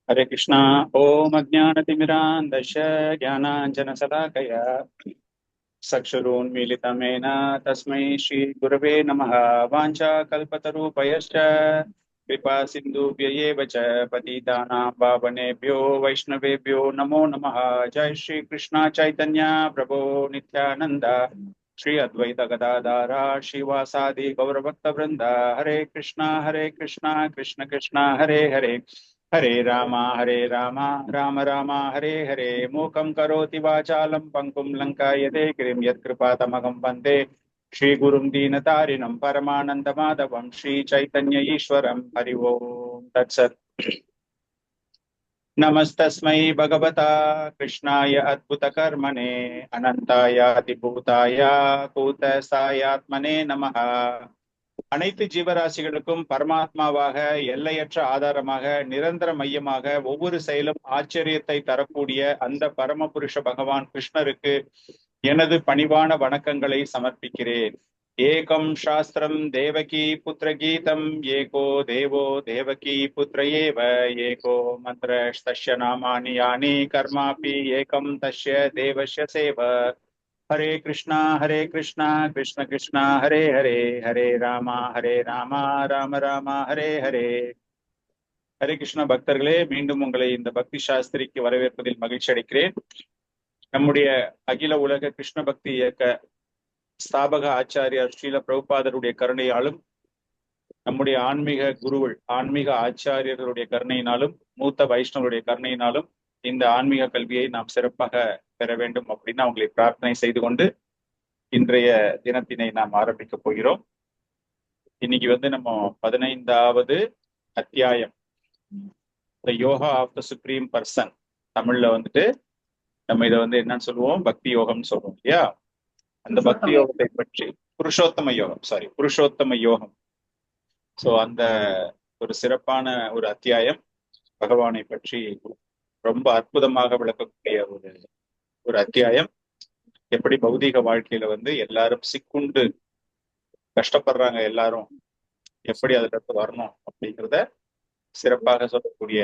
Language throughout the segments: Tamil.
हरे कृष्णा। ओम अज्ञानतिमिरान्धस्य ज्ञानाञ्जनशलाकया चक्षुरुन्मीलितमेन तस्मै श्रीगुरवे नमः। वाञ्छाकल्पतरुभयश्च कृपा सिन्धुभ्य एव च पतितानां पावनेभ्यो वैष्णवेभ्यो नमो नमः। जय श्री कृष्ण चैतन्य प्रभो नित्यानंद श्री अद्वैत गदाधारा श्रीवासादि गौरभक्तवृंद। हरे कृष्णा कृष्ण कृष्ण हरे हरे, हरे राम राम राम हरे हरे। मूकं करोति वाचालं पंकुं लङ्कायते गिरिं यत्कृपातमहं वन्दे श्रीगुरुं दीनतारिणं परमानन्दमाधवं श्रीचैतन्य ईश्वरं। हरि ओम् तत्सत्। नमस्तस्मै भगवता कृष्णाय अद्भुतकर्मणे अनन्ताय அதிபூதாய கூதசாயாத்மனே நமः। அனைத்து ஜீவராசிகளுக்கும் பரமாத்மாவாக, எல்லையற்ற ஆதாரமாக, நிரந்தர மையமாக, ஒவ்வொரு செயலும் ஆச்சரியத்தை தரக்கூடிய அந்த பரமபுருஷ பகவான் கிருஷ்ணருக்கு எனது பணிவான வணக்கங்களை சமர்ப்பிக்கிறேன். ஏகம் சாஸ்திரம் தேவகி புத்திர கீதம் ஏகோ தேவோ தேவகி புத்திர ஏவ ஏகோ மந்திர தஸ்ய நாமானி யானி கர்மாபி ஏகம் தஸ்ய தேவஸ்ய சேவ। हरे कृष्णा कृष्ण कृष्णा हरे हरे, हरे रामा राम राम हरे हरे। ஹரே கிருஷ்ண பக்தர்களே, மீண்டும் உங்களை இந்த பக்தி சாஸ்திரிக்கு வரவேற்பதில் மகிழ்ச்சி அடைக்கிறேன். நம்முடைய அகில உலக கிருஷ்ண பக்தி இயக்க ஸ்தாபக ஆச்சாரியார் ஸ்ரீல பிரபுபாதருடைய கருணையாலும், நம்முடைய ஆன்மீக குருவில் ஆன்மீக ஆச்சாரியர்களுடைய கருணையினாலும், மூத்த வைஷ்ணவருடைய கருணையினாலும் இந்த ஆன்மீக கல்வியை நாம் சிறப்பாக பெற வேண்டும் அப்படின்னு அவங்களை பிரார்த்தனை செய்து கொண்டு இன்றைய தினத்தினை நாம் ஆரம்பிக்க போகிறோம். இன்னைக்கு நம்ம 15வது அத்தியாயம், the yoga of the supreme person. தமிழ்ல நம்ம இதை என்னன்னு சொல்லுவோம், பக்தி யோகம்னு சொல்லுவோம் இல்லையா? அந்த பக்தி யோகத்தை பற்றி புருஷோத்தம யோகம். சோ அந்த ஒரு சிறப்பான ஒரு அத்தியாயம், பகவானை பற்றி ரொம்ப அற்புதமாக விளக்கக்கூடிய ஒரு அத்தியாயம். எப்படி பௌதீக வாழ்க்கையில எல்லாரும் சிக்குண்டு கஷ்டப்படுறாங்க, எல்லாரும் எப்படி அதுக்கு வரணும் அப்படிங்கிறத சிறப்பாக சொல்லக்கூடிய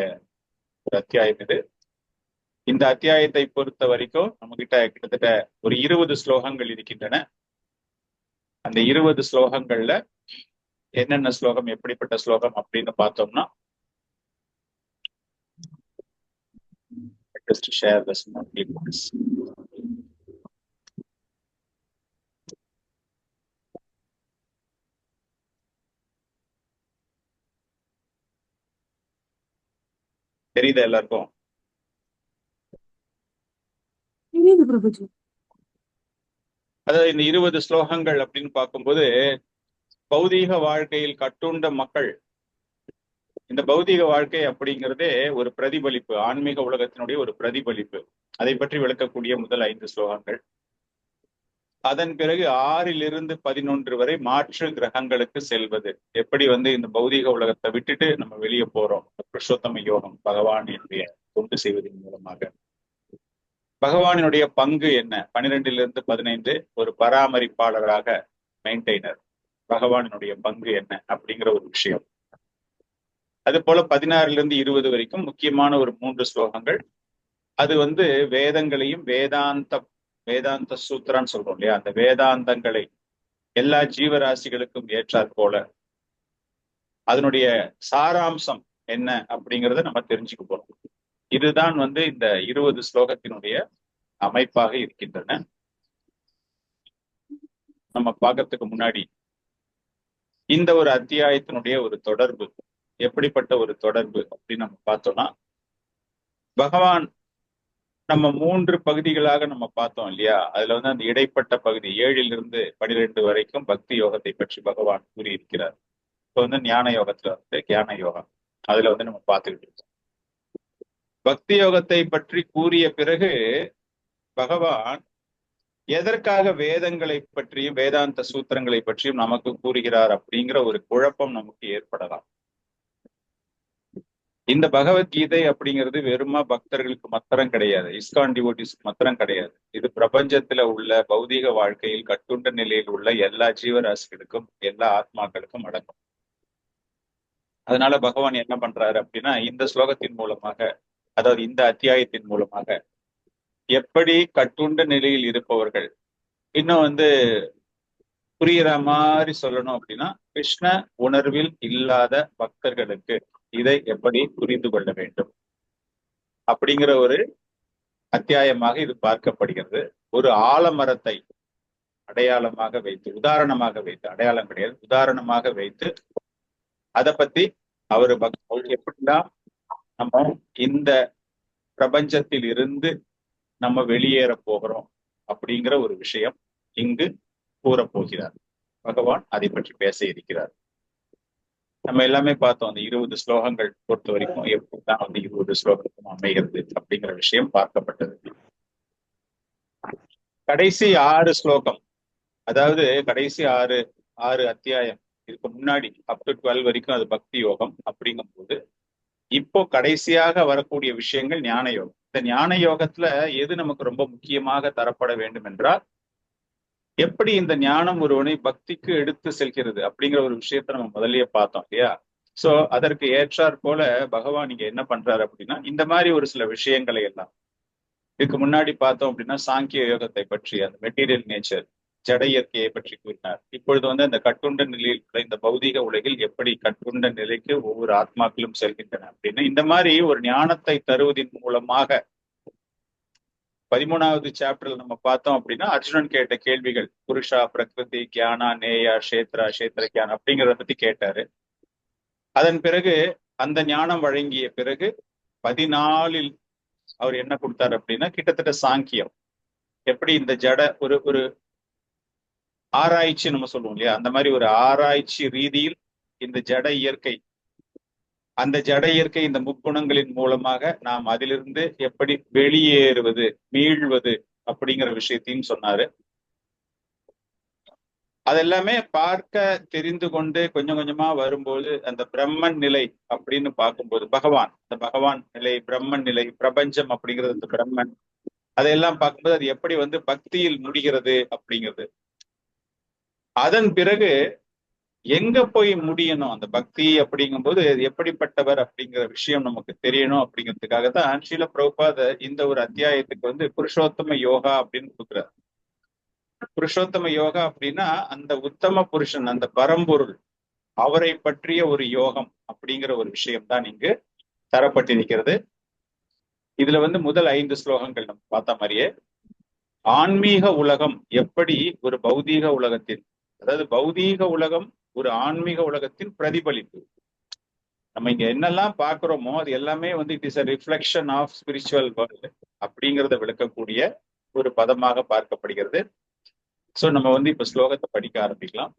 ஒரு அத்தியாயம் இது. இந்த அத்தியாயத்தை பொறுத்த வரைக்கும் நம்ம கிட்ட கிட்டத்தட்ட ஒரு 20 ஸ்லோகங்கள் இருக்கின்றன. அந்த 20 ஸ்லோகங்கள்ல என்னென்ன ஸ்லோகம், எப்படிப்பட்ட ஸ்லோகம் அப்படின்னு பார்த்தோம்னா, just to share this once. தெரியுதா எல்லாருக்கும்? அதாவது இந்த 20 ஸ்லோகங்கள் அப்படின்னு பார்க்கும்போது, பௌதீக வாழ்க்கையில் கட்டுண்ட மக்கள், இந்த பௌதீக வாழ்க்கை அப்படிங்கிறதே ஒரு பிரதிபலிப்பு, ஆன்மீக உலகத்தினுடைய ஒரு பிரதிபலிப்பு. அதை பற்றி விளக்கக்கூடிய முதல் 5 ஸ்லோகங்கள். அதன் பிறகு 6லிருந்து 11 வரை மாற்று கிரகங்களுக்கு செல்வது, எப்படி இந்த பௌதீக உலகத்தை விட்டுட்டு நம்ம வெளியே போறோம், புருஷோத்தம யோகம், பகவானுடைய தொண்டு செய்வதன் மூலமாக. பகவானினுடைய பங்கு என்ன, 12லிருந்து 15 ஒரு பராமரிப்பாளராக, மெயின்டைனர், பகவானினுடைய பங்கு என்ன அப்படிங்கிற ஒரு விஷயம். அது போல 16லிருந்து 20 வரைக்கும் முக்கியமான ஒரு 3 ஸ்லோகங்கள். அது வேதங்களையும் வேதாந்த சூத்திரான்னு சொல்றோம் இல்லையா, அந்த வேதாந்தங்களை எல்லா ஜீவராசிகளுக்கும் ஏற்றாற் போல அதனுடைய சாராம்சம் என்ன அப்படிங்கிறத நம்ம தெரிஞ்சுக்க போறோம். இதுதான் இந்த 20 ஸ்லோகத்தினுடைய அமைப்பாக இருக்கின்றன. நம்ம பார்க்கறதுக்கு முன்னாடி இந்த ஒரு அத்தியாயத்தினுடைய ஒரு தொடர்பு, எப்படிப்பட்ட ஒரு தொடர்பு அப்படின்னு நம்ம பார்த்தோம்னா, பகவான் நம்ம 3 பகுதிகளாக நம்ம பார்த்தோம் இல்லையா? அதுல அந்த இடைப்பட்ட பகுதி 7லிருந்து 12 வரைக்கும் பக்தி யோகத்தை பற்றி பகவான் கூறியிருக்கிறார். இப்போ ஞான யோகத்துல கியான யோகம், அதுல நம்ம பார்த்துக்கிட்டு இருக்கோம். பக்தி யோகத்தை பற்றி கூறிய பிறகு பகவான் எதற்காக வேதங்களை பற்றியும் வேதாந்த சூத்திரங்களை பற்றியும் நமக்கு கூறுகிறார் அப்படிங்கிற ஒரு குழப்பம் நமக்கு ஏற்படலாம். இந்த பகவத்கீதை அப்படிங்கிறது வெறுமா பக்தர்களுக்கு மாத்திரம் கிடையாது, இஸ்கான் டிவோட்டிஸ்க்கு மாத்திரம் கிடையாது. இது பிரபஞ்சத்துல உள்ள பௌதீக வாழ்க்கையில் கட்டுண்ட நிலையில் உள்ள எல்லா ஜீவராசிகளுக்கும், எல்லா ஆத்மாக்களுக்கும் அடங்கும். அதனால பகவான் என்ன பண்றாரு அப்படின்னா இந்த ஸ்லோகத்தின் மூலமாக, அதாவது இந்த அத்தியாயத்தின் மூலமாக, எப்படி கட்டுண்ட நிலையில் இருப்பவர்கள், இன்னும் புரியுற மாதிரி சொல்லணும் அப்படின்னா, கிருஷ்ண உணர்வில் இல்லாத பக்தர்களுக்கு இதை எப்படி புரிந்து கொள்ள வேண்டும் அப்படிங்கிற ஒரு அத்தியாயமாக இது பார்க்கப்படுகிறது. ஒரு ஆலமரத்தை அடையாளமாக வைத்து, உதாரணமாக வைத்து, அடையாளம் கிடையாது, உதாரணமாக வைத்து அதை பத்தி அவரு எப்படிலாம் நம்ம இந்த பிரபஞ்சத்தில் இருந்து நம்ம வெளியேற போகிறோம் அப்படிங்கிற ஒரு விஷயம் இங்கு கூறப்போகிறார். பகவான் அதை பற்றி பேச இருக்கிறார். நம்ம எல்லாமே பார்த்தோம், அந்த 20 ஸ்லோகங்கள் பொறுத்த வரைக்கும் எப்படிதான் 20 ஸ்லோகத்துக்கும் அமைகிறது அப்படிங்கிற விஷயம் பார்க்கப்பட்டது. கடைசி 6 ஸ்லோகம், அதாவது கடைசி ஆறு அத்தியாயம், இதுக்கு முன்னாடி அப் டு 12 வரைக்கும் அது பக்தி யோகம். அப்படிங்கும் போது இப்போ கடைசியாக வரக்கூடிய விஷயங்கள் ஞான யோகம். இந்த ஞான யோகத்துல எது நமக்கு ரொம்ப முக்கியமாக தரப்பட வேண்டும் என்றால், எப்படி இந்த ஞானம் ஒருவனை பக்திக்கு எடுத்து செல்கிறது அப்படிங்கிற ஒரு விஷயத்த நம்ம முதல்லயே பார்த்தோம் இல்லையா? சோ அதற்கு ஏற்றாற் போல பகவான் இங்க என்ன பண்றாரு அப்படின்னா, இந்த மாதிரி ஒரு சில விஷயங்களை எல்லாம் இதுக்கு முன்னாடி பார்த்தோம் அப்படின்னா சாங்கிய யோகத்தை பற்றி, அந்த மெட்டீரியல் நேச்சர், ஜட இயற்கையை பற்றி கூறினார். இப்பொழுது அந்த கட்டுண்ட நிலையில் இந்த பௌதிக உலகில் எப்படி கட்டுண்ட நிலைக்கு ஒவ்வொரு ஆத்மாக்களும் செல்கின்றன அப்படின்னு இந்த மாதிரி ஒரு ஞானத்தை தருவதன் மூலமாக 13வது சாப்டர்ல நம்ம பார்த்தோம் அப்படின்னா, அர்ஜுனன் கேட்ட கேள்விகள், புருஷா, பிரகிருதி, கியானா, நேயா, கஷேத்ரா, கஷேத்திர கியானா அப்படிங்கிறத பத்தி கேட்டாரு. அதன் பிறகு அந்த ஞானம் வழங்கிய பிறகு 14ல் அவர் என்ன கொடுத்தாரு அப்படின்னா, கிட்டத்தட்ட சாங்கியம், எப்படி இந்த ஜட ஒரு ஆராய்ச்சி நம்ம சொல்லுவோம் இல்லையா, அந்த மாதிரி ஒரு ஆராய்ச்சி ரீதியில் இந்த ஜட இயற்கை, அந்த ஜட இயற்கை இந்த முக்குணங்களின் மூலமாக நாம் அதிலிருந்து எப்படி வெளியேறுவது, மீள்வது அப்படிங்கிற விஷயத்தையும் சொன்னாரு. அதெல்லாமே பார்க்க தெரிந்து கொண்டு கொஞ்சம் கொஞ்சமா வரும்போது அந்த பிரம்மன் நிலை அப்படின்னு பார்க்கும்போது, இந்த பகவான் நிலை, பிரம்மன் நிலை, பிரபஞ்சம் அப்படிங்கிறது அந்த பிரம்மன், அதையெல்லாம் பார்க்கும்போது அது எப்படி பக்தியில் முடிகிறது அப்படிங்கிறது. அதன் பிறகு எங்க போய் முடியணும் அந்த பக்தி அப்படிங்கும்போது எப்படிப்பட்டவர் அப்படிங்கிற விஷயம் நமக்கு தெரியணும். அப்படிங்கிறதுக்காக தான் ஸ்ரீல பிரபுபாத இந்த ஒரு அத்தியாயத்துக்கு புருஷோத்தம யோகா அப்படின்னு கொடுக்குறாரு. புருஷோத்தம யோகா அப்படின்னா அந்த உத்தம புருஷன், அந்த பரம்பொருள், அவரை பற்றிய ஒரு யோகம் அப்படிங்கிற ஒரு விஷயம் தான் இங்கு தரப்பட்டிருக்கிறது. இதுல முதல் 5 ஸ்லோகங்கள் நம்ம பார்த்த மாதிரியே ஆன்மீக உலகம் எப்படி ஒரு பௌதீக உலகத்தின், அதாவது பௌதீக உலகம் ஒரு ஆன்மீக உலகத்தின் பிரதிபலிப்பு. நம்ம இங்க என்னெல்லாம் பார்க்கிறோமோ அது எல்லாமே it is a reflection of spiritual world அப்படிங்கிறத விளக்கக்கூடிய ஒரு பதமாக பார்க்கப்படுகிறது. சோ நம்ம இப்ப ஸ்லோகத்தை படிக்க ஆரம்பிக்கலாம்.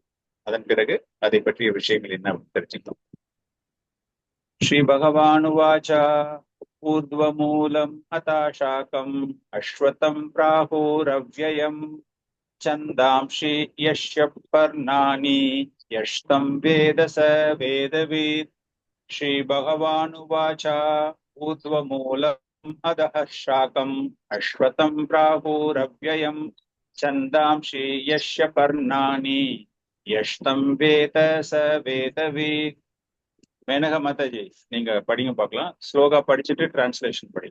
அதன் பிறகு அதை பற்றிய விஷயங்கள் என்ன தெரிஞ்சுக்கலாம். ஸ்ரீ பகவானுவாச்ச ஊர்த்வமூலம் அதாசாகம் அஸ்வதம் பிராஹுரவ்யயம் சந்தாம்ஷி யஸ்ய பர்ணானி யஷ்தம் வேத ச வேதவித். ஸ்ரீ பகவானுவாச்ச ஊர்த்வமூலம் அதः சாகம் அஸ்வதம் பிராஹுரவ்யயம் சந்தாம்ஷி யஸ்ய பர்ணானி யஷ்தம் வேத ச வேதவித். மேனகா மாதாஜி, நீங்க படிங்க பார்க்கலாம். ஸ்லோகா படிச்சுட்டு டிரான்ஸ்லேஷன் படி.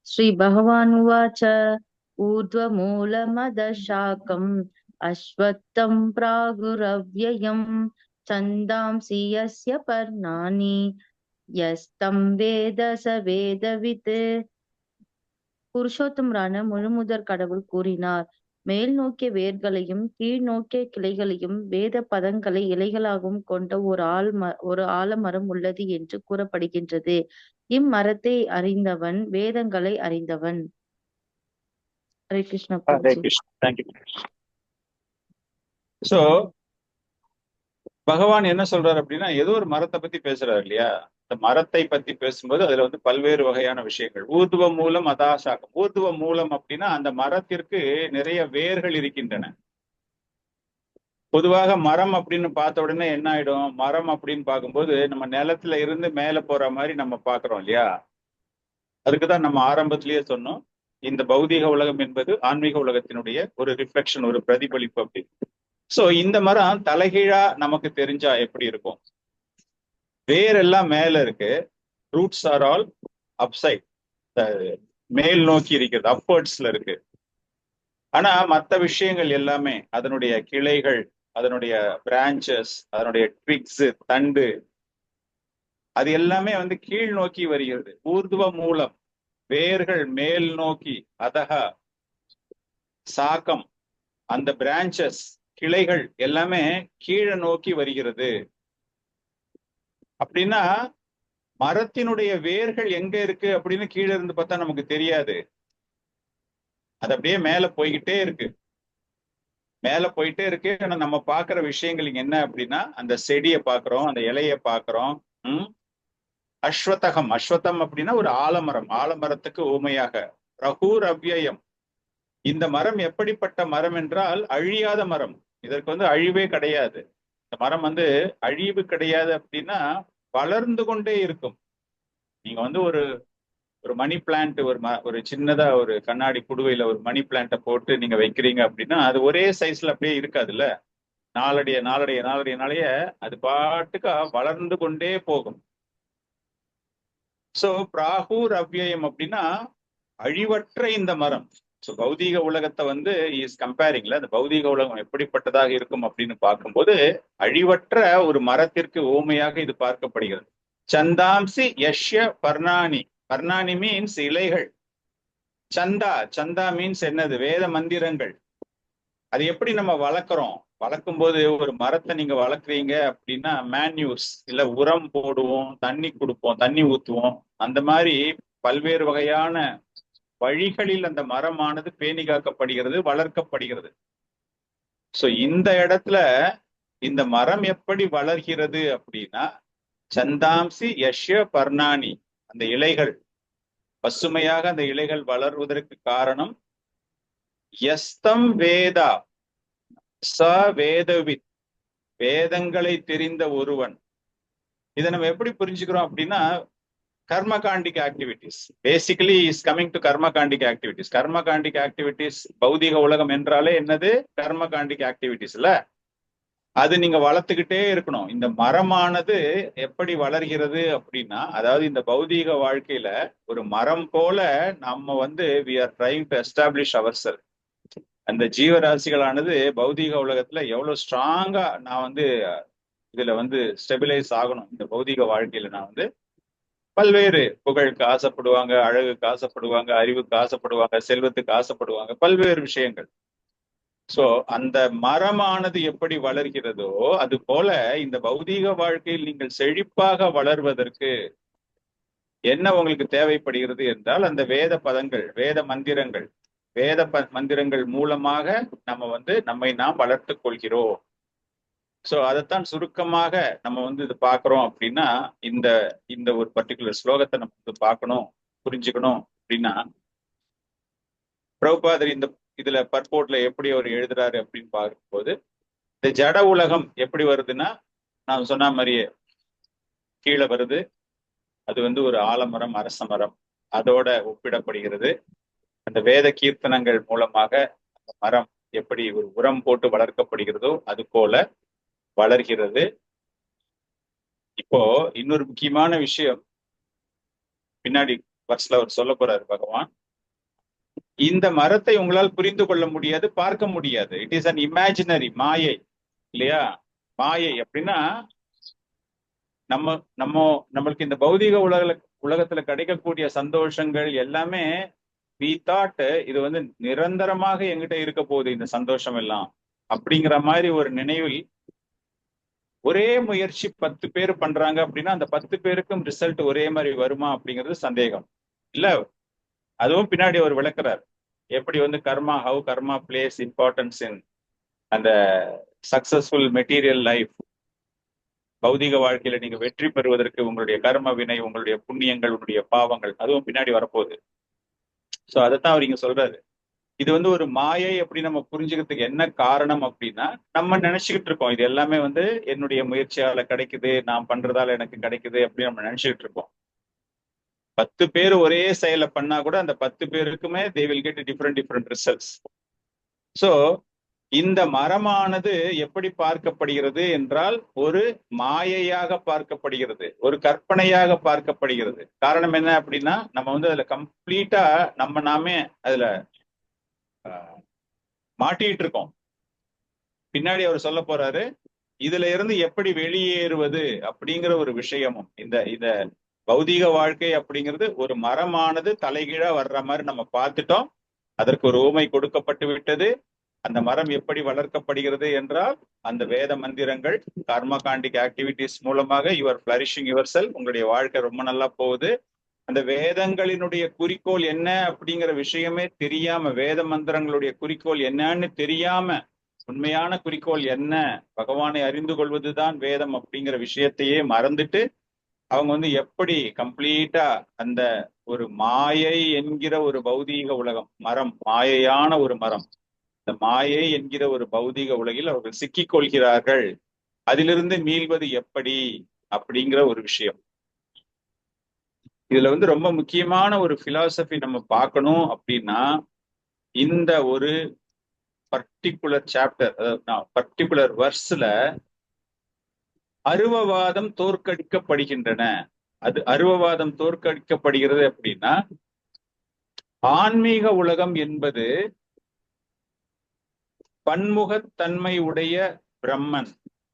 ஸ்ரீ பகவானுவாச்ச ஊர்த்வமூலமதசாகம் அஸ்வத்தம் பிராகுரவ்யயம் சந்தாம்சி யஸ்ய பர்ணானி யஸ்தம் வேத ச வேதவித். புருஷோத்தமரான முழுமுதற் கடவுள் கூறினார், மேல் நோக்கிய வேர்களையும் கீழ் நோக்கிய கிளைகளையும் வேத பதங்களை இலைகளாகவும் கொண்ட ஒரு ஆலமரம் உள்ளது என்று கூறப்படுகின்றது. இம்மரத்தை அறிந்தவன் வேதங்களை அறிந்தவன். ஹரே கிருஷ்ணா. சோ பகவான் என்ன சொல்றாரு அப்படின்னா, ஏதோ ஒரு மரத்தை பத்தி பேசுறாரு இல்லையா? இந்த மரத்தை பத்தி பேசும்போது அதுல பல்வேறு வகையான விஷயங்கள். ஊர்துவ மூலம் அதாசாகம். ஊர்துவ மூலம் அப்படின்னா அந்த மரத்திற்கு நிறைய வேர்கள் இருக்கின்றன. பொதுவாக மரம் அப்படின்னு பார்த்த உடனே என்ன ஆயிடும், மரம் அப்படின்னு பார்க்கும்போது நம்ம நிலத்துல இருந்து மேல போற மாதிரி நம்ம பாக்குறோம் இல்லையா? அதுக்குதான் நம்ம ஆரம்பத்திலேயே சொன்னோம், இந்த பௌதீக உலகம் என்பது ஆன்மீக உலகத்தினுடைய ஒரு ரிஃப்ளெக்ஷன், ஒரு பிரதிபலிப்பு அப்படி. சோ இந்த மரம் தலைகீழா நமக்கு தெரிஞ்சா எப்படி இருக்கும்? வேரெல்லாம் மேல இருக்கு, ரூட்ஸ் ஆர் ஆல் அப்சைட், மேல் நோக்கி இருக்கிறது, அப்வர்ட்ஸ்ல இருக்கு. ஆனா மற்ற விஷயங்கள் எல்லாமே, அதனுடைய கிளைகள், அதனுடைய பிரான்ச்சஸ், அதனுடைய ட்விக்ஸ், தண்டு, அது எல்லாமே வந்து கீழ் நோக்கி வருகிறது. ஊர்துவ மூலம், வேர்கள் மேல் நோக்கி, அதஹா சாக்கம், அந்த பிரான்ச்சஸ், கிளைகள் எல்லாமே கீழே நோக்கி வருகிறது. அப்படின்னா மரத்தினுடைய வேர்கள் எங்க இருக்கு அப்படின்னு கீழே இருந்து பார்த்தா நமக்கு தெரியாது. அது அப்படியே மேல போய்கிட்டே இருக்கு, மேல போயிட்டே இருக்கு. ஆனா நம்ம பாக்குற விஷயங்கள் இங்க என்ன அப்படின்னா, அந்த செடியை பாக்குறோம், அந்த இலையை பாக்குறோம். அஸ்வத்தகம், அஸ்வத்தம் அப்படின்னா ஒரு ஆலமரம், ஆலமரத்துக்கு ஊமையாக. ரகூர் அவ்யயம், இந்த மரம் எப்படிப்பட்ட மரம் என்றால் அழியாத மரம். இதற்கு வந்து அழிவே கிடையாது. இந்த மரம் வந்து அழிவு கிடையாது அப்படின்னா வளர்ந்து கொண்டே இருக்கும். நீங்க வந்து ஒரு ஒரு மணி பிளான்ட், ஒரு சின்னதா ஒரு கண்ணாடி குடுவையில ஒரு மணி பிளான்ட்டை போட்டு நீங்க வைக்கிறீங்க அப்படின்னா அது ஒரே சைஸ்ல அப்படியே இருக்காதுல்ல. நாளடைய நாளடைய நாளடைய நாளைய அது பாட்டுக்கு வளர்ந்து கொண்டே போகும். சோ பிராகூர் அவ்யயம் அப்படின்னா அழிவற்ற இந்த மரம். ஸோ பௌதீக உலகத்தை வந்து இஸ் கம்பேரிங்ல, அந்த பௌதீக உலகம் எப்படிப்பட்டதாக இருக்கும் அப்படின்னு பார்க்கும்போது அழிவற்ற ஒரு மரத்திற்கு ஓமையாக இது பார்க்கப்படுகிறது. சந்தாம்சி யஷ்ய பர்ணானி, பர்ணானி மீன்ஸ் இலைகள். சந்தா, சந்தா மீன்ஸ் என்னது? வேத மந்திரங்கள். அது எப்படி நம்ம வளர்க்குறோம்? வளர்க்கும் போது ஒரு மரத்தை நீங்க வளர்க்குறீங்க அப்படின்னா மேன்யூர்ஸ், இல்ல உரம் போடுவோம், தண்ணி கொடுப்போம், தண்ணி ஊத்துவோம். அந்த மாதிரி பல்வேறு வகையான வழிகளில் அந்த மரமானது பேணி காக்கப்படுகிறது, வளர்க்கப்படுகிறது. சோ இந்த இடத்துல இந்த மரம் எப்படி வளர்கிறது அப்படின்னா, சந்தாம்சி யஷ்ய பர்ணானி, அந்த இலைகள் பசுமையாக அந்த இலைகள் வளர்வதற்கு காரணம் யஸ்தம் வேதா ச வேதவித், வேதங்களை தெரிந்த ஒருவன். இதை நம்ம எப்படி புரிஞ்சுக்கிறோம் அப்படின்னா, karmakandic activities basically is coming to karmakandic activities. Karmakandic activities, பௌதிக உலகம் என்றாலே என்னது? கர்மகாண்டிக் ஆக்டிவிட்டிஸ்ல அது நீங்க வளர்த்துக்கிட்டே இருக்கணும். இந்த மரமானது எப்படி வளர்கிறது அப்படின்னா, அதாவது இந்த பௌதீக வாழ்க்கையில ஒரு மரம் போல நம்ம வந்து we are trying to establish our self. அந்த ஜீவராசிகளானது பௌதீக உலகத்துல எவ்வளவு ஸ்ட்ராங்கா நான் வந்து இதுல வந்து ஸ்டெபிலைஸ் ஆகணும். இந்த பௌதீக வாழ்க்கையில நான் வந்து பல்வேறு புகழுக்கு ஆசைப்படுவாங்க, அழகுக்கு ஆசைப்படுவாங்க, அறிவுக்கு ஆசைப்படுவாங்க, செல்வத்துக்கு ஆசைப்படுவாங்க, பல்வேறு விஷயங்கள். சோ அந்த மரமானது எப்படி வளர்கிறதோ அது போல இந்த பௌதீக வாழ்க்கையில் நீங்கள் செழிப்பாக வளர்வதற்கு என்ன உங்களுக்கு தேவைப்படுகிறது என்றால், அந்த வேத பதங்கள், வேத மந்திரங்கள், மந்திரங்கள் மூலமாக நம்ம வந்து நம்மை நாம் வளர்த்துக் கொள்கிறோம். சோ அதைத்தான் சுருக்கமாக நம்ம வந்து இது பாக்குறோம் அப்படின்னா, இந்த இந்த ஒரு பர்டிகுலர் ஸ்லோகத்தை நம்ம வந்து பார்க்கணும், புரிஞ்சுக்கணும் அப்படின்னா, பிரபுபாதர் இந்த இதுல பர்போர்ட்ல எப்படி அவர் எழுதுறாரு அப்படின்னு பார்க்கும்போது, இந்த ஜட உலகம் எப்படி வருதுன்னா, நான் சொன்ன மாதிரியே கீழே வருது. அது வந்து ஒரு ஆலமரம், அரச மரம், அதோட ஒப்பிடப்படுகிறது. அந்த வேத கீர்த்தனங்கள் மூலமாக அந்த மரம் எப்படி ஒரு உரம் போட்டு வளர்க்கப்படுகிறதோ அது போல வளர்கிறது. இப்போ இன்னொரு முக்கியமான விஷயம் பின்னாடி வர்ஸ்ல அவர் சொல்ல போறாரு பகவான். இந்த மரத்தை உங்களால் புரிந்து கொள்ள முடியாது, பார்க்க முடியாது. இட் இஸ் அன் இமேஜினரி, மாயை இல்லையா? மாயை அப்படின்னா நம்ம நம்ம நம்மளுக்கு இந்த பௌதீக உலகத்துல கிடைக்கக்கூடிய சந்தோஷங்கள் எல்லாமே வி தாட் இது வந்து நிரந்தரமாக எங்கிட்ட இருக்க போகுது இந்த சந்தோஷம் எல்லாம் அப்படிங்கிற மாதிரி ஒரு நினைவில் ஒரே முயற்சி 10 பேர் பண்றாங்க அப்படின்னா அந்த 10 பேருக்கும் ரிசல்ட் ஒரே மாதிரி வருமா அப்படிங்கிறது சந்தேகம் இல்ல. அதுவும் பின்னாடி அவர் விளக்குறார் எப்படி வந்து karma, how karma plays importance in அந்த சக்சஸ்ஃபுல் மெட்டீரியல் லைஃப். பௌதிக வாழ்க்கையில நீங்க வெற்றி பெறுவதற்கு உங்களுடைய கர்ம வினை, உங்களுடைய புண்ணியங்கள், உங்களுடைய பாவங்கள், அதுவும் பின்னாடி வரப்போகுது. சோ அதைத்தான் அவர் இங்க சொல்றாரு. இது வந்து ஒரு மாயை அப்படி நம்ம புரிஞ்சுக்கிறதுக்கு என்ன காரணம் அப்படின்னா, நம்ம நினைச்சுக்கிட்டு இருக்கோம் இது எல்லாமே வந்து என்னுடைய முயற்சியால கிடைக்குது, நான் பண்றதால எனக்கு கிடைக்குது அப்படின்னு நம்ம நினைச்சுக்கிட்டு இருக்கோம். 10 பேர் ஒரே செயலை பண்ணா கூட அந்த 10 பேருக்குமே they will get different results. So இந்த மரமானது எப்படி பார்க்கப்படுகிறது என்றால் ஒரு மாயையாக பார்க்கப்படுகிறது, ஒரு கற்பனையாக பார்க்கப்படுகிறது. காரணம் என்ன அப்படின்னா, நம்ம வந்து அதுல கம்ப்ளீட்டா நாமே அதுல மாட்டிட்டு இருக்கோம். பின்னாடி அவர் சொல்ல போறாரு, இதுல இருந்து எப்படி வெளியேறுவது அப்படிங்கிற ஒரு விஷயமும். இந்த பௌதீக வாழ்க்கை அப்படிங்கிறது ஒரு மரமானது தலைகீழா வர்ற மாதிரி நம்ம பார்த்துட்டோம். அதற்கு ஒரு ஊமை கொடுக்கப்பட்டு விட்டது. அந்த மரம் எப்படி வளர்க்கப்படுகிறது என்றால், அந்த வேத மந்திரங்கள், கர்மகாண்டிக் ஆக்டிவிட்டிஸ் மூலமாக யுவர் ஃபிளரிஷிங் யுவர் செல்ஃப், உங்களுடைய வாழ்க்கை ரொம்ப நல்லா போகுது. அந்த வேதங்களினுடைய குறிக்கோள் என்ன அப்படிங்கிற விஷயமே தெரியாம, வேத மந்திரங்களுடைய குறிக்கோள் என்னன்னு தெரியாம, உண்மையான குறிக்கோள் என்ன, பகவானை அறிந்து கொள்வதுதான் வேதம் அப்படிங்கிற விஷயத்தையே மறந்துட்டு அவங்க வந்து எப்படி கம்ப்ளீட்டா அந்த ஒரு மாயை என்கிற ஒரு பௌதீக உலகம், மரம், மாயையான ஒரு மரம், இந்த மாயை என்கிற ஒரு பௌதீக உலகில் அவர்கள் சிக்கிக் கொள்கிறார்கள். அதிலிருந்து மீள்வது எப்படி அப்படிங்கிற ஒரு விஷயம். இதுல வந்து ரொம்ப முக்கியமான ஒரு பிலாசபி நம்ம பார்க்கணும் அப்படின்னா, இந்த ஒரு பர்டிகுலர் சாப்டர், பர்டிகுலர் வர்ஸ்ல அருவவாதம் தோற்கடிக்கப்படுகின்றன. அது அருவவாதம் தோற்கடிக்கப்படுகிறது அப்படின்னா, ஆன்மீக உலகம் என்பது பன்முகத்தன்மை உடைய பிரம்மன்.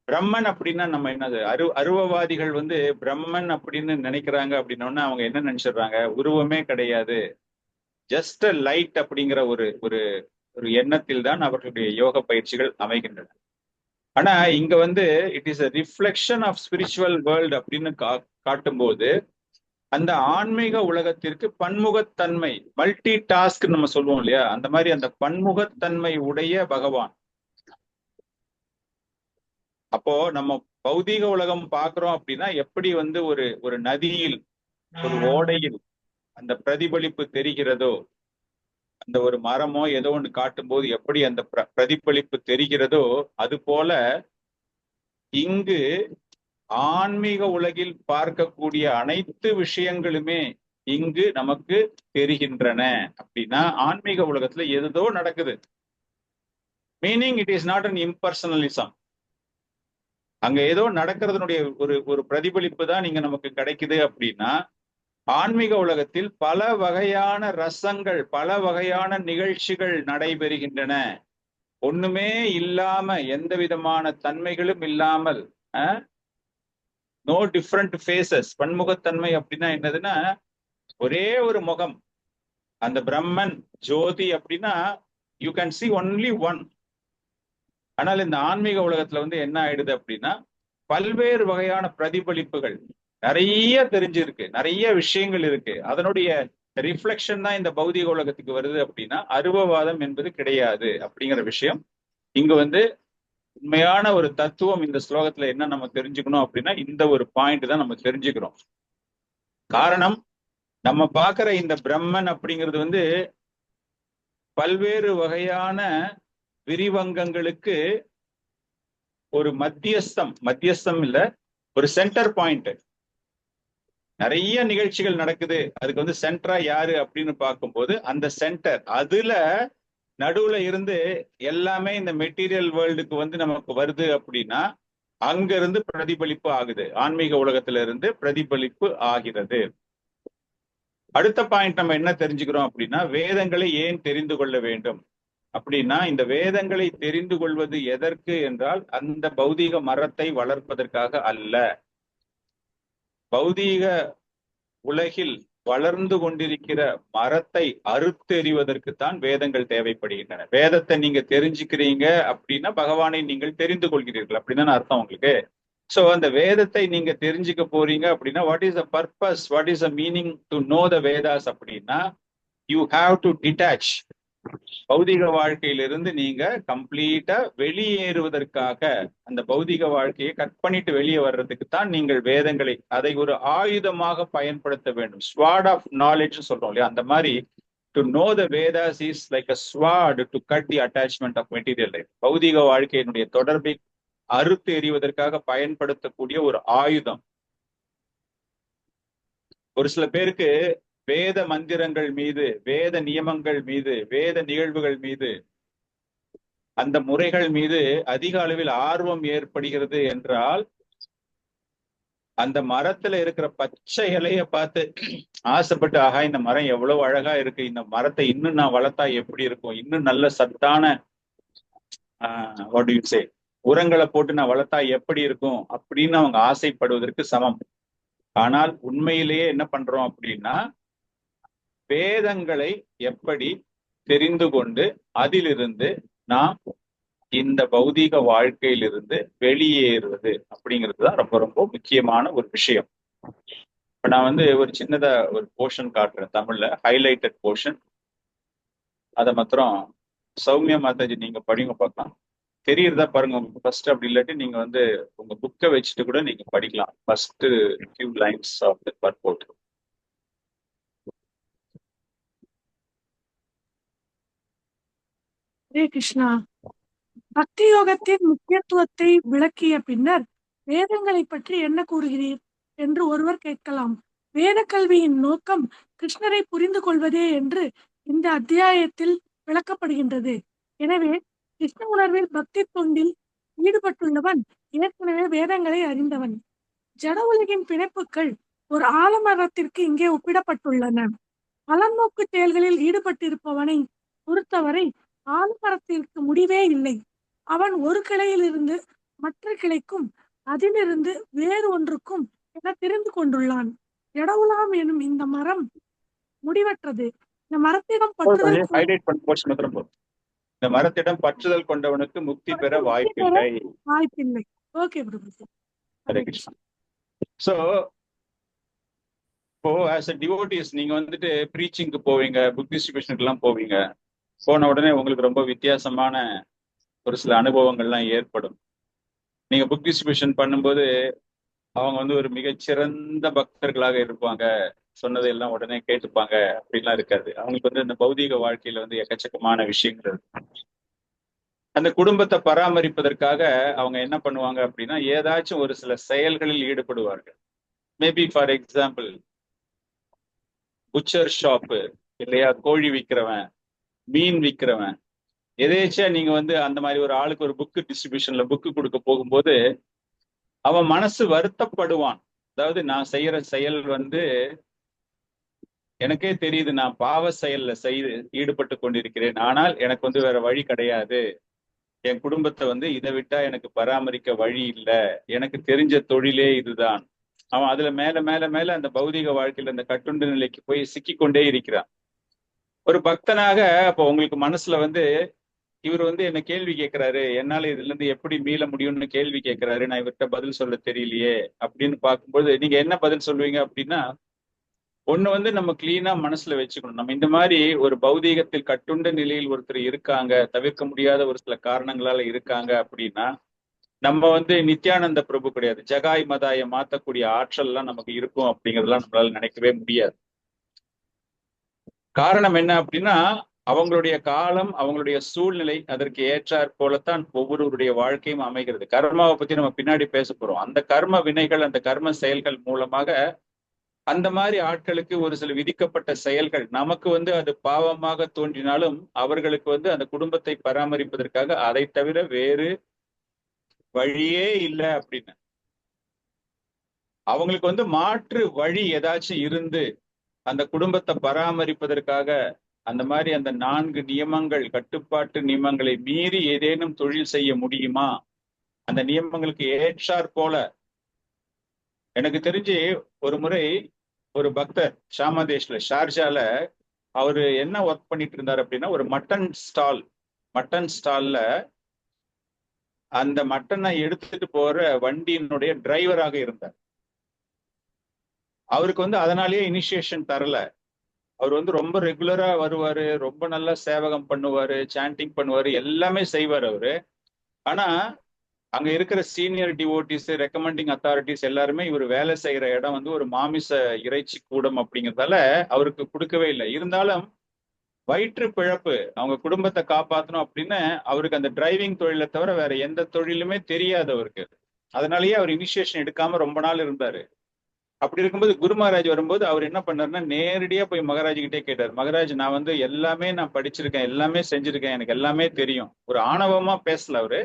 பிரம்மன் அப்படின்னா நம்ம என்னது, அருவவாதிகள் வந்து பிரம்மன் அப்படின்னு நினைக்கிறாங்க அப்படின்னோன்னா அவங்க என்ன நினைச்சிடுறாங்க, உருவமே கிடையாது, ஜஸ்ட் அ லைட் அப்படிங்கிற ஒரு ஒரு ஒரு எண்ணத்தில் தான் அவர்களுடைய யோக பயிற்சிகள் அமைகின்றன. ஆனா இங்க வந்து it is a reflection of spiritual world அப்படின்னு காட்டும்போது, அந்த ஆன்மீக உலகத்திற்கு பன்முகத்தன்மை, மல்டி டாஸ்க் நம்ம சொல்லுவோம் இல்லையா, அந்த மாதிரி அந்த பன்முகத்தன்மை உடைய பகவான். அப்போ நம்ம பௌதீக உலகம் பாக்குறோம் அப்படின்னா, எப்படி வந்து ஒரு ஒரு நதியில், ஒரு ஓடையில் அந்த பிரதிபலிப்பு தெரிகிறதோ, அந்த ஒரு மரமோ ஏதோ ஒன்று காட்டும் போது எப்படி அந்த பிரதிபலிப்பு தெரிகிறதோ, அது போல இங்கு ஆன்மீக உலகில் பார்க்கக்கூடிய அனைத்து விஷயங்களுமே இங்கு நமக்கு தெரிகின்றன. அப்படின்னா ஆன்மீக உலகத்துல ஏதோ நடக்குது. Meaning it is not an impersonalism. அங்க ஏதோ நடக்கிறதுனுடைய ஒரு ஒரு பிரதிபலிப்பு தான் இங்க நமக்கு கிடைக்குது. அப்படின்னா ஆன்மீக உலகத்தில் பல வகையான ரசங்கள், பல வகையான நிகழ்ச்சிகள் நடைபெறுகின்றன. ஒண்ணுமே இல்லாம, எந்த விதமான தன்மைகளும் இல்லாமல், நோ டிஃப்ரெண்ட் ஃபேசஸ். பன்முகத்தன்மை அப்படின்னா என்னதுன்னா, ஒரே ஒரு முகம். அந்த பிரம்மன் ஜோதி அப்படின்னா you can see only one. ஆனால் இந்த ஆன்மீக உலகத்துல வந்து என்ன ஆயிடுது அப்படின்னா, பல்வேறு வகையான பிரதிபலிப்புகள் நிறைய தெரிஞ்சிருக்கு, நிறைய விஷயங்கள் இருக்கு. அதனுடைய ரிஃப்ளெக்ஷன் தான் இந்த பௌதிக உலகத்துக்கு வருது. அப்படின்னா அருவவாதம் என்பது கிடையாது அப்படிங்கிற விஷயம் இங்க வந்து உண்மையான ஒரு தத்துவம். இந்த ஸ்லோகத்துல என்ன நம்ம தெரிஞ்சுக்கணும் அப்படின்னா, இந்த ஒரு பாயிண்ட் தான் நம்ம தெரிஞ்சுக்கிறோம். காரணம், நம்ம பார்க்கிற இந்த பிரம்மன் அப்படிங்கிறது வந்து பல்வேறு வகையான விரிவங்கங்களுக்கு ஒரு மத்தியஸ்தம் இல்ல, ஒரு சென்டர் பாயிண்ட். நிறைய நிகழ்ச்சிகள் நடக்குது, அதுக்கு வந்து சென்டரா யாரு அப்படின்னு பார்க்கும்போது அந்த சென்டர், அதுல நடுவுல இருந்து எல்லாமே இந்த மெட்டீரியல் வேர்ல்டுக்கு வந்து நமக்கு வருது. அப்படின்னா அங்க இருந்து பிரதிபலிப்பு ஆகுது, ஆன்மீக உலகத்துல இருந்து பிரதிபலிப்பு ஆகிறது. அடுத்த பாயிண்ட் நம்ம என்ன தெரிஞ்சுக்கிறோம் அப்படின்னா, வேதங்களை ஏன் தெரிந்து கொள்ள வேண்டும் அப்படின்னா, இந்த வேதங்களை தெரிந்து கொள்வது எதற்கு என்றால் அந்த பௌதீக மரத்தை வளர்ப்பதற்காக அல்ல. பௌதீக உலகில் வளர்ந்து கொண்டிருக்கிற மரத்தை அறுத்தெறிவதற்குத்தான் வேதங்கள் தேவைப்படுகின்றன. வேதத்தை நீங்க தெரிஞ்சுக்கிறீங்க அப்படின்னா பகவானை நீங்கள் தெரிந்து கொள்கிறீர்கள் அப்படின்னு அர்த்தம் உங்களுக்கு. சோ அந்த வேதத்தை நீங்க தெரிஞ்சுக்க போறீங்க அப்படின்னா, what is the purpose, what is the meaning to know the Vedas அப்படின்னா, யூ ஹாவ் டு டிட்டாச். பௌதிக வாழ்க்கையிலிருந்து நீங்க கம்ப்ளீட்டா வெளியேறுவதற்காக, அந்த பௌதிக வாழ்க்கையை கட் பண்ணிட்டு வெளியே வர்றதுக்கு தான் நீங்கள் வேதங்களை, அதை ஒரு ஆயுதமாக பயன்படுத்த வேண்டும். ஸ்வாட் ஆஃப் நாலேஜ் சொல்றோம் இல்லையா, அந்த மாதிரி to know the Vedas is like a sword to cut the attachment of material life. பௌதிக வாழ்க்கையினுடைய தொடர்பை அறுத்து எறிவதற்காக பயன்படுத்தக்கூடிய ஒரு ஆயுதம். ஒரு சில பேருக்கு வேத மந்திரங்கள் மீது, வேத நியமங்கள் மீது, வேத நிகழ்வுகள் மீது அந்த முறைகள் மீது அதிக அளவில் ஆர்வம் ஏற்படுகிறது என்றால் அந்த மரத்துல இருக்கிற பச்சை இலைய பார்த்து ஆசைப்பட்டு, ஆகா இந்த மரம் எவ்வளவு அழகா இருக்கு, இந்த மரத்தை இன்னும் நான் வளர்த்தா எப்படி இருக்கும், இன்னும் நல்ல சத்தான வாட் யூ சே உரங்களை போட்டு நான் வளர்த்தா எப்படி இருக்கும் அப்படின்னு அவங்க ஆசைப்படுவதற்கு சமம். ஆனால் உண்மையிலேயே என்ன பண்றோம் அப்படின்னா, வேதங்களை எப்படி தெரிந்து கொண்டு அதிலிருந்து நாம் இந்த பௌதீக வாழ்க்கையிலிருந்து வெளியேறுவது அப்படிங்கிறது தான் ரொம்ப ரொம்ப முக்கியமான ஒரு விஷயம். இப்ப நான் வந்து ஒரு சின்னதா ஒரு போர்ஷன் காட்டுறேன் தமிழ்ல, ஹைலைட்டட் போர்ஷன். அதை மாத்திரம் சௌமியா மாதாஜி நீங்க படிங்க பார்க்கலாம். தெரியுறதா பாருங்க உங்களுக்கு ஃபர்ஸ்ட். அப்படி இல்லாட்டி நீங்க வந்து உங்க புக்கை வச்சுட்டு கூட நீங்க படிக்கலாம் first few lines of the purport. Hare Krishna. பக்தி யோகத்தின் முக்கியத்துவத்தை விளக்கிய பின்னர் வேதங்களை பற்றி என்ன கூறுகிறீர் என்று ஒருவர் கேட்கலாம். வேத கல்வியின் நோக்கம் கிருஷ்ணரை புரிந்து கொள்வதே என்று இந்த அத்தியாயத்தில் விளக்கப்படுகின்றது. எனவே கிருஷ்ண உணர்வில் பக்தி தொண்டில் ஈடுபட்டுள்ளவன் ஏற்கனவே வேதங்களை அறிந்தவன். ஜட உலகின் பிணைப்புகள் ஒரு ஆலமரத்திற்கு இங்கே ஒப்பிடப்பட்டுள்ளன. பலநோக்கு செயல்களில் ஈடுபட்டிருப்பவனை பொறுத்தவரை ஆலமரத்திற்கு முடிவே இல்லை. அவன் ஒரு கிளையிலிருந்து மற்ற கிளைக்கும் அதிலிருந்து வேறு ஒன்றுக்கும் என தெரிந்து கொண்டுள்ளான். ஜடவுலாம் எனும் இந்த மரம் முடிவற்றது. இந்த மரத்திடம் இந்த மரத்திடம் பற்றுதல் கொண்டவனுக்கு முக்தி பெற வாய்ப்பில்லை. ஓகே பிரபு. சோ இப்போ ஆஸ் அ டிவோட்டிஸ் நீங்க வந்துட்டு ப்ரீச்சிங்க்கு போவீங்க, புக் டிஸ்ட்ரிபியூஷனுக்கு எல்லாம் போவீங்க. போன உடனே உங்களுக்கு ரொம்ப வித்தியாசமான ஒரு சில அனுபவங்கள்லாம் ஏற்படும். நீங்க புக் டிஸ்ட்ரிபியூஷன் பண்ணும்போது அவங்க வந்து ஒரு மிகச்சிறந்த பக்தர்களாக இருப்பாங்க, சொன்னதை எல்லாம் உடனே கேட்டுப்பாங்க அப்படின்லாம் இருக்காது. அவங்களுக்கு வந்து இந்த பௌதீக வாழ்க்கையில வந்து எக்கச்சக்கமான விஷயங்கள் இருக்கு. அந்த குடும்பத்தை பராமரிப்பதற்காக அவங்க என்ன பண்ணுவாங்க அப்படின்னா, ஏதாச்சும் ஒரு சில செயல்களில் ஈடுபடுவார்கள். Maybe for example butcher shop இல்லையா, கோழி விற்கிறவன், மீன் விற்கிறவன், எதேச்சா நீங்க வந்து அந்த மாதிரி ஒரு ஆளுக்கு ஒரு புக்கு டிஸ்ட்ரிபியூஷன்ல புக்கு கொடுக்க போகும்போது அவன் மனசு வருத்தப்படுவான். அதாவது நான் செய்யற செயல் வந்து எனக்கே தெரியுது, நான் பாவ செயல்ல ஈடுபட்டு கொண்டிருக்கிறேன், ஆனால் எனக்கு வந்து வேற வழி கிடையாது, என் குடும்பத்தை வந்து இதை விட்டா எனக்கு பராமரிக்க வழி இல்லை, எனக்கு தெரிஞ்ச தொழிலே இதுதான். அவன் அதுல மேல மேல மேல அந்த பௌதீக வாழ்க்கையில அந்த கட்டுண்டு நிலைக்கு போய் சிக்கிக்கொண்டே இருக்கிறான். ஒரு பக்தனாக அப்போ உங்களுக்கு மனசுல வந்து இவர் வந்து என்ன கேள்வி கேட்கிறாரு, என்னால இதுல இருந்து எப்படி மீள முடியும்னு கேள்வி கேட்கிறாரு, நான் இவர்கிட்ட பதில் சொல்ல தெரியலையே அப்படின்னு பார்க்கும்போது நீங்க என்ன பதில் சொல்லுவீங்க அப்படின்னா, ஒண்ணு வந்து நம்ம கிளீனா மனசுல வச்சுக்கணும், நம்ம இந்த மாதிரி ஒரு பௌதீகத்தில் கட்டுண்ட நிலையில் ஒருத்தர் இருக்காங்க, தவிர்க்க முடியாத ஒரு சில காரணங்களால இருக்காங்க அப்படின்னா, நம்ம வந்து நித்யானந்த பிரபு கிடையாது, ஜகாய் மதாயை மாத்தக்கூடிய ஆற்றல் எல்லாம் நமக்கு இருக்கும் அப்படிங்கிறதெல்லாம் நம்மளால நினைக்கவே முடியாது. காரணம் என்ன அப்படின்னா, அவங்களுடைய காலம், அவங்களுடைய சூழ்நிலை, அதற்கு ஏற்றாற் போலத்தான் ஒவ்வொருவருடைய வாழ்க்கையும் அமைகிறது. கர்மாவை பத்தி நம்ம பின்னாடி பேச போறோம். அந்த கர்ம வினைகள், அந்த கர்ம செயல்கள் மூலமாக அந்த மாதிரி ஆட்களுக்கு ஒரு சில விதிக்கப்பட்ட செயல்கள் நமக்கு வந்து அது பாவமாக தோன்றினாலும் அவர்களுக்கு வந்து அந்த குடும்பத்தை பராமரிப்பதற்காக அதை தவிர வேறு வழியே இல்லை அப்படின்னு அவங்களுக்கு வந்து மாற்று வழி ஏதாச்சும் இருந்து அந்த குடும்பத்தை பராமரிப்பதற்காக அந்த மாதிரி அந்த 4 நியமங்கள், கட்டுப்பாட்டு நியமங்களை மீறி ஏதேனும் தொழில் செய்ய முடியுமா, அந்த நியமங்களுக்கு ஏற்றாற் போல. எனக்கு தெரிஞ்சு ஒரு முறை ஒரு பக்தர் ஷாமதேஷ்ல, ஷார்ஜால, அவரு என்ன ஒர்க் பண்ணிட்டு இருந்தார் அப்படின்னா, ஒரு மட்டன் ஸ்டால்ல அந்த மட்டனை எடுத்துட்டு போற வண்டியினுடைய டிரைவராக இருந்தார். அவருக்கு வந்து அதனாலேயே இனிஷியேஷன் தரல. அவர் வந்து ரொம்ப ரெகுலரா வருவாரு, ரொம்ப நல்லா சேவகம் பண்ணுவாரு, சாண்டிங் பண்ணுவாரு, எல்லாமே செய்வார் அவரு. ஆனா அங்க இருக்கிற சீனியர் டிவோட்டிஸ், ரெக்கமெண்டிங் அத்தாரிட்டிஸ் எல்லாருமே இவர் வேலை செய்யற இடம் வந்து ஒரு மாமிச இறைச்சி கூடம் அப்படிங்கிறதால அவருக்கு கொடுக்கவே இல்லை. இருந்தாலும் வயிற்று பிழப்பு, அவங்க குடும்பத்தை காப்பாற்றணும் அப்படின்னு அவருக்கு அந்த டிரைவிங் தொழிலை தவிர வேற எந்த தொழிலுமே தெரியாது அவருக்கு. அதனாலயே அவர் இனிஷியேஷன் எடுக்காம ரொம்ப நாள் இருந்தாரு. அப்படி இருக்கும்போது குரு மகாராஜ் வரும்போது அவர் என்ன பண்ணாருன்னா நேரடியா போய் மகாராஜ் கிட்டே கேட்டார். மகாராஜ், நான் வந்து எல்லாமே நான் படிச்சிருக்கேன், எல்லாமே செஞ்சிருக்கேன், எனக்கு எல்லாமே தெரியும். ஒரு ஆணவமா பேசல அவரு.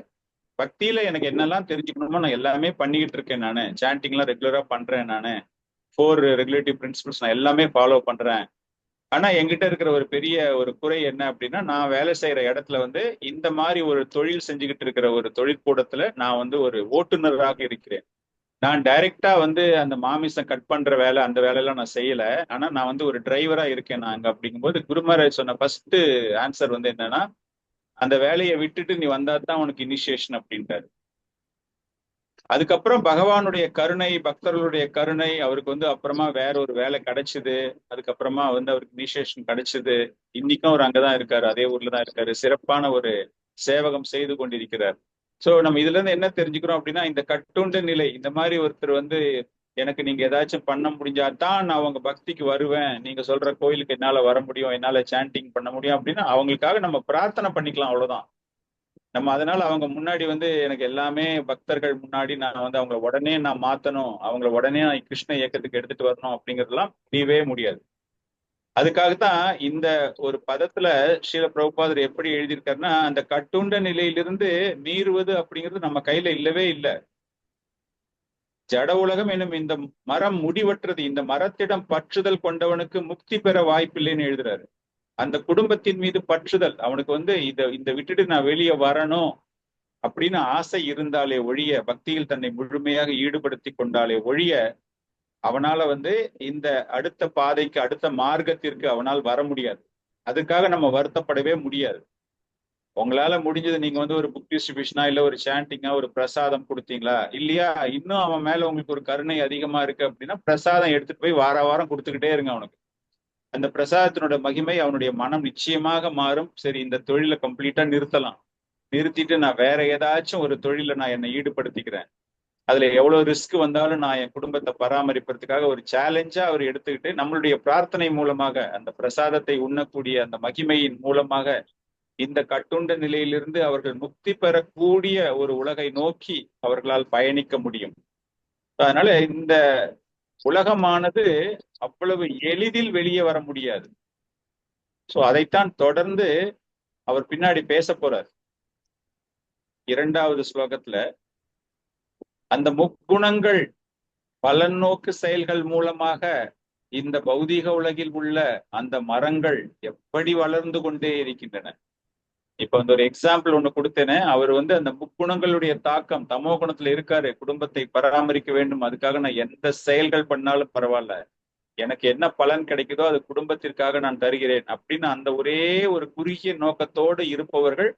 பக்தியில எனக்கு என்னெல்லாம் தெரிஞ்சுக்கணுமோ நான் எல்லாமே பண்ணிக்கிட்டு இருக்கேன். நானு சாண்டிங் எல்லாம் ரெகுலரா பண்றேன். நானு 4 ரெகுலேட்டிவ் பிரின்சிபல்ஸ் நான் எல்லாமே ஃபாலோ பண்றேன். ஆனா என்கிட்ட இருக்கிற ஒரு பெரிய ஒரு குறை என்ன அப்படின்னா, நான் வேலை செய்யற இடத்துல வந்து இந்த மாதிரி ஒரு தொழில் செஞ்சுக்கிட்டு இருக்கிற ஒரு தொழிற்கூடத்துல நான் வந்து ஒரு ஓட்டுநராக இருக்கிறேன். நான் டைரக்டா வந்து அந்த மாமிசம் கட் பண்ற வேலை அந்த வேலையெல்லாம் நான் செய்யல. ஆனா நான் வந்து ஒரு டிரைவரா இருக்கேன் நான் அங்க. அப்படிங்கும்போது குருமராஜ் சொன்ன ஃபர்ஸ்ட் ஆன்சர் வந்து என்னன்னா, அந்த வேலையை விட்டுட்டு நீ வந்தா தான் உனக்கு இனிஷியேஷன் அப்படின்ட்டாரு. அதுக்கப்புறம் பகவானுடைய கருணை, பக்தர்களுடைய கருணை, அவருக்கு வந்து அப்புறமா வேற ஒரு வேலை கிடைச்சது. அதுக்கப்புறமா வந்து அவருக்கு இனிஷியேஷன் கிடைச்சது. இன்னைக்கும் அவர் அங்கதான் இருக்காரு, அதே ஊர்ல தான் இருக்காரு. சிறப்பான ஒரு சேவகம் செய்து கொண்டிருக்கிறார். சோ நம்ம இதுல இருந்து என்ன தெரிஞ்சுக்கிறோம் அப்படின்னா, இந்த கட்டுண்ட நிலை, இந்த மாதிரி ஒருத்தர் வந்து எனக்கு நீங்க ஏதாச்சும் பண்ண முடிஞ்சா தான் நான் உங்க பக்திக்கு வருவேன், நீங்க சொல்ற கோயிலுக்கு என்னால வர முடியும், என்னால சாண்டிங் பண்ண முடியும் அப்படின்னா அவங்களுக்காக நம்ம பிரார்த்தனை பண்ணிக்கலாம், அவ்வளவுதான். நம்ம அதனால அவங்க முன்னாடி வந்து எனக்கு எல்லாமே பக்தர்கள் முன்னாடி நான் வந்து அவங்கள உடனே நான் மாத்தணும், அவங்கள உடனே நான் கிருஷ்ண இயக்கத்துக்கு எடுத்துட்டு வரணும் அப்படிங்கறதெல்லாம் முடியவே முடியாது. அதுக்காகத்தான் இந்த ஒரு பதத்துல ஸ்ரீல பிரபுபாதர் எப்படி எழுதியிருக்காருன்னா, அந்த கட்டுண்ட நிலையிலிருந்து மீறுவது அப்படிங்கிறது நம்ம கையில இல்லவே இல்லை. ஜட உலகம் என்னும் இந்த மரம் முடிவற்றது, இந்த மரத்திடம் பற்றுதல் கொண்டவனுக்கு முக்தி பெற வாய்ப்பில்லைன்னு எழுதுறாரு. அந்த குடும்பத்தின் மீது பற்றுதல், அவனுக்கு வந்து இந்த விட்டுட்டு நான் வெளியே வரணும் அப்படின்னு ஆசை இருந்தாலே ஒழிய, பக்தியில் தன்னை முழுமையாக ஈடுபடுத்தி கொண்டாலே ஒழிய அவனால வந்து இந்த அடுத்த பாதைக்கு, அடுத்த மார்க்கத்திற்கு அவனால் வர முடியாது. அதுக்காக நம்ம வருத்தப்படவே முடியாது. உங்களால முடிஞ்சது நீங்க வந்து ஒரு புக் டிஸ்ட்ரிபியூஷனா, இல்ல ஒரு சாண்டிங்கா, ஒரு பிரசாதம் கொடுத்தீங்களா இல்லையா, இன்னும் அவன் மேல உங்களுக்கு ஒரு கருணை அதிகமா இருக்கு அப்படின்னா பிரசாதம் எடுத்துட்டு போய் வார வாரம் கொடுத்துக்கிட்டே இருங்க அவனுக்கு. அந்த பிரசாதத்தினோட மகிமை அவனுடைய மனம் நிச்சயமாக மாறும். சரி, இந்த தொழிலை கம்ப்ளீட்டா நிறுத்தலாம், நிறுத்திட்டு நான் வேற ஏதாச்சும் ஒரு தொழில நான் என்னை ஈடுபடுத்திக்கிறேன், அதுல எவ்வளவு ரிஸ்க் வந்தாலும் நான் என் குடும்பத்தை பராமரிப்பதற்காக ஒரு சேலஞ்சா அவர் எடுத்துக்கிட்டு நம்மளுடைய பிரார்த்தனை மூலமாக அந்த பிரசாதத்தை உண்ணக்கூடிய அந்த மகிமையின் மூலமாக இந்த கட்டுண்ட நிலையிலிருந்து அவர்கள் முக்தி பெறக்கூடிய ஒரு உலகை நோக்கி அவர்களால் பயணிக்க முடியும். அதனால இந்த உலகமானது அவ்வளவு எளிதில் வெளியே வர முடியாது. சோ அதைத்தான் தொடர்ந்து அவர் பின்னாடி பேச போறார். 2வது ஸ்லோகத்துல அந்த முக்குணங்கள் பலநோக்கு செயல்கள் மூலமாக இந்த பௌதீக உலகில் உள்ள அந்த மரங்கள் எப்படி வளர்ந்து கொண்டே இருக்கின்றன. இப்ப வந்து ஒரு எக்ஸாம்பிள் ஒண்ணு கொடுத்தேனே, அவர் வந்து அந்த முக்குணங்களுடைய தாக்கம், தமோ குணத்துல இருக்காரு, குடும்பத்தை பராமரிக்க வேண்டும், அதுக்காக நான் எந்த செயல்கள் பண்ணாலும் பரவாயில்ல, எனக்கு என்ன பலன் கிடைக்குதோ அது குடும்பத்திற்காக நான் தருகிறேன் அப்படின்னு அந்த ஒரே ஒரு குறுகிய நோக்கத்தோடு இருப்பவர்கள்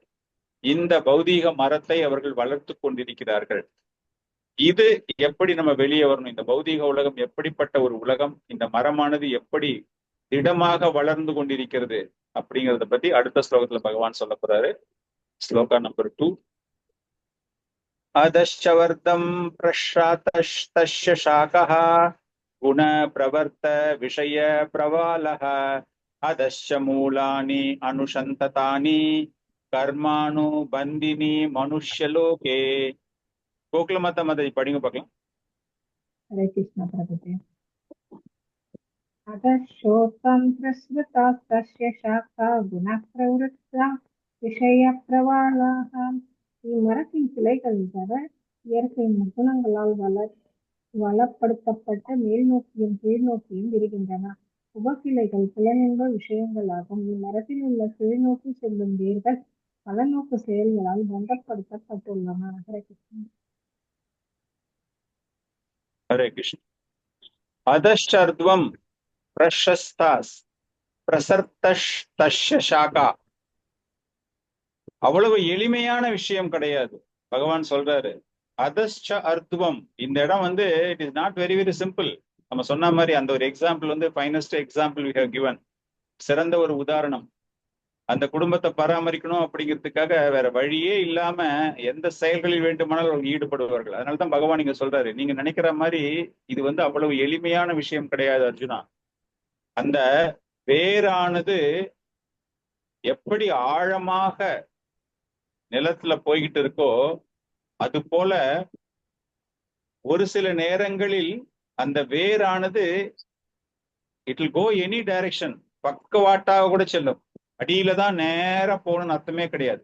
இந்த பௌதீக மரத்தை அவர்கள் வளர்த்து கொண்டிருக்கிறார்கள். இது எப்படி நம்ம வெளியே வரணும், இந்த பௌதீக உலகம் எப்படிப்பட்ட ஒரு உலகம், இந்த மரமானது எப்படி திடமாக வளர்ந்து கொண்டிருக்கிறது அப்படிங்கிறத பத்தி அடுத்த ஸ்லோகத்துல பகவான் சொல்ல போறாரு. ஸ்லோகா நம்பர் 2. அதஷ்சவர்தம் பிரஷ்ராதஷ்தஸ்ய சாகஹ குண பிரவர்த்த விஷய பிரவாலஹ அதஷ்ச மூலானி அனுசந்ததானி கர்மானு பந்தினி மனுஷ்யலோகே. கோகுலமாதா மதை படிங்க பார்க்கலாம். हरे कृष्ण प्रभुदेव। अधश्चोत्तं प्रसृतास्तस्य शाखा गुणप्रवृत्ता விஷயப்பிரவாளாக. இம்மரத்தின் கிளைகள் தர இயற்கை முக்குணங்களால் வளப்படுத்தப்பட்ட மேல் நோக்கியும் கீழ் நோக்கியும் விரிகின்றன. உபகிளைகள் புலனின்ப விஷயங்களாகும். இம்மரத்தில் உள்ள கீழ் நோக்கி செல்லும் வேர்கள் பலநோக்கு செயல்களால் பந்தப்படுத்தப்பட்டுள்ளன. ஹரே கிருஷ்ணன். ஹரே கிருஷ்ண. அதஷ்சர்த்வம் பிரசஸ்தாஸ் பிரசர்த்தஷ்ய சாகா. அவ்வளவு எளிமையான விஷயம் கிடையாது. பகவான் சொல்றாரு அதஷ்ச அர்த்துவம். இந்த இடம் வந்து it is not very very simple. நம்ம சொன்ன மாதிரி அந்த ஒரு எக்ஸாம்பிள் வந்து finest example we have given, சிறந்த ஒரு உதாரணம். அந்த குடும்பத்தை பராமரிக்கணும் அப்படிங்கிறதுக்காக வேற வழியே இல்லாம எந்த செயல்களில் வேண்டுமானாலும் அவங்க ஈடுபடுவார்கள். அதனாலதான் பகவான் இங்க சொல்றாரு, நீங்க நினைக்கிற மாதிரி இது வந்து அவ்வளவு எளிமையான விஷயம் கிடையாது அர்ஜுனா. அந்த வேரானது எப்படி ஆழமாக நிலத்துல போய்கிட்டு இருக்கோ அது போல ஒரு சில நேரங்களில் அந்த வேரானது it will go any direction, பக்கவாட்டாக கூட செல்லும். அடியில தான் நேரா போகணும்னு அர்த்தமே கிடையாது.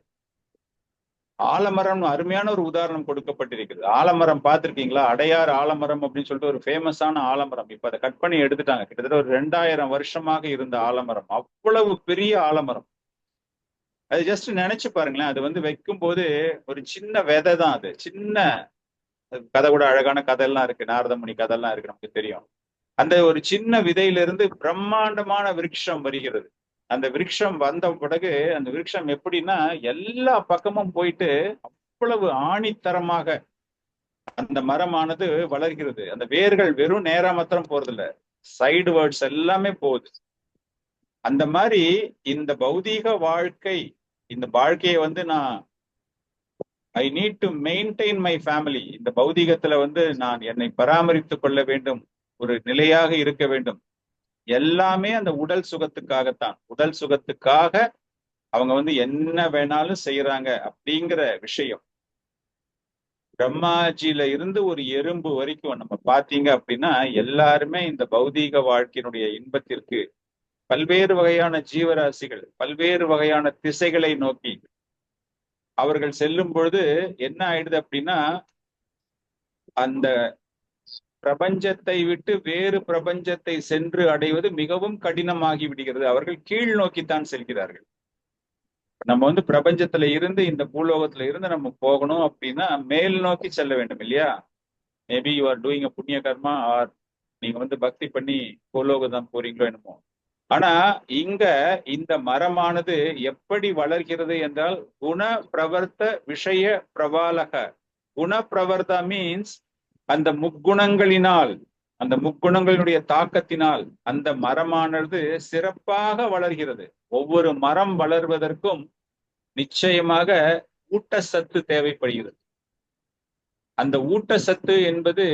ஆலமரம் அருமையான ஒரு உதாரணம் கொடுக்கப்பட்டிருக்கிறது. ஆலமரம் பார்த்திருக்கீங்களா? அடையார் ஆலமரம் அப்படின்னு சொல்லிட்டு ஒரு ஃபேமஸான ஆலமரம். இப்ப அதை கட் பண்ணி எடுத்துட்டாங்க. கிட்டத்தட்ட ஒரு 2000 வருஷமாக இருந்த ஆலமரம், அவ்வளவு பெரிய ஆலமரம். அது ஜஸ்ட் நினைச்சு பாருங்களேன். அது வைக்கும் போது ஒரு சின்ன விதை தான். அது சின்ன கதை, கூட அழகான கதையெல்லாம் இருக்கு, நாரதமுனி கதையெல்லாம் இருக்கு, நமக்கு தெரியும். அந்த ஒரு சின்ன விதையிலிருந்து பிரம்மாண்டமான விருட்சம் வருகிறது. அந்த விருட்சம் வந்த பிறகு அந்த விருட்சம் எப்படின்னா எல்லா பக்கமும் போயிட்டு அவ்வளவு ஆணித்தரமாக அந்த மரமானது வளர்கிறது. அந்த வேர்கள் வெறும் நேரா மாத்திரம் போறதில்ல, சைடு வேர்ட்ஸ் எல்லாமே போகுது. அந்த மாதிரி இந்த பௌதீக வாழ்க்கை, இந்த வாழ்க்கையை நான் I need to maintain my family. இந்த பௌதீகத்துல நான் என்னை பராமரித்துக் கொள்ள வேண்டும், ஒரு நிலையாக இருக்க வேண்டும். எல்லாமே அந்த உடல் சுகத்துக்காகத்தான். உடல் சுகத்துக்காக அவங்க என்ன வேணாலும் செய்யறாங்க அப்படிங்கிற விஷயம். பிரம்மாஜில இருந்து ஒரு எறும்பு வரைக்கும் நம்ம பாத்தீங்க அப்படின்னா எல்லாருமே இந்த பௌதீக வாழ்க்கையினுடைய இன்பத்திற்கு பல்வேறு வகையான ஜீவராசிகள் பல்வேறு வகையான திசைகளை நோக்கி அவர்கள் செல்லும் பொழுது என்ன ஆயிடுது அப்படின்னா, அந்த பிரபஞ்சத்தை விட்டு வேறு பிரபஞ்சத்தை சென்று அடைவது மிகவும் கடினமாகி விடுகிறது. அவர்கள் கீழ் நோக்கித்தான் செல்கிறார்கள். நம்ம பிரபஞ்சத்துல இருந்து இந்த பூலோகத்துல இருந்து நம்ம போகணும் அப்படின்னா மேல் நோக்கி செல்ல வேண்டும் இல்லையா? Maybe you are doing a புண்ணிய கர்மா, ஆர் நீங்க பக்தி பண்ணி பூலோகம் தான் போறீங்களோ என்னமோ. ஆனா இங்க இந்த மரமானது எப்படி வளர்கிறது என்றால் குண பிரவர்த்த விஷய பிரபாலக. குண பிரவர்த்தா மீன்ஸ் அந்த முக்குணங்களினால், அந்த முக்குணங்களினுடைய தாக்கத்தினால் அந்த மரமானது சிறப்பாக வளர்கிறது. ஒவ்வொரு மரம் வளர்வதற்கும் நிச்சயமாக ஊட்டச்சத்து தேவைப்படுகிறது. அந்த ஊட்டச்சத்து என்பது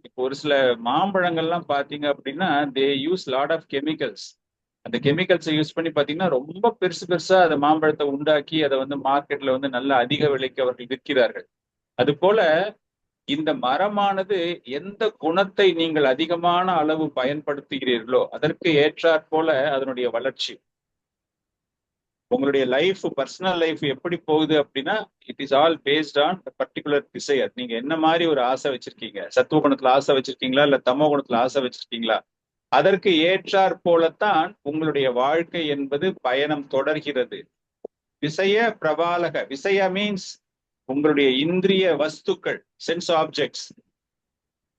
இப்போ ஒரு சில மாம்பழங்கள்லாம் பாத்தீங்க அப்படின்னா they use lot of chemicals. அந்த கெமிக்கல்ஸை யூஸ் பண்ணி பாத்தீங்கன்னா ரொம்ப பெருசு பெருசா அந்த மாம்பழத்தை உண்டாக்கி அதை மார்க்கெட்ல நல்ல அதிக விலைக்கு அவர்கள் விற்கிறார்கள். அது போல இந்த மரமானது எந்த குணத்தை நீங்கள் அதிகமான அளவு பயன்படுத்துகிறீர்களோ அதற்கு ஏற்றாற் போல அதனுடைய வளர்ச்சி. உங்களுடைய லைஃப், பர்சனல் லைஃப் எப்படி போகுது அப்படின்னா it is all based on particular desire. நீங்க என்ன மாதிரி ஒரு ஆசை வச்சிருக்கீங்க? சத்துவ குணத்துல ஆசை வச்சிருக்கீங்களா, இல்ல தமோ குணத்துல ஆசை வச்சிருக்கீங்களா? அதற்கு ஏற்றாற் போலத்தான் உங்களுடைய வாழ்க்கை என்பது பயணம் தொடர்கிறது. விசய பிரபாலக. விசய மீன்ஸ் உங்களுடைய இந்திரிய வஸ்துக்கள், சென்ஸ் ஆப்ஜெக்ட்ஸ்.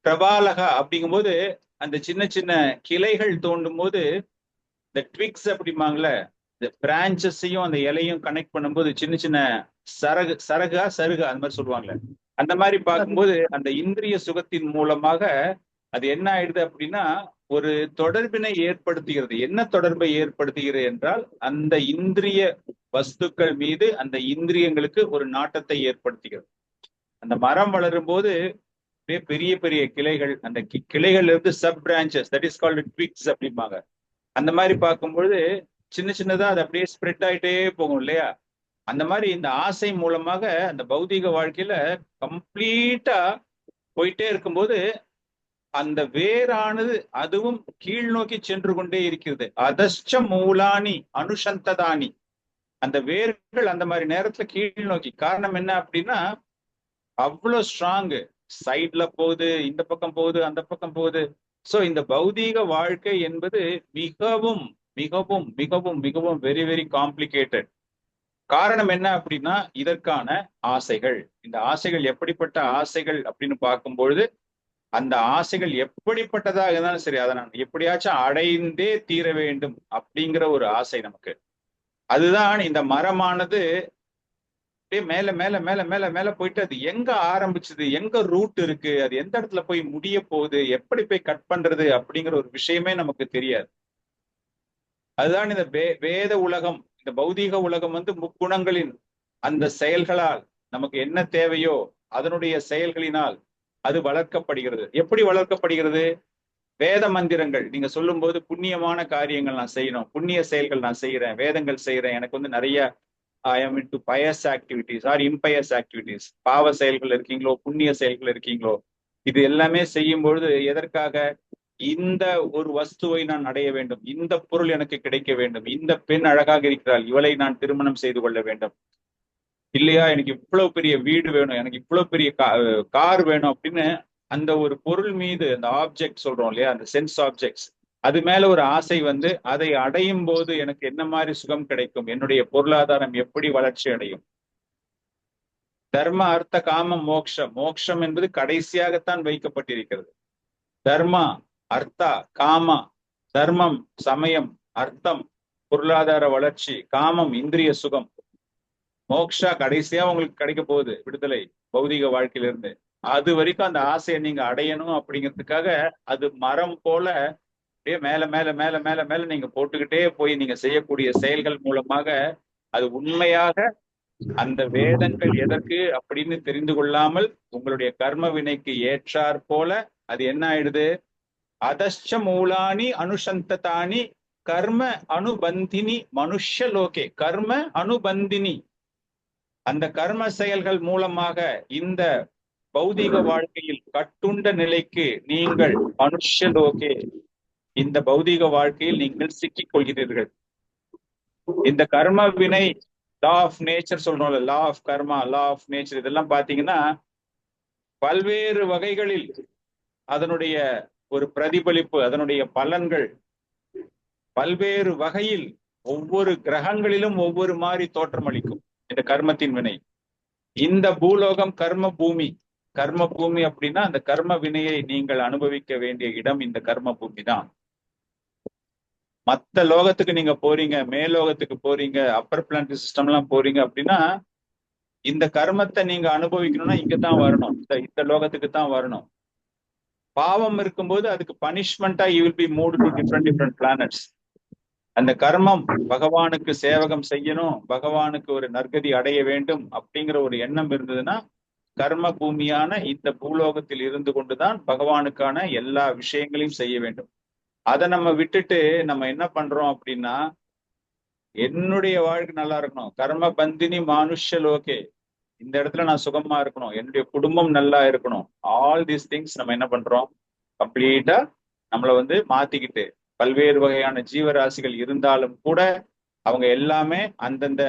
பிரபாலகா அப்படிங்கும்போது அந்த சின்ன சின்ன கிளைகள் தோண்டும் போது இந்த ட்விக்ஸ் அப்படிம்பாங்கல்ல, இந்த பிரான்சஸையும் அந்த இலையும் கனெக்ட் பண்ணும்போது சின்ன சின்ன சருகா அந்த மாதிரி சொல்லுவாங்கல்ல, அந்த மாதிரி பார்க்கும்போது அந்த இந்திரிய சுகத்தின் மூலமாக அது என்ன ஆயிடுது அப்படின்னா ஒரு தொடர்பினை ஏற்படுத்துகிறது. என்ன தொடர்பை ஏற்படுத்துகிறது என்றால் அந்த இந்திரிய வஸ்துக்கள் மீது அந்த இந்திரியங்களுக்கு ஒரு நாட்டத்தை ஏற்படுத்துகிறது. அந்த மரம் வளரும் போது பெரிய பெரிய கிளைகள், அந்த கிளைகள்ல இருந்து sub பிரான்சஸ், that is called twigs அப்படிம்பாங்க. அந்த மாதிரி பார்க்கும்பொழுது சின்ன சின்னதா அது அப்படியே ஸ்ப்ரெட் ஆயிட்டே போகும் இல்லையா? அந்த மாதிரி இந்த ஆசை மூலமாக அந்த பௌதீக வாழ்க்கையில கம்ப்ளீட்டா போயிட்டே இருக்கும்போது அந்த வேரானது அதுவும் கீழ் நோக்கி சென்று கொண்டே இருக்கிறது. அதஷ்ட மூலானி அனுசந்ததானி. அந்த வேர்கள் அந்த மாதிரி நேரத்துல கீழ் நோக்கி. காரணம் என்ன அப்படின்னா அவ்வளவு ஸ்ட்ராங்கு. சைட்ல போகுது, இந்த பக்கம் போகுது, அந்த பக்கம் போகுது. சோ இந்த பௌதீக வாழ்க்கை என்பது மிகவும் மிகவும் மிகவும் மிகவும் வெரி வெரி காம்ப்ளிகேட்டட். காரணம் என்ன அப்படின்னா இதற்கான ஆசைகள். இந்த ஆசைகள் எப்படிப்பட்ட ஆசைகள் அப்படின்னு பார்க்கும்பொழுது அந்த ஆசைகள் எப்படிப்பட்டதாக இருந்தாலும் சரி, அதை நான் எப்படியாச்சும் அடைந்தே தீர வேண்டும் அப்படிங்கிற ஒரு ஆசை நமக்கு. அதுதான் இந்த மரமானது அப்படியே மேல மேல மேல மேல மேல போயிட்டு அது எங்க ஆரம்பிச்சது, எங்க ரூட் இருக்கு, அது எந்த இடத்துல போய் முடிய போகுது, எப்படி போய் கட் பண்றது அப்படிங்கிற ஒரு விஷயமே நமக்கு தெரியாது. அதுதான் இந்த வேத உலகம், இந்த பௌதீக உலகம் முக்குணங்களின் அந்த செயல்களால் நமக்கு என்ன தேவையோ அதனுடைய செயல்களினால் அது வளர்க்கப்படுகிறது. எப்படி வளர்க்கப்படுகிறது? வேத மந்திரங்கள். நீங்க சொல்லும் போது புண்ணியமான காரியங்கள் நான் செய்யணும், புண்ணிய செயல்கள் நான் செய்யறேன், வேதங்கள் செய்யறேன், எனக்கு நிறைய I am into pious activities or impious activities. பாவ செயல்கள் இருக்கீங்களோ, புண்ணிய செயல்கள் இருக்கீங்களோ, இது எல்லாமே செய்யும் பொழுது எதற்காக? இந்த ஒரு வஸ்துவை நான் அடைய வேண்டும், இந்த பொருள் எனக்கு கிடைக்க வேண்டும், இந்த பெண் அழகாக இருக்கிறாள், இவளை நான் திருமணம் செய்து கொள்ள வேண்டும், இல்லையா எனக்கு இவ்வளவு பெரிய வீடு வேணும், எனக்கு இவ்வளவு பெரிய கார் வேணும் அப்படின்னு அந்த ஒரு பொருள் மீது, அந்த ஆப்ஜெக்ட் சொல்றோம் இல்லையா, அந்த சென்ஸ் ஆப்ஜெக்ட்ஸ், அது மேல ஒரு ஆசை வந்து அதை அடையும் போது எனக்கு என்ன மாதிரி சுகம் கிடைக்கும், என்னுடைய பொருளாதாரம் எப்படி வளர்ச்சி அடையும். தர்ம அர்த்த காம மோக்ஷம், மோக்ஷம் என்பது கடைசியாகத்தான் வைக்கப்பட்டிருக்கிறது. தர்மா, அர்த்தா, காமா, தர்மம் சமயம், அர்த்தம் பொருளாதார வளர்ச்சி, காமம் இந்திரிய சுகம், மோக்ஷா கடைசியா உங்களுக்கு கிடைக்க போகுது விடுதலை பௌதிக வாழ்க்கையிலிருந்து. அது வரைக்கும் அந்த ஆசையை நீங்க அடையணும் அப்படிங்கிறதுக்காக அது மரம் போல அப்படியே மேல மேல மேல மேல மேல நீங்க போட்டுக்கிட்டே போய் நீங்க செய்யக்கூடிய செயல்கள் மூலமாக அது உண்மையாக அந்த வேதங்கள் எதற்கு அப்படின்னு தெரிந்து கொள்ளாமல் உங்களுடைய கர்ம வினைக்கு ஏற்றாற் போல அது என்ன ஆயிடுது? அதஷ்ட மூலானி அனுசந்ததானி கர்ம அனுபந்தினி மனுஷலோகே. கர்ம அனுபந்தினி, அந்த கர்ம செயல்கள் மூலமாக இந்த பௌதிக வாழ்க்கையில் கட்டுண்ட நிலைக்கு நீங்கள் மனுஷலோகே, இந்த பௌதிக வாழ்க்கையில் நீங்கள் சிக்கிக் கொள்கிறீர்கள். இந்த கர்ம வினை, லா ஆஃப் நேச்சர் சொல்றோம்ல, law of karma, law of nature, இதெல்லாம் பாத்தீங்கன்னா பல்வேறு வகைகளில் அதனுடைய ஒரு பிரதிபலிப்பு, அதனுடைய பலன்கள் பல்வேறு வகையில் ஒவ்வொரு கிரகங்களிலும் ஒவ்வொரு மாதிரி தோற்றம் அளிக்கும் இந்த கர்மத்தின் வினை. இந்த பூலோகம் கர்ம பூமி. கர்ம பூமி அப்படின்னா அந்த கர்ம வினையை நீங்கள் அனுபவிக்க வேண்டிய இடம் இந்த கர்ம பூமி தான். மற்ற லோகத்துக்கு நீங்க போறீங்க, மேலோகத்துக்கு போறீங்க, அப்பர் பிளானட் சிஸ்டம் எல்லாம் போறீங்க அப்படின்னா இந்த கர்மத்தை நீங்க அனுபவிக்கணும்னா இங்கதான் வரணும், இந்த லோகத்துக்கு தான் வரணும். பாவம் இருக்கும்போது அதுக்கு பனிஷ்மெண்டா you will be moved to different planets. அந்த கர்மம் பகவானுக்கு சேவகம் செய்யணும், பகவானுக்கு ஒரு நற்கதி அடைய வேண்டும் அப்படிங்கிற ஒரு எண்ணம் இருந்ததுன்னா கர்ம பூமியான இந்த பூலோகத்தில் இருந்து கொண்டுதான் பகவானுக்கான எல்லா விஷயங்களையும் செய்ய வேண்டும். அதை நம்ம விட்டுட்டு நம்ம என்ன பண்றோம் அப்படின்னா, என்னுடைய வாழ்க்கை நல்லா இருக்கணும், கர்ம பந்தினி மானுஷலோகே, இந்த இடத்துல நான் சுகமா இருக்கணும், என்னுடைய குடும்பம் நல்லா இருக்கணும், ஆல் தீஸ் திங்ஸ் நம்ம என்ன பண்றோம், கம்ப்ளீட்டா நம்மளை வந்து மாத்திக்கிட்டு, பல்வேறு வகையான ஜீவராசிகள் இருந்தாலும் கூட அவங்க எல்லாமே அந்தந்த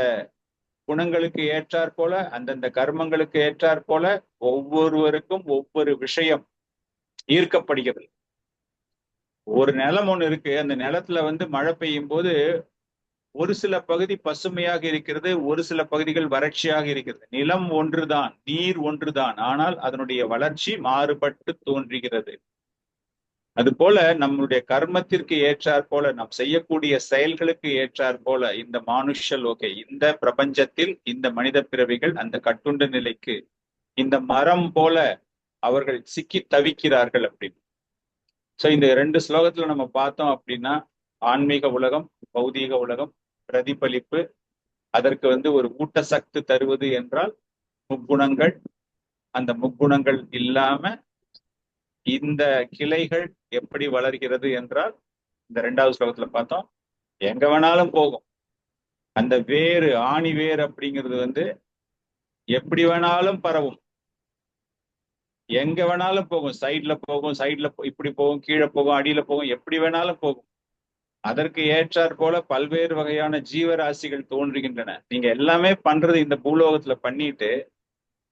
குணங்களுக்கு ஏற்றாற் போல, அந்தந்த கர்மங்களுக்கு ஏற்றாற் போல ஒவ்வொருவருக்கும் ஒவ்வொரு விஷயம் ஈர்க்கப்படுகிறது. ஒரு நிலம் ஒண்ணு இருக்கு, அந்த நிலத்துல வந்து மழை பெய்யும் போது ஒரு சில பகுதி பசுமையாக இருக்கிறது, ஒரு சில பகுதிகள் வறட்சியாக இருக்கிறது. நிலம் ஒன்றுதான், நீர் ஒன்றுதான், ஆனால் அதனுடைய வளர்ச்சி மாறுபட்டு தோன்றுகிறது. அது போல நம்முடைய கர்மத்திற்கு ஏற்றாற் போல, நாம் செய்யக்கூடிய செயல்களுக்கு ஏற்றாற் போல இந்த மானுஷலோகே, இந்த பிரபஞ்சத்தில் இந்த மனித பிறவிகள் அந்த கட்டுண்ட நிலைக்கு இந்த மரம் போல அவர்கள் சிக்கி தவிக்கிறார்கள் அப்படின்னு. சோ இந்த 2 ஸ்லோகத்துல நம்ம பார்த்தோம் அப்படின்னா, ஆன்மீக உலகம், பௌதீக உலகம், பிரதிபலிப்பு, அதற்கு வந்து ஒரு ஊட்டசக்தி தருவது என்றால் முக்குணங்கள், அந்த முக்குணங்கள் இல்லாம இந்த கிளைகள் எப்படி வளர்கிறது என்றால் இந்த 2வது ஸ்லோகத்துல பார்த்தோம், எங்க வேணாலும் போகும். அந்த வேறு, ஆணி வேர் அப்படிங்கிறது வந்து எப்படி வேணாலும் பரவும், எங்க வேணாலும் போகும், சைட்ல போகும், சைட்ல இப்படி போகும், கீழே போகும், அடியில போகும், எப்படி வேணாலும் போகும். அதற்கு ஏற்றாற் போல பல்வேறு வகையான ஜீவராசிகள் தோன்றுகின்றன. நீங்க எல்லாமே பண்றது இந்த பூலோகத்துல பண்ணிட்டு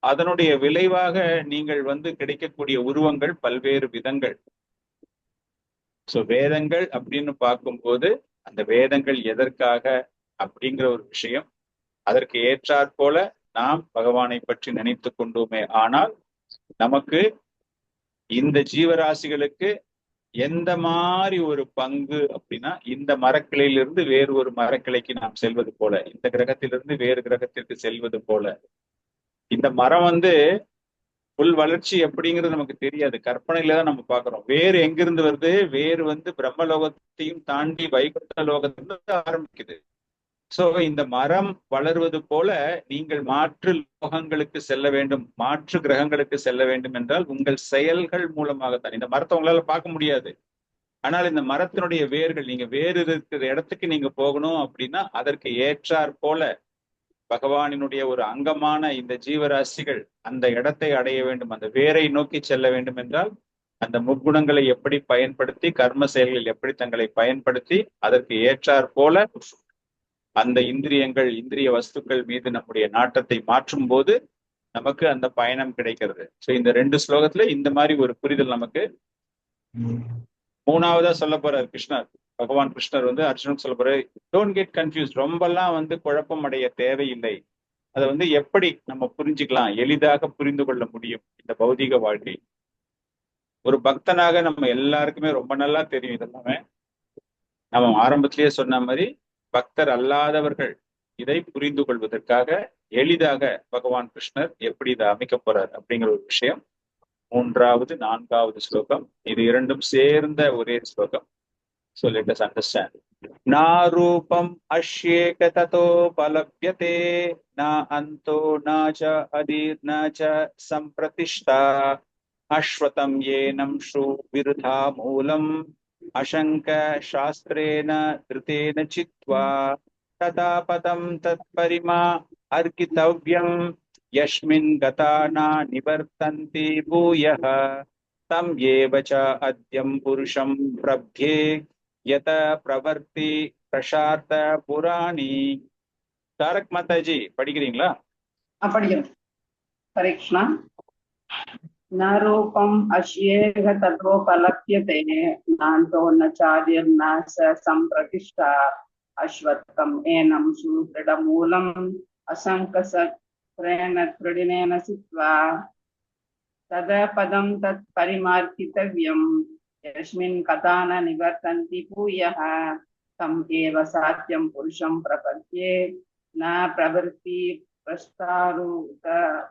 அதனுடைய விளைவாக நீங்கள் வந்து கிடைக்கக்கூடிய உருவங்கள் பல்வேறு விதங்கள். சோ வேதங்கள் அப்படின்னு பார்க்கும்போது அந்த வேதங்கள் எதற்காக அப்படிங்கிற ஒரு விஷயம், அதற்கு ஏற்றாற் போல நாம் பகவானை பற்றி நினைத்து கொண்டோமே ஆனால் நமக்கு இந்த ஜீவராசிகளுக்கு எந்த மாதிரி ஒரு பங்கு அப்படின்னா, இந்த மரக்கிளையிலிருந்து வேறு ஒரு மரக்கிளைக்கு நாம் செல்வது போல, இந்த கிரகத்திலிருந்து வேறு கிரகத்திற்கு செல்வது போல, இந்த மரம் வந்து புல் வளர்ச்சி எப்படிங்கிறது நமக்கு தெரியாது, கற்பனையில தான் நம்ம பாக்குறோம். வேறு எங்கிருந்து வருது? வேறு வந்து பிரம்மலோகத்தையும் தாண்டி வைகுண்ட லோகத்திலிருந்து ஆரம்பிக்குது. சோ இந்த மரம் வளர்வது போல நீங்கள் மாற்று லோகங்களுக்கு செல்ல வேண்டும், மாற்று கிரகங்களுக்கு செல்ல வேண்டும் என்றால் உங்கள் செயல்கள் மூலமாகத்தான். இந்த மரத்தை உங்களால பார்க்க முடியாது, ஆனால் இந்த மரத்தினுடைய வேர்கள், நீங்க வேறு இருக்கிற இடத்துக்கு நீங்க போகணும் அப்படின்னா அதற்கு ஏற்றாற் போல பகவானினுடைய ஒரு அங்கமான இந்த ஜீவராசிகள் அந்த இடத்தை அடைய வேண்டும், அந்த வேரை நோக்கி செல்ல வேண்டும் என்றால் அந்த முக்குணங்களை எப்படி பயன்படுத்தி, கர்ம செயல்களில் எப்படி தங்களை பயன்படுத்தி அதற்கு ஏற்றாற் போல அந்த இந்திரியங்கள், இந்திரிய வஸ்துக்கள் மீது நம்முடைய நாட்டத்தை மாற்றும் போது நமக்கு அந்த பயணம் கிடைக்கிறது. சோ இந்த 2 ஸ்லோகத்துல இந்த மாதிரி ஒரு புரிதல் நமக்கு. மூணாவதா சொல்ல போறார் கிருஷ்ணர், பகவான் கிருஷ்ணர் வந்து அர்ஜுனுக்கு சொல்ல போறாரு, டோன்ட் கெட் கன்ஃபியூஸ், ரொம்பலாம் வந்து குழப்பம் அடைய தேவையில்லை. அதை வந்து எப்படி நம்ம புரிஞ்சுக்கலாம், எளிதாக புரிந்து கொள்ள முடியும் இந்த பௌதிக வாழ்க்கை. ஒரு பக்தனாக நம்ம எல்லாருக்குமே ரொம்ப நல்லா தெரியும் இதெல்லாமே. நம்ம ஆரம்பத்திலேயே சொன்ன மாதிரி பக்தர் அல்லாதவர்கள் இதை புரிந்து கொள்வதற்காக எளிதாக பகவான் கிருஷ்ணர் எப்படி இதை அமைக்க போறார் அப்படிங்கிற ஒரு விஷயம் 3வது 4வது ஸ்லோகம். இது இரண்டும் சேர்ந்த ஒரே ஸ்லோகம். So let us understand. Na rupam ashyeka tatopalabhyate na anto na cha adir na cha sampratishta ashvatam yenam shru virudha moolam ashanka shastrena dritena chitva tata padam tat parima arkitavyam yasmin gatana nivartanti bhuyah tam eva cha adyam purusham prabhye यत प्रवर्ति प्रशार्थ पुराणी. तारक माताजी படிக்கிறீங்களா? படிக்கிறோம். ஹரே கிருஷ்ணா. न रूपम् अश्येह ततोपलभ्यते नान्तो न चार्यं न स सम्प्रतिष्ठा अश्वत्थम् एनं सुदृढमूलम् असङ्कसत्रेण दृढिनेन सित्वा तदा पदं तत् परिमार्गितव्यम् यस्मिन् कथान निवर्तन्ति भूयः तम् एव सात्यं पुरुषं प्रपद्ये न प्रवृत्ति प्रस्तारुत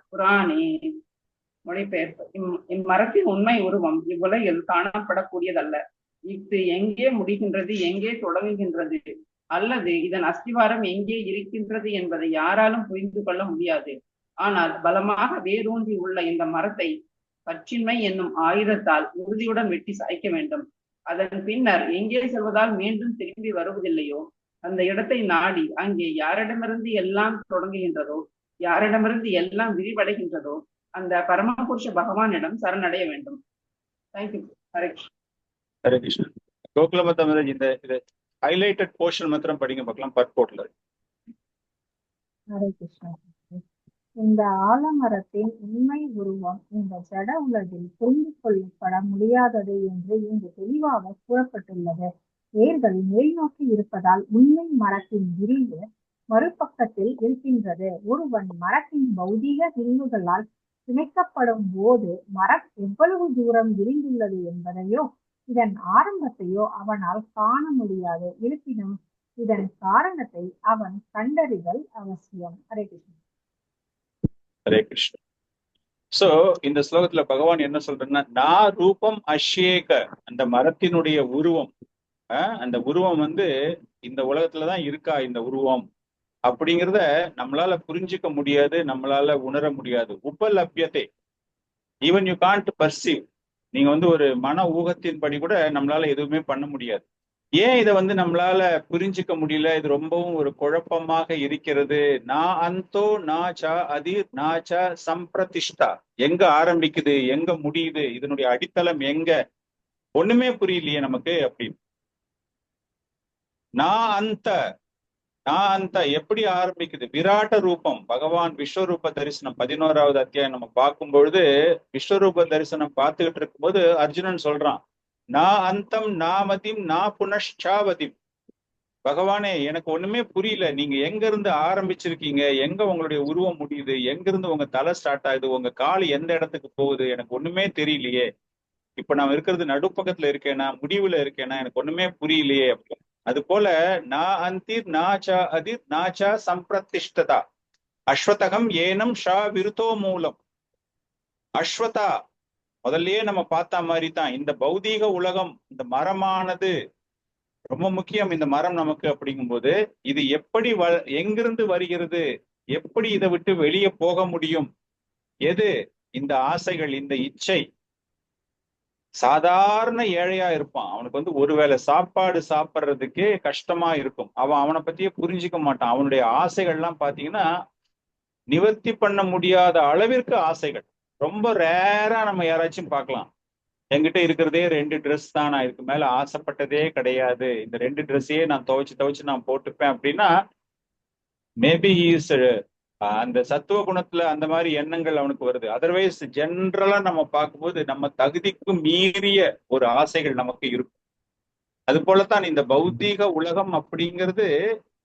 पुराणे. மொழிபெயர்ப்பு. இம்மரத்தின் உண்மை உருவம் இவ்வுலகில் காணப்படக்கூடியதல்ல. இது எங்கே முடிகின்றது, எங்கே தொடங்குகின்றது, அல்லது இதன் அஸ்திவாரம் எங்கே இருக்கின்றது என்பதை யாராலும் புரிந்து கொள்ள முடியாது. ஆனால் பலமாக வேரூன்றி உள்ள இந்த மரத்தை பற்றின்மை என்னும் ஆயுதத்தால் உறுதியுடன் வெட்டி சாய்க்க வேண்டும். அதன் பின்னர் எங்கே செல்வதால் மீண்டும் திரும்பி வருவதில்லையோ அந்த இடத்தை நாடி அங்கே யாரிடமிருந்து எல்லாம் தொடங்குகின்றதோ, யாரிடமிருந்து எல்லாம் விரிவடைகின்றதோ அந்த பரமபுருஷ பகவானிடம் சரணடைய வேண்டும். தேங்க்யூ. ஹரே கிருஷ்ணா. ஹரே கிருஷ்ணா. கோகுலமத்தம் இந்த ஹைலைட்டட் போர்ஷன் மாத்திரம் படிங்க பார்க்கலாம். பர்போட்ல. ஹரே கிருஷ்ணா. இந்த ஆலமரத்தின் உண்மை உருவம் இந்த ஜட உலகில் புரிந்து கொள்ளப்பட முடியாதது என்று இங்கு தெளிவாக கூறப்பட்டுள்ளது. வேர்கள் மேல் நோக்கி இருப்பதால் உண்மை மரத்தின் விரிவு மறுபக்கத்தில் இருக்கின்றது. ஒருவன் மரத்தின் பௌதீக விரிவுகளால் பிணைக்கப்படும் போது மரம் எவ்வளவு தூரம் விரிந்துள்ளது என்பதையோ இதன் ஆரம்பத்தையோ அவனால் காண முடியாது. இருப்பினும் இதன் காரணத்தை அவன் கண்டறிதல் அவசியம். ஹரே கிருஷ்ணா. ஹரே கிருஷ்ணா. சோ இந்த ஸ்லோகத்துல பகவான் என்ன சொல்றேன்னா, நா ரூபம் அஷ்யேக, அந்த மரத்தினுடைய உருவம், அந்த உருவம் வந்து இந்த உலகத்துலதான் இருக்கா இந்த உருவம் அப்படிங்கிறத நம்மளால புரிஞ்சுக்க முடியாது, நம்மளால உணர முடியாது. உபலப்யத்தை, ஈவன் யூ காண்ட் பர்சீவ், நீங்க வந்து ஒரு மன ஊகத்தின்படி கூட நம்மளால எதுவுமே பண்ண முடியாது. ஏன் இதை வந்து நம்மளால புரிஞ்சுக்க முடியல? இது ரொம்பவும் ஒரு குழப்பமாக இருக்கிறது. நா அந்தோ நா சா அதிர் நா சா சம்பிரதிஷ்டா, எங்க ஆரம்பிக்குது எங்க முடியுது, இதனுடைய அடித்தளம் எங்க, ஒண்ணுமே புரியலையே நமக்கு அப்படின்னு. நான் அந்த எப்படி ஆரம்பிக்குது? விராட்ட ரூபம், பகவான் விஸ்வரூப தரிசனம் 11வது அத்தியாயம் நம்ம பார்க்கும் பொழுது விஸ்வரூப தரிசனம் பார்த்துக்கிட்டு இருக்கும்போது அர்ஜுனன் சொல்றான், நான் அந்தம் நாமதிம் நா புனஷ்சாவதிம், பகவானே எனக்கு ஒண்ணுமே புரியல, நீங்க எங்க இருந்து ஆரம்பிச்சிருக்கீங்க, எங்க உங்களுடைய உருவம் முடியுது, எங்க இருந்து உங்க தலை ஸ்டார்ட் ஆகுது, உங்க கால் எந்த இடத்துக்கு போகுது, எனக்கு ஒண்ணுமே தெரியலையே. இப்ப நான் இருக்கிறது நடுப்பக்கத்துல இருக்கேனா, முடிவுல இருக்கேனா, எனக்கு ஒண்ணுமே புரியலையே அப்படின்னு. அது போல நா அந்திர் நாச்சா அதிர் நாச்சா சம்பிரதிஷ்டதா அஸ்வதகம் ஏனம் ஷா விருத்தோ மூலம். அஸ்வதா முதல்லயே நம்ம பார்த்த மாதிரி தான் இந்த பௌதீக உலகம், இந்த மரமானது ரொம்ப முக்கியம். இந்த மரம் நமக்கு அப்படிங்கும்போது இது எப்படி எங்கிருந்து வருகிறது, எப்படி இதை விட்டு வெளியே போக முடியும், எது இந்த ஆசைகள், இந்த இச்சை, சாதாரண ஏழையா இருப்பான். அவனுக்கு வந்து ஒருவேளை சாப்பாடு சாப்பிட்றதுக்கே கஷ்டமா இருக்கும். அவனை பத்தியே புரிஞ்சுக்க மாட்டான். அவனுடைய ஆசைகள்லாம் பாத்தீங்கன்னா நிவர்த்தி பண்ண முடியாத அளவிற்கு ஆசைகள். ரொம்ப ரேரா நம்ம யாராச்சும் பார்க்கலாம், என்கிட்ட இருக்கிறதே 2 ட்ரெஸ் தான், நான் இதுக்கு மேல ஆசைப்பட்டதே கிடையாது, இந்த 2 ட்ரெஸ்ஸையே நான் துவைச்சு நான் போட்டுப்பேன் அப்படின்னா மேபி இஸ் அந்த சத்துவ குணத்துல அந்த மாதிரி எண்ணங்கள் அவனுக்கு வருது. அதர்வைஸ் ஜென்ரலா நம்ம பார்க்கும்போது நம்ம தகுதிக்கு மீறிய ஒரு ஆசைகள் நமக்கு இருக்கும். அது போலத்தான் இந்த பௌத்தீக உலகம் அப்படிங்கிறது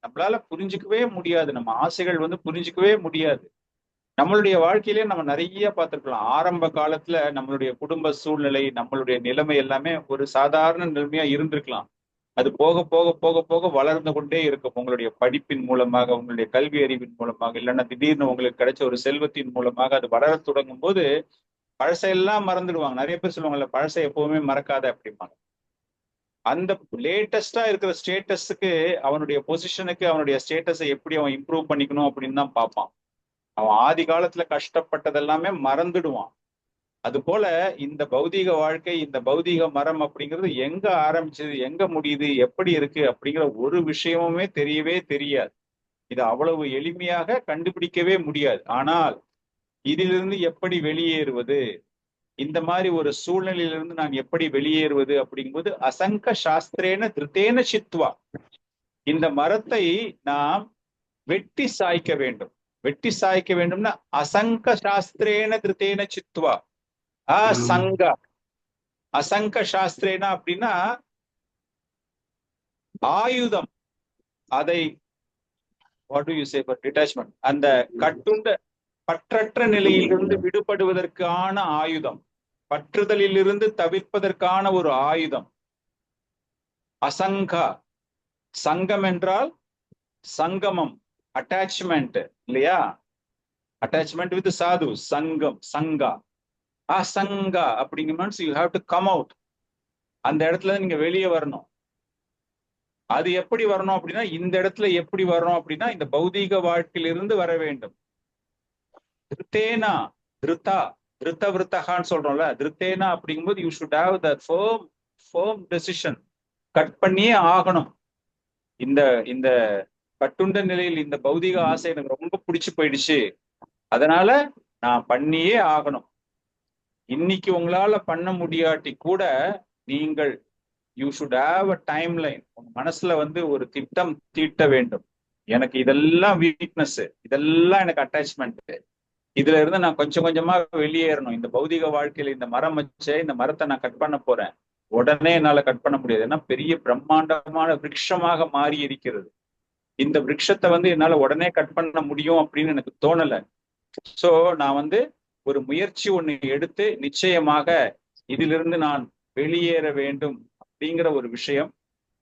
நம்மளால புரிஞ்சுக்கவே முடியாது. நம்ம ஆசைகள் வந்து புரிஞ்சுக்கவே முடியாது. நம்மளுடைய வாழ்க்கையிலே நம்ம நிறைய பார்த்திருக்கலாம். ஆரம்ப காலத்துல நம்மளுடைய குடும்ப சூழ்நிலை, நம்மளுடைய நிலைமை எல்லாமே ஒரு சாதாரண நிலைமையா இருந்திருக்கலாம். அது போக போக போக போக வளர்ந்து கொண்டே இருக்கும். உங்களுடைய படிப்பின் மூலமாக, உங்களுடைய கல்வி அறிவின் மூலமாக, இல்லைன்னா திடீர்னு உங்களுக்கு கிடைச்ச ஒரு செல்வத்தின் மூலமாக அது வளர தொடங்கும் போது பழசையெல்லாம் மறந்துடுவாங்க. நிறைய பேர் சொல்லுவாங்கல்ல, பழசை எப்பவுமே மறக்காத அப்படிம்பாங்க. அந்த லேட்டஸ்டா இருக்கிற ஸ்டேட்டஸுக்கு, அவனுடைய பொசிஷனுக்கு, அவனுடைய ஸ்டேட்டஸை எப்படி அவன் இம்ப்ரூவ் பண்ணிக்கணும் அப்படின்னு தான் பார்ப்பான். அவன் ஆதி காலத்துல கஷ்டப்பட்டது எல்லாமே மறந்துடுவான். அது போல இந்த பௌதீக வாழ்க்கை, இந்த பௌதீக மரம் அப்படிங்கிறது எங்க ஆரம்பிச்சது, எங்க முடியுது, எப்படி இருக்கு அப்படிங்கிற ஒரு விஷயமுமே தெரியவே தெரியாது. இது அவ்வளவு எளிமையாக கண்டுபிடிக்கவே முடியாது. ஆனால் இதிலிருந்து எப்படி வெளியேறுவது, இந்த மாதிரி ஒரு சூழ்நிலையிலிருந்து நான் எப்படி வெளியேறுவது அப்படிங்கும்போது அசங்க சாஸ்திரேன திருத்தேன சித்வா, இந்த மரத்தை நாம் வெட்டி சாய்க்க வேண்டும். வெட்டி சாய்க்க வேண்டும்னா அசங்க சாஸ்திரேன திருத்தேன சித்வா அசங்க. அசங்க சாஸ்திரேனா அப்படின்னா ஆயுதம். அதை what to you say for detachment, அந்த கட்டுண்ட பற்றற்ற நிலையிலிருந்து விடுபடுவதற்கான ஆயுதம், பற்றுதலிலிருந்து தவிர்ப்பதற்கான ஒரு ஆயுதம் அசங்கா. சங்கம் என்றால் சங்கமம், அட்டாச்மெண்ட் இல்லையா? அட்டாச்மெண்ட் வித் சாது, சங்கம், சங்கா. அசங்கா அப்படிங்கிற means you have to come out. அந்த இடத்துல நீங்க வெளியே வரணும். அது எப்படி வரணும் அப்படின்னா, இந்த இடத்துல எப்படி வரணும் அப்படின்னா இந்த பௌதீக வாழ்க்கையிலிருந்து வர வேண்டும். திருத்தேனா, திருத்தா, திருத்த விருத்தகான்னு சொல்றோம்ல, திருத்தேனா அப்படிங்கும்போது you should have the firm decision. Cut பண்ணியே ஆகணும். இந்த இந்த கட்டுண்ட நிலையில் இந்த பௌதீக ஆசை எனக்கு ரொம்ப பிடிச்சு போயிடுச்சு, அதனால நான் பண்ணியே ஆகணும். இன்னைக்கு உங்களால பண்ண முடியாட்டி கூட நீங்கள் you should have a time line. உங்க மனசுல வந்து ஒரு திட்டம் தீட்ட வேண்டும். எனக்கு இதெல்லாம் வீக்னஸ், இதெல்லாம் எனக்கு அட்டாச்மெண்ட், இதுல இருந்து நான் கொஞ்சம் கொஞ்சமா வெளியேறணும். இந்த பௌதிக வாழ்க்கையில இந்த மரம் வச்சே, இந்த மரத்தை நான் கட் பண்ண போறேன், உடனே என்னால கட் பண்ண முடியாது. ஏன்னா பெரிய பிரம்மாண்டமான விருட்சமாக மாறி இருக்கிறது. இந்த விருட்சத்தை வந்து என்னால உடனே கட் பண்ண முடியும் அப்படின்னு எனக்கு தோணல. சோ நான் வந்து ஒரு முயற்சி ஒண்ணு எடுத்து நிச்சயமாக இதிலிருந்து நான் வெளியேற வேண்டும் அப்படிங்கிற ஒரு விஷயம்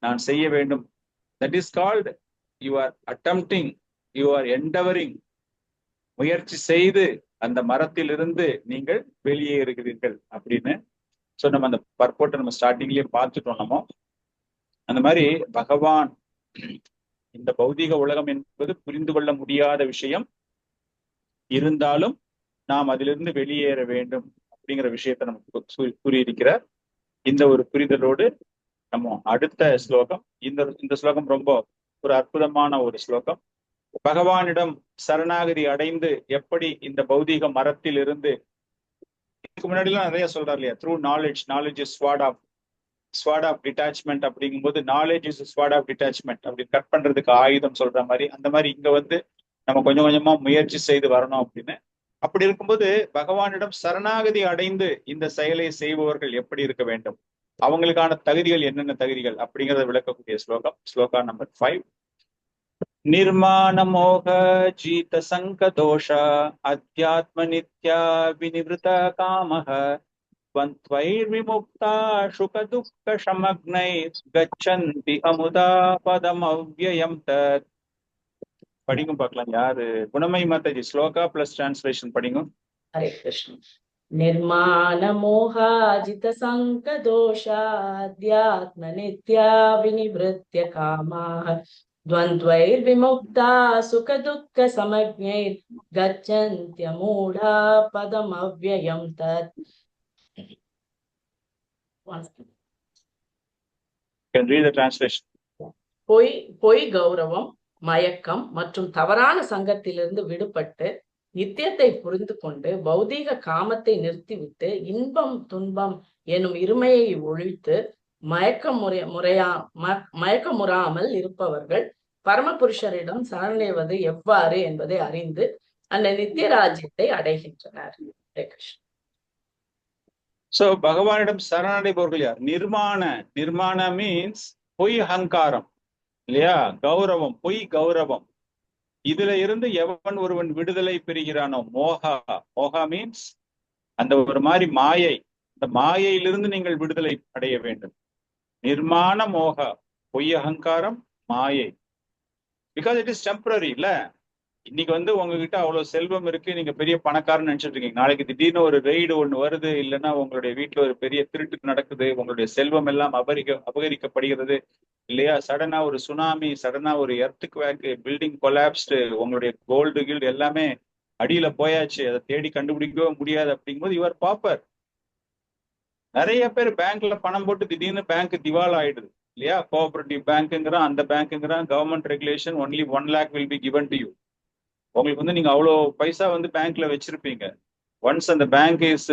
நான் செய்ய வேண்டும். That is called you are attempting, you are endeavoring. முயற்சி செய்து அந்த மரத்திலிருந்து நீங்கள் வெளியேறுகிறீர்கள் அப்படின்னு. ஸோ நம்ம அந்த பர்போட்டை நம்ம ஸ்டார்டிங்லயே பார்த்துட்டோம். நம்ம அந்த மாதிரி பகவான், இந்த பௌதீக உலகம் என்பது புரிந்து கொள்ள முடியாத விஷயம், இருந்தாலும் நாம் அதிலிருந்து வெளியேற வேண்டும் அப்படிங்கிற விஷயத்தை நமக்கு கூறியிருக்கிறார். இந்த ஒரு புரிதலோடு நம்ம அடுத்த ஸ்லோகம், இந்த ஸ்லோகம் ரொம்ப ஒரு அற்புதமான ஒரு ஸ்லோகம். பகவானிடம் சரணாகதி அடைந்து எப்படி இந்த பௌதீக மரத்தில் இருந்து, இதுக்கு முன்னாடி எல்லாம் நிறைய சொல்றாரு இல்லையா, through knowledge, knowledge is sword of detachment அப்படிங்கும்போது knowledge is sword of detachment அப்படி கட் பண்றதுக்கு ஆயுதம் சொல்ற மாதிரி, அந்த மாதிரி இங்க வந்து நம்ம கொஞ்சம் கொஞ்சமா முயற்சி செய்து வரணும் அப்படின்னு. அப்படி இருக்கும்போது பகவானிடம் சரணாகதி அடைந்து இந்த செயலை செய்பவர்கள் எப்படி இருக்க வேண்டும், அவங்களுக்கான தகுதிகள் என்னென்ன தகுதிகள் அப்படிங்கிறத விளக்கக்கூடிய ஸ்லோகம், ஸ்லோகா நம்பர் 5. நிர்மாண மோக ஜீத சங்க தோஷ அத்தியாத்ம நித்யா விநிவிருத காமஹ ஸ்வந்த்வைர் விமுக்தா சுக துக்க சமக்னை கச்சந்தி அமுதா பதம் அவ்யயம் தத். படிக்கும் பார்க்கலாம் யாரு, குணமயி மாதாஜி, ஸ்லோகா பிளஸ் டிரான்ஸ்லேஷன் படிங்க. ஹரே கிருஷ்ண. நிர்மாண மோகாஜித சங்க தோஷாத்யாத்ம நித்யா விநிவிருத்ய காமாஹ द्वन्द्वैर् विमुक्ता सुख दुःख समज्ञैर् गच्छन्त्यमूढा पदमव्ययं तत्. One second. Can read the translation. பொய் கௌரவம், மயக்கம் மற்றும் தவறான சங்கத்திலிருந்து விடுபட்டு நித்தியத்தை புரிந்து கொண்டு பௌதீக காமத்தை நிறுத்திவிட்டு இன்பம் துன்பம் எனும் இருமையை ஒழித்து மயக்கமுறாமல் இருப்பவர்கள் பரமபுருஷரிடம் சரணடைவது எவ்வாறு என்பதை அறிந்து அந்த நித்திய ராஜ்யத்தை அடைகின்றனர். So பகவானிடம் சரணடைபவர்கள் யார்? நிர்மாண மீன்ஸ் பொய் அகங்காரம் இல்லையா, கௌரவம், பொய் கௌரவம். இதுல இருந்து எவன் ஒருவன் விடுதலை பெறுகிறானோ, மோகா மீன்ஸ் அந்த ஒரு மாதிரி மாயை, அந்த மாயையிலிருந்து நீங்கள் விடுதலை அடைய வேண்டும். நிர்மாண மோகா, பொய் அகங்காரம், மாயை. பிகாஸ் இட் இஸ் டெம்பரரி இல்ல. இன்னைக்கு உங்ககிட்ட அவ்வளவு செல்வம் இருக்கு, நீங்க பெரிய பணக்காரன்னு நினைச்சிட்டு இருக்கீங்க. நாளைக்கு திடீர்னு ஒரு ரெய்டு ஒண்ணு வருது, இல்லைன்னா உங்களுடைய வீட்டுல ஒரு பெரிய திருட்டு நடக்குது, உங்களுடைய செல்வம் எல்லாம் அபகரிக்கப்படுகிறது இல்லையா. சடனா ஒரு சுனாமி, சடனா ஒரு எர்த்குவேக், பில்டிங் கொலாப்ஸ்டு, உங்களுடைய கோல்டு கில்டு எல்லாமே அடியில போயாச்சு, அதை தேடி கண்டுபிடிக்கவே முடியாது. அப்படிங்கும்போது யுவர் பாப்பர். நிறைய பேர் பேங்க்ல பணம் போட்டு திடீர்னு பேங்க் திவால் ஆயிடுது இல்லையா. கோஆபரேட்டிவ் பேங்க்குங்கிறான், அந்த பேங்க்குங்கிறான், government regulation, only 1 lakh will be given to you. உங்களுக்கு நீங்க அவ்வளோ பைசா பேங்க்ல வச்சிருப்பீங்க. ஒன்ஸ் அந்த பேங்க் இஸ்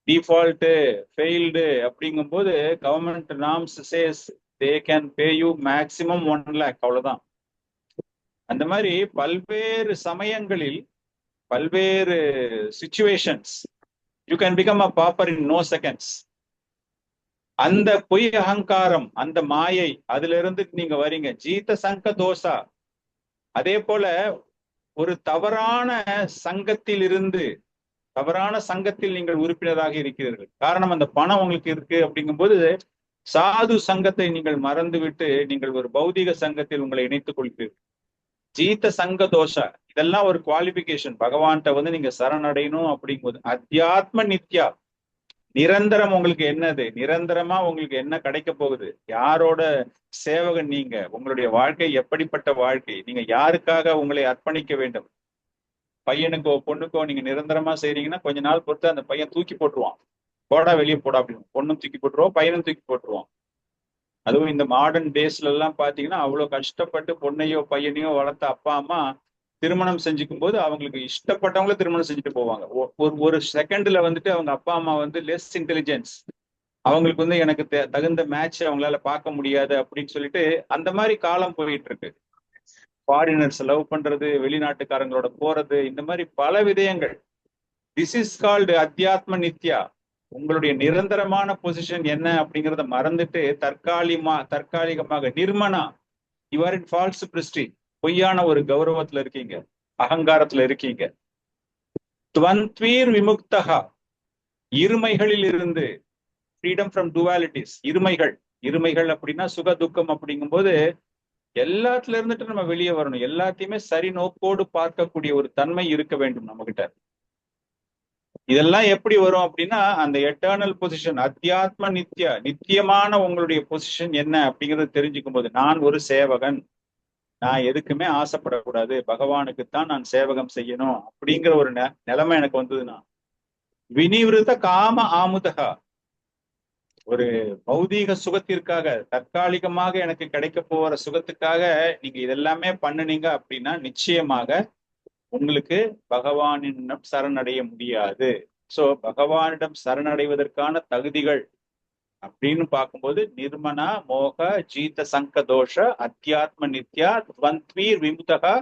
டிஃபால்ட் ஃபெயில்டு அப்படிங்கும்போது government norms says they can pay you maximum 1 lakh, அவ்வளவுதான். அந்த மாதிரி பல்வேறு சமயங்களில் பல்வேறு situations you can become a pauper in no seconds. அந்த பொய் அகங்காரம், அந்த மாயை, அதுல இருந்து நீங்க வரீங்க. ஜீத சங்க தோஷா. அதே போல ஒரு தவறான சங்கத்தில் நீங்கள் உறுப்பினராக இருக்கிறீர்கள். காரணம் அந்த பணம் உங்களுக்கு இருக்கு அப்படிங்கும்போது சாது சங்கத்தை நீங்கள் மறந்துவிட்டு நீங்கள் ஒரு பௌதிக சங்கத்தில் உங்களை இணைத்துக் கொள்கிறீர்கள். ஜீத சங்க தோஷா, இதெல்லாம் ஒரு குவாலிபிகேஷன். பகவான்கிட்ட நீங்க சரணடையணும் அப்படிங்கும்போது அத்தியாத்ம நித்யா, நிரந்தரம் உங்களுக்கு என்னது, நிரந்தரமா உங்களுக்கு என்ன கிடைக்க போகுது, யாரோட சேவகன் நீங்க, உங்களுடைய வாழ்க்கை எப்படிப்பட்ட வாழ்க்கை, நீங்க யாருக்காக உங்களை அர்ப்பணிக்க வேண்டும். பையனுக்கோ பொண்ணுக்கோ நீங்க நிரந்தரமா செய்றீங்கன்னா கொஞ்ச நாள் பொறுத்து அந்த பையன் தூக்கி போட்டுருவான், போடா வெளியே போடா அப்படின்னு. பொண்ணும் தூக்கி போட்டுருவோம், பையனும் தூக்கி போட்டுருவான். அதுவும் இந்த மாடர்ன் டேஸ்ல எல்லாம் பாத்தீங்கன்னா அவ்வளவு கஷ்டப்பட்டு பொண்ணையோ பையனையோ வளர்த்த அப்பா அம்மா திருமணம் செஞ்சுக்கும் போது அவங்களுக்கு இஷ்டப்பட்டவங்கள திருமணம் செஞ்சுட்டு போவாங்க. ஒரு செகண்ட்ல அவங்க அப்பா அம்மா லெஸ் இன்டெலிஜென்ஸ், அவங்களுக்கு எனக்கு தகுந்த மேட்ச் அவங்களால பார்க்க முடியாது அப்படின்னு சொல்லிட்டு அந்த மாதிரி காலம் போயிட்டு இருக்கு. ஃபாரினர்ஸ் லவ் பண்றது, வெளிநாட்டுக்காரங்களோட போறது, இந்த மாதிரி பல விதயங்கள். திஸ் இஸ் கால்டு அத்தியாத்ம நித்யா. உங்களுடைய நிரந்தரமான பொசிஷன் என்ன அப்படிங்கிறத மறந்துட்டு தற்காலிகமாக நிர்மனா, யுவர் இன் ஃபால்ஸ் பிரிஸ்டிஜ், பொய்யான ஒரு கௌரவத்துல இருக்கீங்க, அகங்காரத்துல இருக்கீங்க. துவந்த்வீர் விமுக்தகா, இருமைகளில் இருந்து, ஃப்ரீடம் ஃப்ரம் டுவாலிட்டிஸ். இருமைகள் அப்படின்னா சுக துக்கம் அப்படிங்கும்போது எல்லாத்துல இருந்துட்டு நம்ம வெளியே வரணும். எல்லாத்தையுமே சரி நோக்கோடு பார்க்கக்கூடிய ஒரு தன்மை இருக்க வேண்டும் நம்ம கிட்ட. இதெல்லாம் எப்படி வரும் அப்படின்னா அந்த எட்டர்னல் பொசிஷன், அத்தியாத்ம நித்யா, நித்தியமான உங்களுடைய பொசிஷன் என்ன அப்படிங்கறது தெரிஞ்சுக்கும் போது, நான் ஒரு சேவகன், நான் எதுக்குமே ஆசைப்படக்கூடாது, பகவானுக்குத்தான் நான் சேவகம் செய்யணும் அப்படிங்கிற ஒரு நிலைமை எனக்கு வந்ததுன்னா, வினிவிருத்த காம ஆமுதகா, ஒரு பௌதீக சுகத்திற்காக, தற்காலிகமாக எனக்கு கிடைக்க போற சுகத்துக்காக நீங்க இதெல்லாமே பண்ணுனீங்க அப்படின்னா நிச்சயமாக உங்களுக்கு பகவானிடம் சரணடைய முடியாது. சோ பகவானிடம் சரணடைவதற்கான தகுதிகள் அப்படின்னு பார்க்கும்போது நிர்மனா மோக ஜீத சங்க தோஷ அத்தியாத்ம நித்யா துவந்த்வீர் விமுதகா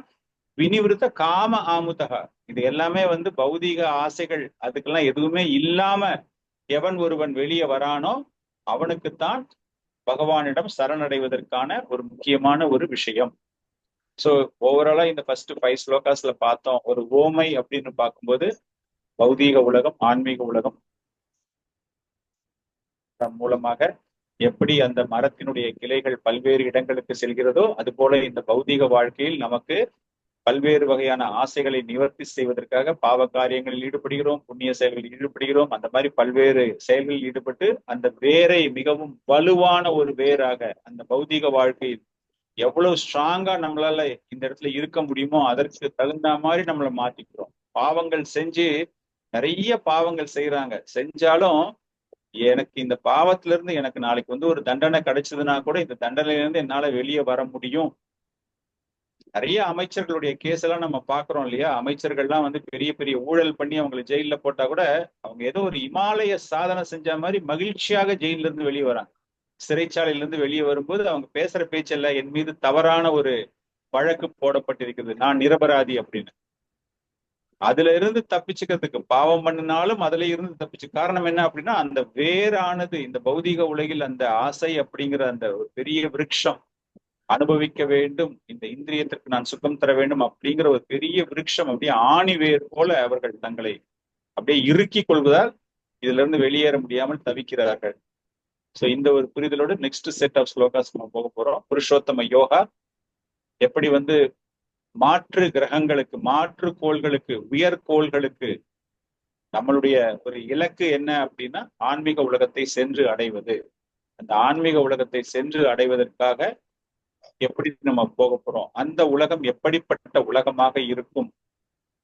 வினிவிருத்த காம ஆமுதகா, இது எல்லாமே பௌதீக ஆசைகள், அதுக்கெல்லாம் எதுவுமே இல்லாம எவன் ஒருவன் வெளியே வரானோ அவனுக்குத்தான் பகவானிடம் சரணடைவதற்கான ஒரு முக்கியமான ஒரு விஷயம். சோ ஓவராலா இந்த ஃபர்ஸ்ட் 5 ஸ்லோகாஸ்ல பார்த்தோம். ஒரு ஓமை அப்படின்னு பார்க்கும்போது பௌதீக உலகம், ஆன்மீக உலகம் மூலமாக எப்படி அந்த மரத்தினுடைய கிளைகள் பல்வேறு இடங்களுக்கு செல்கிறதோ அது போல இந்த பௌதீக வாழ்க்கையில் நமக்கு பல்வேறு வகையான ஆசைகளை நிவர்த்தி செய்வதற்காக பாவ காரியங்களில் ஈடுபடுகிறோம், புண்ணிய செயல்களில் ஈடுபடுகிறோம். அந்த மாதிரி பல்வேறு செயல்களில் ஈடுபட்டு அந்த வேரை மிகவும் வலுவான ஒரு வேராக அந்த பௌதீக வாழ்க்கையில் எவ்வளவு ஸ்ட்ராங்கா நம்மளால இந்த இடத்துல இருக்க முடியுமோ அதற்கு தகுந்த மாதிரி நம்மளை மாத்திக்கிறோம். பாவங்கள் செஞ்சு நிறைய பாவங்கள் செய்யறாங்க, செஞ்சாலும் எனக்கு இந்த பாவத்துல இருந்து எனக்கு நாளைக்கு வந்து ஒரு தண்டனை கிடைச்சதுன்னா கூட இந்த தண்டனையில இருந்து என்னால வெளியே வர முடியும். நிறைய அமைச்சர்களுடைய கேஸ் எல்லாம் நம்ம பாக்குறோம் இல்லையா? அமைச்சர்கள்லாம் வந்து பெரிய பெரிய ஊழல் பண்ணி அவங்களை ஜெயில போட்டா கூட அவங்க ஏதோ ஒரு இமாலய சாதனை செஞ்ச மாதிரி மகிழ்ச்சியாக ஜெயில இருந்து வெளியே வராங்க. சிறைச்சாலையில இருந்து வெளியே வரும்போது அவங்க பேசுற பேச்சல்ல என் மீது தவறான ஒரு வழக்கு போடப்பட்டிருக்கிறது, நான் நிரபராதி அப்படின்னு. அதுல இருந்து தப்பிச்சுக்கிறதுக்கு பாவம் பண்ணினாலும் அதுல இருந்து தப்பிச்சு காரணம் என்ன அப்படின்னா அந்த வேறானது இந்த பௌதீக உலகில் அந்த ஆசை அப்படிங்கிற அந்த ஒரு பெரிய விருட்சம், அனுபவிக்க வேண்டும், இந்த இந்திரியத்திற்கு நான் சுகம் தர வேண்டும் அப்படிங்கிற ஒரு பெரிய விருட்சம் அப்படியே ஆணி வேர் போல அவர்கள் தங்களை அப்படியே இறுக்கி கொள்வதால் இதுல இருந்து வெளியேற முடியாமல் தவிக்கிறார்கள். சோ இந்த ஒரு புரிதலோடு நெக்ஸ்ட் செட் ஆஃப் ஸ்லோகாஸ் நம்ம போக போறோம். புருஷோத்தம யோகா எப்படி வந்து மாற்று கிரகங்களுக்கு, மாற்று கோள்களுக்கு, உயர்கோள்களுக்கு நம்மளுடைய ஒரு இலக்கு என்ன அப்படின்னா ஆன்மீக உலகத்தை சென்று அடைவது. அந்த ஆன்மீக உலகத்தை சென்று அடைவதற்காக எப்படி நம்ம போக போறோம், அந்த உலகம் எப்படிப்பட்ட உலகமாக இருக்கும்,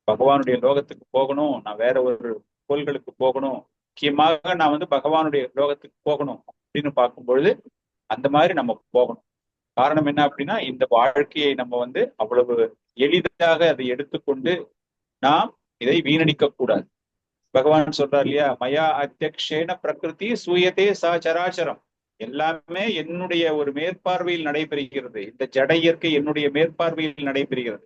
பகவானுடைய லோகத்துக்கு போகணும், நான் வேற ஒரு கோள்களுக்கு போகணும், முக்கியமாக நான் வந்து பகவானுடைய லோகத்துக்கு போகணும் அப்படின்னு பார்க்கும் பொழுது அந்த மாதிரி நம்ம போகணும். காரணம் என்ன அப்படின்னா இந்த வாழ்க்கையை நம்ம வந்து அவ்வளவு எளிதாக அதை எடுத்துக்கொண்டு நாம் இதை வீணடிக்க கூடாது. பகவான் சொல்றார் இல்லையா, மயா அத்தியக்ஷேன பிரகிருதி சூயத்தே சா சராச்சரம், எல்லாமே என்னுடைய ஒரு மேற்பார்வையில் நடைபெறுகிறது, இந்த ஜட இயற்கை என்னுடைய மேற்பார்வையில் நடைபெறுகிறது.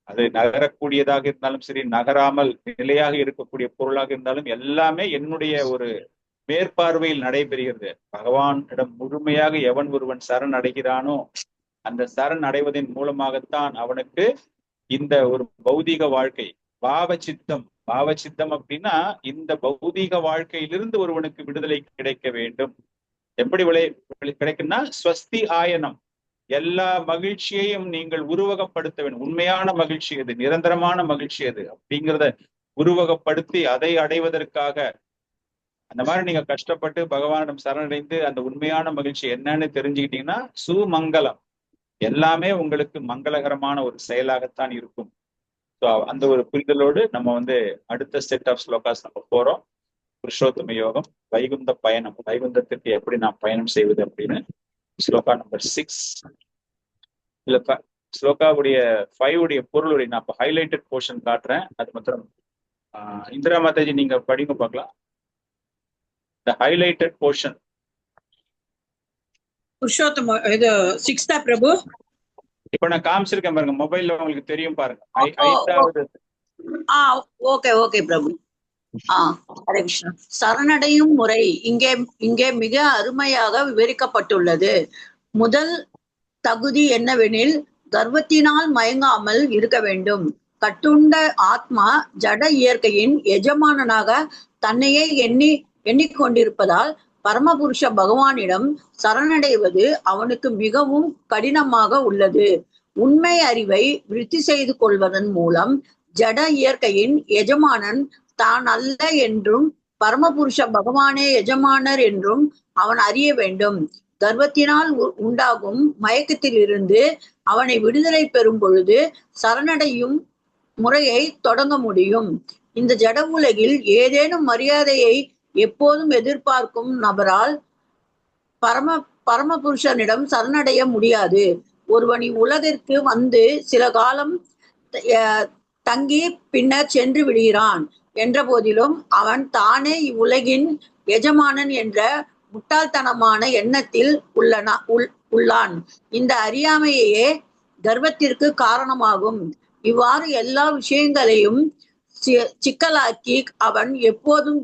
அது நகரக்கூடியதாக இருந்தாலும் சரி, நகராமல் நிலையாக இருக்கக்கூடிய பொருளாக இருந்தாலும் எல்லாமே என்னுடைய ஒரு மேற்பார்வையில் நடைபெறுகிறது. பகவானிடம் முழுமையாக எவன் ஒருவன் சரண் அடைகிறானோ அந்த சரண் அடைவதன் மூலமாகத்தான் அவனுக்கு இந்த ஒரு பௌதீக வாழ்க்கை பாவச்சித்தம், பாவச்சித்தம் அப்படின்னா இந்த பௌதீக வாழ்க்கையிலிருந்து ஒருவனுக்கு விடுதலை கிடைக்க வேண்டும். எப்படி கிடைக்கும்னா ஸ்வஸ்தி ஆயனம், எல்லா மகிழ்ச்சியையும் நீங்கள் உருவகப்படுத்த வேண்டும். உண்மையான மகிழ்ச்சி எது, நிரந்தரமான மகிழ்ச்சி எது அப்படிங்கிறத உருவகப்படுத்தி அதை அடைவதற்காக அந்த மாதிரி நீங்க கஷ்டப்பட்டு பகவானிடம் சரணடைந்து அந்த உண்மையான மகிழ்ச்சி என்னன்னு தெரிஞ்சுக்கிட்டீங்கன்னா சுமங்கலம், எல்லாமே உங்களுக்கு மங்களகரமான ஒரு செயலாகத்தான் இருக்கும். ஸோ அந்த ஒரு புரிதலோடு நம்ம வந்து அடுத்த செட் ஆஃப் ஸ்லோகாஸ் நம்ம போறோம். புருஷோத்தம யோகம், வைகுந்த பயணம், வைகுந்தத்திற்கு எப்படி நாம் பயணம் செய்வது அப்படின்னு ஸ்லோகா நம்பர் 6. இல்ல ஸ்லோகாவுடைய 5 உடைய பொருளுரை நான் இப்போ ஹைலைட்டட் போர்ஷன் காட்டுறேன், அது மாத்திரம் இந்திரா மாதாஜி நீங்க படிங்க பார்க்கலாம். The highlighted portion. புருஷோத்தம இது 6th பிரபு. இப்ப நான் காமிச்சிருக்கேன் பாருங்க, மொபைல்ல உங்களுக்கு தெரியும் பாருங்க. 5வது. ஓகே பிரபு. ஹரே கிருஷ்ணா. சரணடையும் முறை இங்கே மிக அருமையாக விவரிக்கப்பட்டுள்ளது. முதல் தகுதி என்னவெனில் கர்வத்தினால் மயங்காமல் இருக்க வேண்டும். கட்டுண்ட ஆத்மா ஜட இயற்கையின் எஜமானனாக தன்னையே எண்ணிக்கொண்டிருப்பதால் பரமபுருஷ பகவானிடம் சரணடைவது அவனுக்கு மிகவும் கடினமாக உள்ளது. உண்மை அறிவை விருத்தி செய்து கொள்வதன் மூலம் ஜட இயற்கையின் எஜமானன் தான் அல்ல என்றும் பரமபுருஷ பகவானே எஜமானர் என்றும் அவன் அறிய வேண்டும். கர்வத்தினால் உண்டாகும் மயக்கத்திலிருந்து அவனை விடுதலை பெறும் பொழுது சரணடையும் முறையை தொடங்க முடியும். இந்த ஜட உலகில் ஏதேனும் மரியாதையை எப்போதும் எதிர்பார்க்கும் நபரால் பரமபுருஷனிடம் சரணடைய முடியாது. ஒருவன் இவ்வுலகிற்கு வந்து சில காலம் தங்கி பின்னர் சென்று விடுகிறான் என்ற போதிலும் அவன் தானே இவ்வுலகின் எஜமானன் என்ற முட்டாள்தனமான எண்ணத்தில் உள்ளான். இந்த அறியாமையே கர்வத்திற்கு காரணமாகும். இவ்வாறு எல்லா விஷயங்களையும் சிக்கலாக்கி அவன் எப்போதும்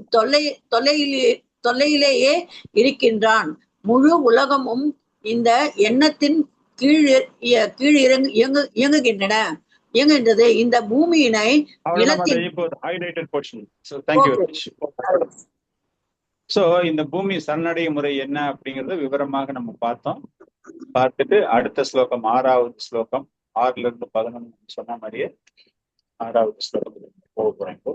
தொல்லையிலேயே இருக்கின்றான். முழு உலகமும் இந்த எண்ணத்தின் இயங்குகின்றது. இந்த பூமியினை இந்த பூமி சரணடைய முறை என்ன அப்படிங்கறத விவரமாக நம்ம பார்த்தோம். பார்த்துட்டு அடுத்த ஸ்லோகம் 6வது ஸ்லோகம் 6ல இருந்து 11 சொன்ன மாதிரியே 6வது ஸ்லோகத்துக்கு போக போறேன். இப்போ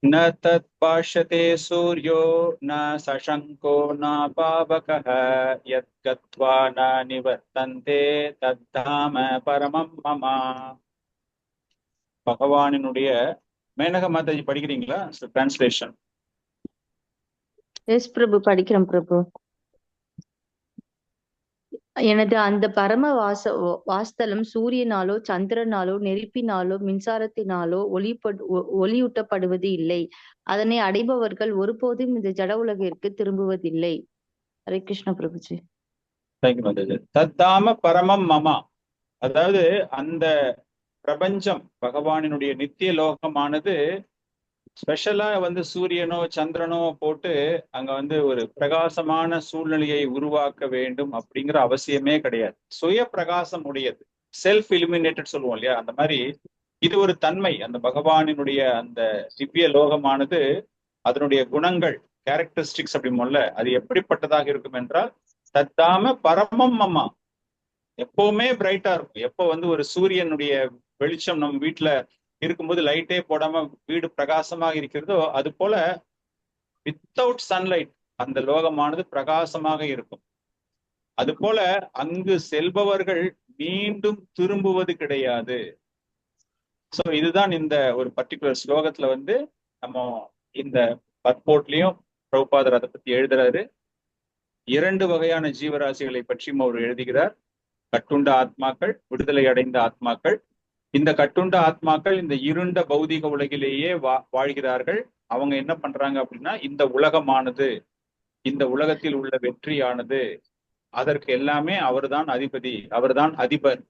ந தத் பாஷ்யதே சூர்யோ ந சசங்கோ ந பாவகः யத் கத்வா ந நிவர்த்தந்தே தத்தாம பரமம் மம. பகவானினுடைய மேனகா மாதாஜி படிக்கிறீங்களா டிரான்ஸ்லேஷன்? எஸ் பிரபு, படிக்கிறேன் பிரபு. எனது அந்த பரம வாஸ்தலம் சூரியனாலோ சந்திரனாலோ நெருப்பினாலோ மின்சாரத்தினாலோ ஒளியூட்டப்படுவது இல்லை. அதனை அடைபவர்கள் ஒருபோதும் இந்த ஜட உலகிற்கு திரும்புவதில்லை. ஹரே கிருஷ்ண பிரபுஜி. தேங்க்யூ மாதாஜி. தத்தாம பரமம் மமா, அதாவது அந்த பிரபஞ்சம் பகவானினுடைய நித்திய லோகமானது ஸ்பெஷலா சூரியனோ சந்திரனோ போட்டு அங்க ஒரு பிரகாசமான சூழ்நிலையை உருவாக்க வேண்டும் அப்படிங்கிற அவசியமே கிடையாது. சுய பிரகாசம் உடையது, செல்ஃப் இலுமினேட்டட் சொல்லுவோம் இல்லையா, அந்த மாதிரி இது ஒரு தன்மை. அந்த பகவானினுடைய அந்த திவ்ய லோகமானது அதனுடைய குணங்கள், கேரக்டரிஸ்டிக்ஸ் அப்படிமோல்ல, அது எப்படிப்பட்டதாக இருக்கும் என்றால் தத்தாம பரமம் அம்மா, எப்பவுமே பிரைட்டா இருக்கும். எப்போ ஒரு சூரியனுடைய வெளிச்சம் நம்ம வீட்டுல இருக்கும்போது லைட்டே போடாம வீடு பிரகாசமாக இருக்கிறதோ, அது போல வித்தவுட் சன்லைட் அந்த லோகமானது பிரகாசமாக இருக்கும். அது போல அங்கு செல்பவர்கள் மீண்டும் திரும்புவது கிடையாது. சோ இதுதான் இந்த ஒரு பர்டிகுலர் ஸ்லோகத்துல நம்ம இந்த பத்போட்லயும் பிரபுபாதர் அதை பத்தி எழுதுறாரு. 2 வகையான ஜீவராசிகளை பற்றியும் அவர் எழுதுகிறார். கட்டுண்ட ஆத்மாக்கள், விடுதலை அடைந்த ஆத்மாக்கள். இந்த கட்டுண்ட ஆத்மாக்கள் இந்த இருண்ட பௌதிக உலகிலேயே வாழ்கிறார்கள். அவங்க என்ன பண்றாங்க அப்படின்னா, இந்த உலகமானது, இந்த உலகத்தில் உள்ள வெற்றியானது, அதற்கு எல்லாமே அவர்தான் அதிபதி, அவர்தான் அதிபர்,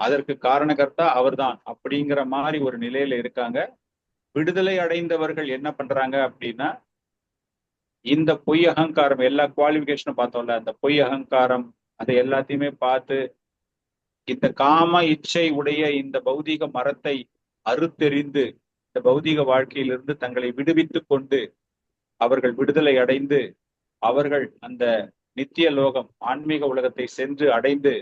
அதற்கு காரணகர்த்தா அவர்தான் அப்படிங்கிற மாதிரி ஒரு நிலையில இருக்காங்க. விடுதலை அடைந்தவர்கள் என்ன பண்றாங்க அப்படின்னா, இந்த பொய் அகங்காரம், எல்லா குவாலிபிகேஷனும் பார்த்தோம்ல, அந்த பொய் அகங்காரம் அதை எல்லாத்தையுமே பார்த்து இந்த காம இச்சை உடைய இந்த பௌதிக மரத்தை அறுத்தெறிந்து இந்த பௌதிக வாழ்க்கையிலிருந்து தங்களை விடுவித்துக் கொண்டு அவர்கள் விடுதலை அடைந்து அவர்கள் அந்த நித்திய லோகம், ஆன்மீக உலகத்தை சென்று அடைந்து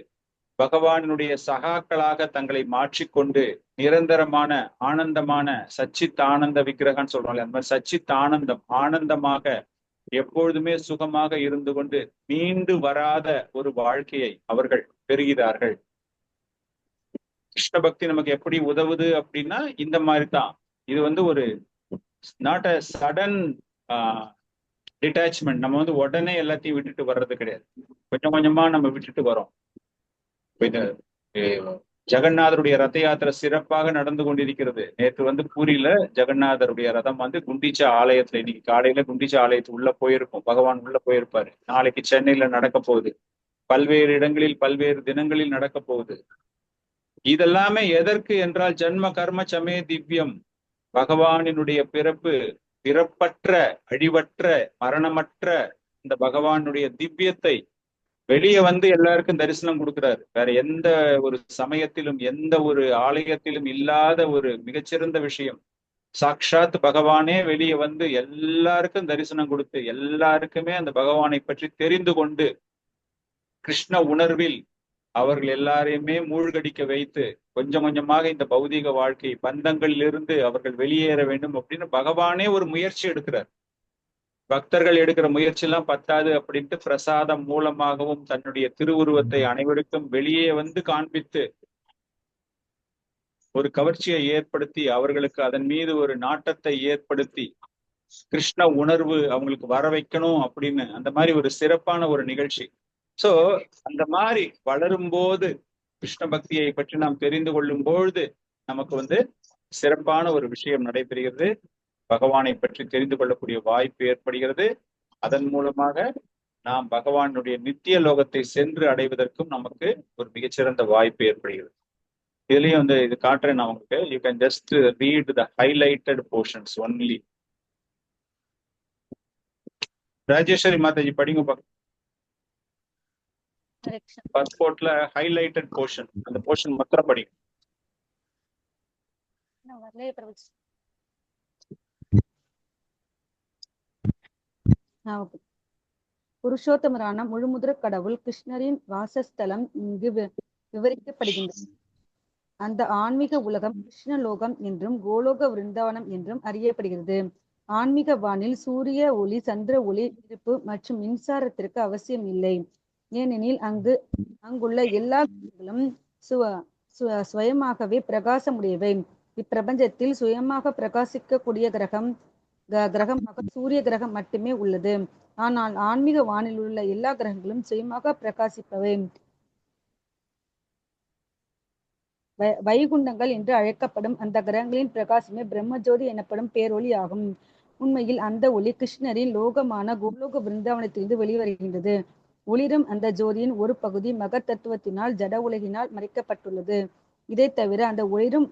பகவானுடைய சகாக்களாக தங்களை மாற்றிக்கொண்டு நிரந்தரமான ஆனந்தமான சச்சித் ஆனந்த விக்கிரகம்னு சொல்றாங்க, அந்த மாதிரி சச்சித் ஆனந்தம், ஆனந்தமாக எப்பொழுதுமே சுகமாக இருந்து கொண்டு மீண்டு வராத ஒரு வாழ்க்கையை அவர்கள் பெறுகிறார்கள். கிருஷ்ண பக்தி நமக்கு எப்படி உதவுது அப்படின்னா இந்த மாதிரி தான். இது ஒரு நாட் அ சடன் டிட்டாச்மெண்ட். நம்ம உடனே எல்லாத்தையும் விட்டுட்டு வர்றது கிடையாது. கொஞ்சம் கொஞ்சமா நம்ம விட்டுட்டு வரோம். ஜெகநாதருடைய ரத யாத்திரை சிறப்பாக நடந்து கொண்டிருக்கிறது. நேற்று பூரியில ஜெகநாதருடைய ரதம் குண்டிச்சா ஆலயத்துல, இன்னைக்கு காலையில குண்டிச்சா ஆலயத்து உள்ள போயிருக்கும், பகவான் உள்ள போயிருப்பாரு. நாளைக்கு சென்னையில நடக்க போகுது, பல்வேறு இடங்களில் பல்வேறு தினங்களில் நடக்க போகுது. இதெல்லாமே எதற்கு என்றால் ஜன்ம கர்ம சமே திவ்யம், பகவானினுடைய பிறப்பு, பிறப்பற்ற அழிவற்ற மரணமற்ற இந்த பகவானுடைய திவ்யத்தை வெளியே எல்லாருக்கும் தரிசனம் கொடுக்கிறாரு. வேற எந்த ஒரு சமயத்திலும் எந்த ஒரு ஆலயத்திலும் இல்லாத ஒரு மிகச்சிறந்த விஷயம். சாக்ஷாத் பகவானே வெளியே எல்லாருக்கும் தரிசனம் கொடுத்து எல்லாருக்குமே அந்த பகவானை பற்றி தெரிந்து கொண்டு கிருஷ்ண உணர்வில் அவர்கள் எல்லாரையுமே மூழ்கடிக்க வைத்து கொஞ்சம் கொஞ்சமாக இந்த பௌதிக வாழ்க்கை பந்தங்களிலிருந்து அவர்கள் வெளியேற வேண்டும் அப்படின்னு பகவானே ஒரு முயற்சி எடுக்கிறார். பக்தர்கள் எடுக்கிற முயற்சி எல்லாம் பத்தாது அப்படின்ட்டு பிரசாதம் மூலமாகவும் தன்னுடைய திருவுருவத்தை அனைவருக்கும் வெளியே காண்பித்து ஒரு கவர்ச்சியை ஏற்படுத்தி அவர்களுக்கு அதன் மீது ஒரு நாட்டத்தை ஏற்படுத்தி கிருஷ்ண உணர்வு அவங்களுக்கு வர வைக்கணும் அப்படின்னு அந்த மாதிரி ஒரு சிறப்பான ஒரு நிகழ்ச்சி. சோ அந்த மாதிரி வளரும்போது கிருஷ்ண பக்தியை பற்றி நாம் தெரிந்து கொள்ளும் பொழுது நமக்கு சிறப்பான ஒரு விஷயம் நடைபெறுகிறது. பகவானை பற்றி தெரிந்து கொள்ளக்கூடிய வாய்ப்பு ஏற்படுகிறது. அதன் மூலமாக நாம் பகவானுடைய நித்திய லோகத்தை சென்று அடைவதற்கும் நமக்கு ஒரு மிகச்சிறந்த வாய்ப்பு ஏற்படுகிறது. இதுலயும் இது காட்டுறேன் நான் உங்களுக்கு. You can just read the highlighted portions only. Rajeswari Mataji படிங்க. பாஸ்போர்ட்ல ஹைலைட்டட் போர்ஷன், அந்த போர்ஷன் மாத்திரம் படிங்க. புருஷோத்தமரான முழுமுதற் கடவுள் கிருஷ்ணரின் வாசஸ்தலம் இங்கு விவரிக்கப்படுகின்றது. அந்த ஆன்மீக உலகம் கிருஷ்ணலோகம் என்றும் கோலோக விருந்தாவனம் என்றும் அறியப்படுகிறது. ஆன்மீக வானில் சூரிய ஒளி, சந்திர ஒளி இருப்பு மற்றும் மின்சாரத்திற்கு அவசியம் இல்லை. ஏனெனில் அங்குள்ள எல்லா விஷயங்களும் சுயமாகவே பிரகாசமுடையவை. இப்பிரபஞ்சத்தில் சுயமாக பிரகாசிக்கக்கூடிய கிரகமாக சூரிய கிரகம் மட்டுமே உள்ளது. ஆனால் ஆன்மீக வானில் உள்ள எல்லா கிரகங்களும் சுயமாக பிரகாசிப்பவை. வைகுண்டங்கள் என்று அழைக்கப்படும் அந்த கிரகங்களின் பிரகாசமே பிரம்மஜோதி எனப்படும் பேரொளி ஆகும். உண்மையில் அந்த ஒளி கிருஷ்ணரின் லோகமான கோலோக பிருந்தாவனத்திலிருந்து வெளிவருகின்றது. ஒளிரும் அந்த ஜோதியின் ஒரு பகுதி மகத் தத்துவத்தினால் ஜட உலகினால் மறைக்கப்பட்டுள்ளது. இதை தவிர அந்த ஒளிரும்